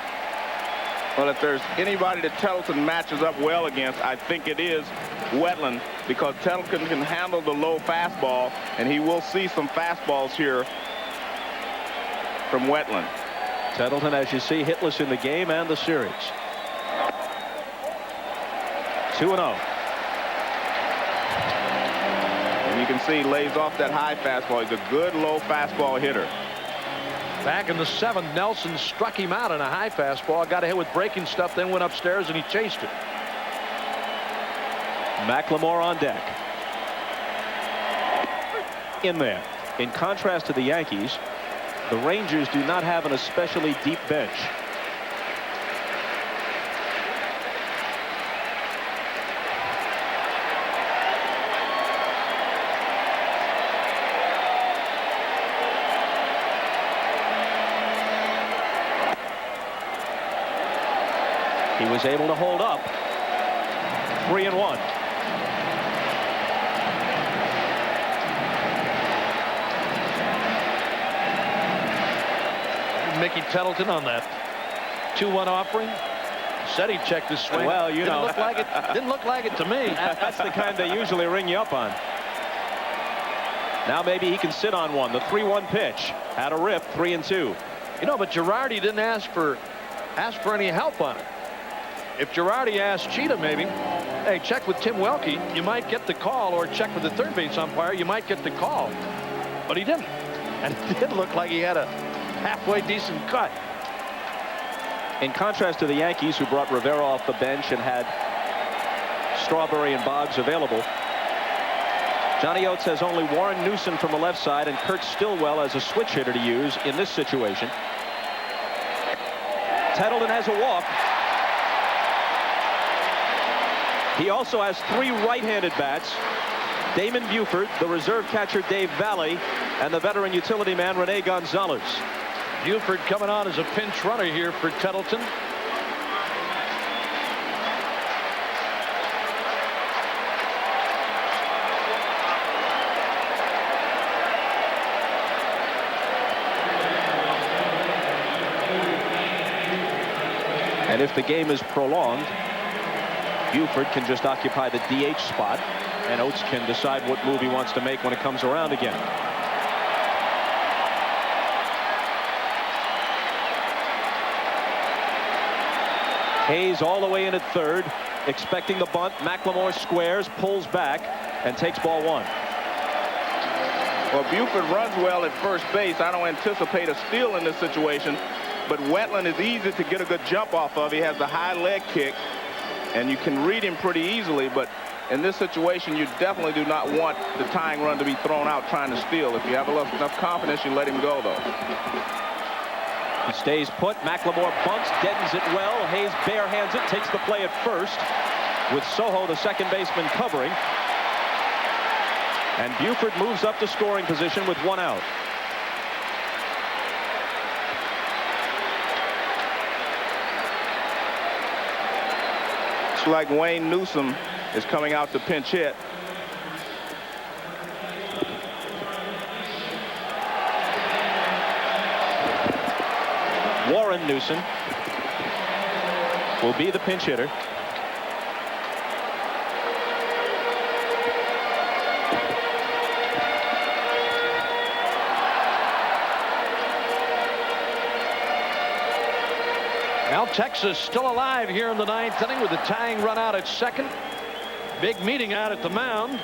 Speaker 3: Well, if there's anybody that Tettleton matches up well against, I think it is Wetland, because Tettleton can handle the low fastball, and he will see some fastballs here from Wetland.
Speaker 1: Tettleton, as you see, hitless in the game and the series. 2-0.
Speaker 3: And you can see he lays off that high fastball. He's a good low fastball hitter.
Speaker 4: Back in the 7th, Nelson struck him out on a high fastball, got a hit with breaking stuff, then went upstairs and he chased it.
Speaker 1: McLemore on deck. In there. In contrast to the Yankees, the Rangers do not have an especially deep bench. He was able to hold up. 3-1.
Speaker 4: Mickey Tettleton on that 2-1 offering. Said he checked his swing.
Speaker 1: Well, you know,
Speaker 4: didn't look like it to me.
Speaker 1: That's the kind they usually ring you up on. Now maybe he can sit on one. The 3-1 pitch had a rip. 3-2.
Speaker 4: You know, but Girardi didn't ask for any help on it. If Girardi asked Cheetah, maybe, hey, check with Tim Welke, you might get the call, or check with the third base umpire, you might get the call. But he didn't. And it did look like he had a halfway decent cut.
Speaker 1: In contrast to the Yankees, who brought Rivera off the bench and had Strawberry and Boggs available, Johnny Oates has only Warren Newson from the left side and Kurt Stillwell as a switch hitter to use in this situation. Tettleton has a walk. He also has 3 right-handed bats. Damon Buford, the reserve catcher Dave Valley, and the veteran utility man Rene Gonzalez.
Speaker 4: Buford coming on as a pinch runner here for Tettleton.
Speaker 1: And if the game is prolonged, Buford can just occupy the DH spot, and Oates can decide what move he wants to make when it comes around again. Hayes all the way in at third, expecting the bunt. McLemore squares, pulls back, and takes ball 1.
Speaker 3: Well, Buford runs well at first base. I don't anticipate a steal in this situation, but Wetland is easy to get a good jump off of. He has the high leg kick, and you can read him pretty easily, but in this situation, you definitely do not want the tying run to be thrown out trying to steal. If you have enough confidence, you let him go, though.
Speaker 1: He stays put. McLemore bunts, deadens it well. Hayes barehands it, takes the play at first, with Sojo, the second baseman, covering. And Buford moves up to scoring position with 1 out.
Speaker 3: Looks like Wayne Newsom is coming out to pinch hit.
Speaker 1: Warren Newsom will be the pinch hitter.
Speaker 4: Well, Texas still alive here in the 9th inning with the tying run out at second. Big meeting out at the mound.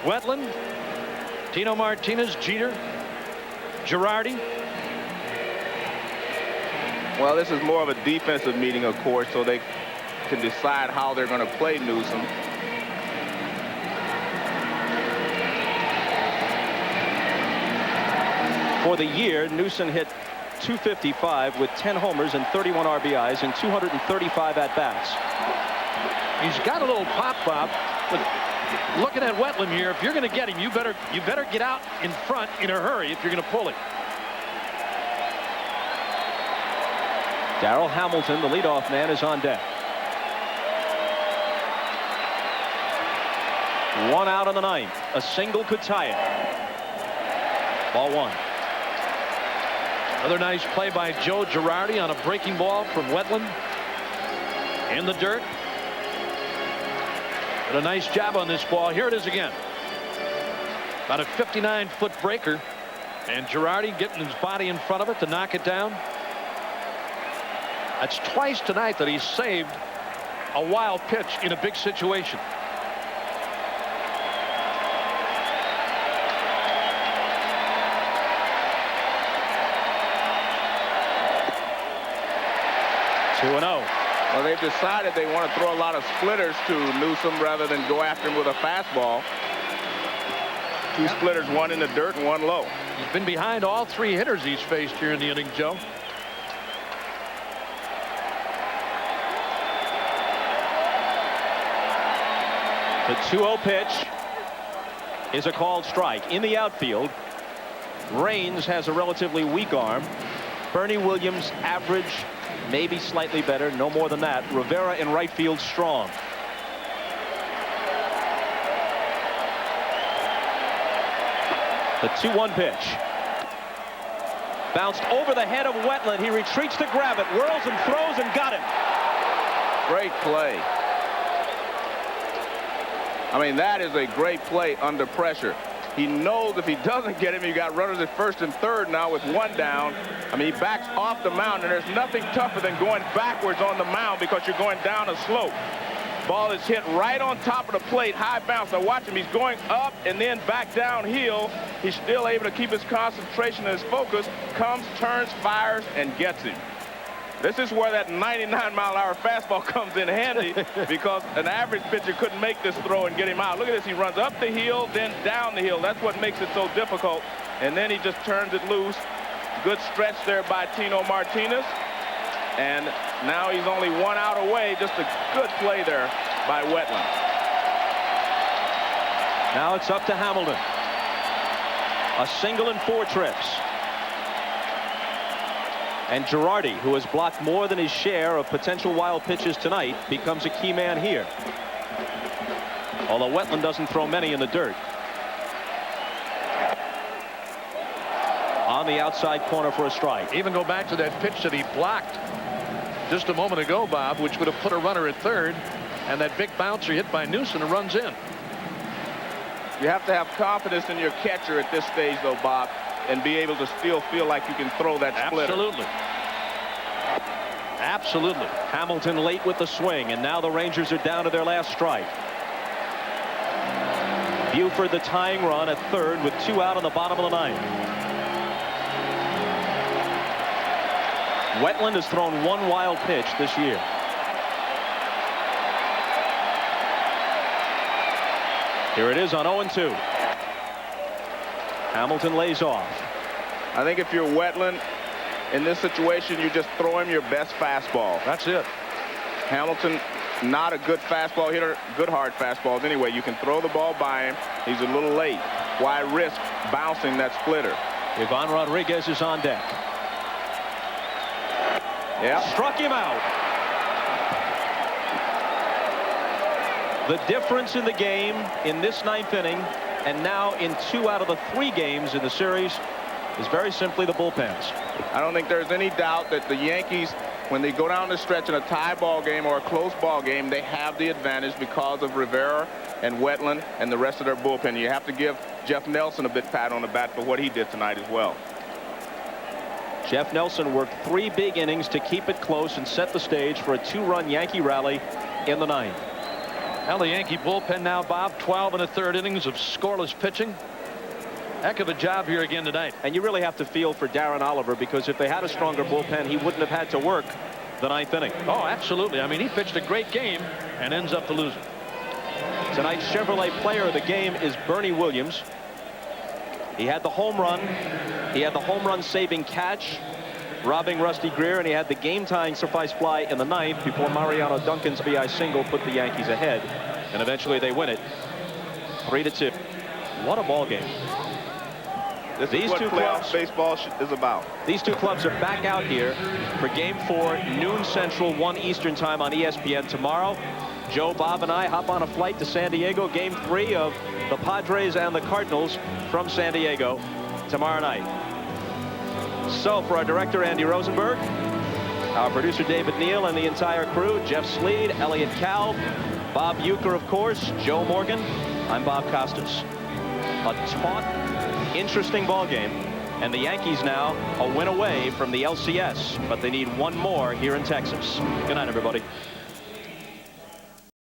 Speaker 4: Wetland, Tino Martinez, Jeter, Girardi.
Speaker 3: Well, this is more of a defensive meeting, of course, so they can decide how they're going to play Newsom.
Speaker 1: For the year, Newsom hit .255 with 10 homers and 31 RBIs and 235 at-bats.
Speaker 4: He's got a little pop, Bob, but looking at Wetland here, if you're going to get him, you better get out in front in a hurry if you're going to pull him.
Speaker 1: Darrell Hamilton, the leadoff man, is on deck. 1 out in the 9th. A single could tie it. Ball 1.
Speaker 4: Another nice play by Joe Girardi on a breaking ball from Wetland in the dirt. Did a nice job on this ball. Here it is again. About a 59-foot breaker, and Girardi getting his body in front of it to knock it down. That's twice tonight that he's saved a wild pitch in a big situation.
Speaker 3: Well, they've decided they want to throw a lot of splitters to Newsom rather than go after him with a fastball. 2 splitters, 1 in the dirt and 1 low.
Speaker 4: He's been behind all 3 hitters he's faced here in the inning, Joe.
Speaker 1: The 2-0 pitch is a called strike. In the outfield, Raines has a relatively weak arm. Bernie Williams average, maybe slightly better, no more than that. Rivera in right field strong. The 2-1 pitch. Bounced over the head of Wetland. He retreats to grab it, whirls and throws and got him.
Speaker 3: Great play. I mean, that is a great play under pressure. He knows if he doesn't get him, you got runners at first and third now with 1 down. I mean, he backs off the mound, and there's nothing tougher than going backwards on the mound because you're going down a slope. Ball is hit right on top of the plate, high bounce. Now watch him, he's going up and then back downhill. He's still able to keep his concentration and his focus. Comes, turns, fires, and gets him. This is where that 99-mile-an-hour fastball comes in handy because an average pitcher couldn't make this throw and get him out. Look at this. He runs up the hill, then down the hill. That's what makes it so difficult. And then he just turns it loose. Good stretch there by Tino Martinez. And now he's only 1 out away. Just a good play there by Wetland.
Speaker 1: Now it's up to Hamilton. A single and 4 trips. And Girardi, who has blocked more than his share of potential wild pitches tonight, becomes a key man here. Although Wetland doesn't throw many in the dirt. On the outside corner for a strike.
Speaker 4: Even go back to that pitch that he blocked just a moment ago, Bob, which would have put a runner at third, and that big bouncer hit by Newsom and runs in.
Speaker 3: You have to have confidence in your catcher at this stage, though, Bob, and be able to still feel like you can throw that splitter.
Speaker 4: Absolutely.
Speaker 1: Absolutely. Hamilton late with the swing, and now the Rangers are down to their last strike. Buford the tying run at third with 2 out on the bottom of the 9th. Wetland has thrown 1 wild pitch this year. Here it is on 0-2. Hamilton lays off.
Speaker 3: I think if you're Wetland in this situation, you just throw him your best fastball.
Speaker 4: That's it.
Speaker 3: Hamilton, not a good fastball hitter, good hard fastballs anyway. You can throw the ball by him. He's a little late. Why risk bouncing that splitter?
Speaker 1: Ivan Rodriguez is on deck.
Speaker 3: Yeah.
Speaker 1: Struck him out. The difference in the game in this 9th inning and now in 2 out of the 3 games in the series is very simply the bullpens.
Speaker 3: I don't think there's any doubt that the Yankees, when they go down the stretch in a tie ball game or a close ball game, they have the advantage because of Rivera and Wetland and the rest of their bullpen. You have to give Jeff Nelson a big pat on the back for what he did tonight as well.
Speaker 1: Jeff Nelson worked 3 big innings to keep it close and set the stage for a 2-run Yankee rally in the 9th.
Speaker 4: Now the Yankee bullpen now, Bob, 12 1/3 innings of scoreless pitching. Heck of a job here again tonight.
Speaker 1: And you really have to feel for Darren Oliver, because if they had a stronger bullpen, he wouldn't have had to work the 9th inning.
Speaker 4: Oh, absolutely. I mean, he pitched a great game and ends up the loser.
Speaker 1: Tonight's Chevrolet player of the game is Bernie Williams. He had the home run. He had the home run saving catch, robbing Rusty Greer, and he had the game-tying suffice fly in the 9th before Mariano Duncan's BI single put the Yankees ahead. And eventually they win it 3-2. What a ball game.
Speaker 3: This is what playoff baseball is about.
Speaker 1: These 2 clubs are back out here for Game 4, noon Central, 1 Eastern time on ESPN tomorrow. Joe, Bob, and I hop on a flight to San Diego. Game 3 of the Padres and the Cardinals from San Diego tomorrow night. So for our director, Andy Rosenberg, our producer, David Neal, and the entire crew, Jeff Sleed, Elliot Kalb, Bob Uecker, of course, Joe Morgan, I'm Bob Costas. A taut, interesting ball game, and the Yankees now a win away from the LCS, but they need 1 more here in Texas. Good night, everybody.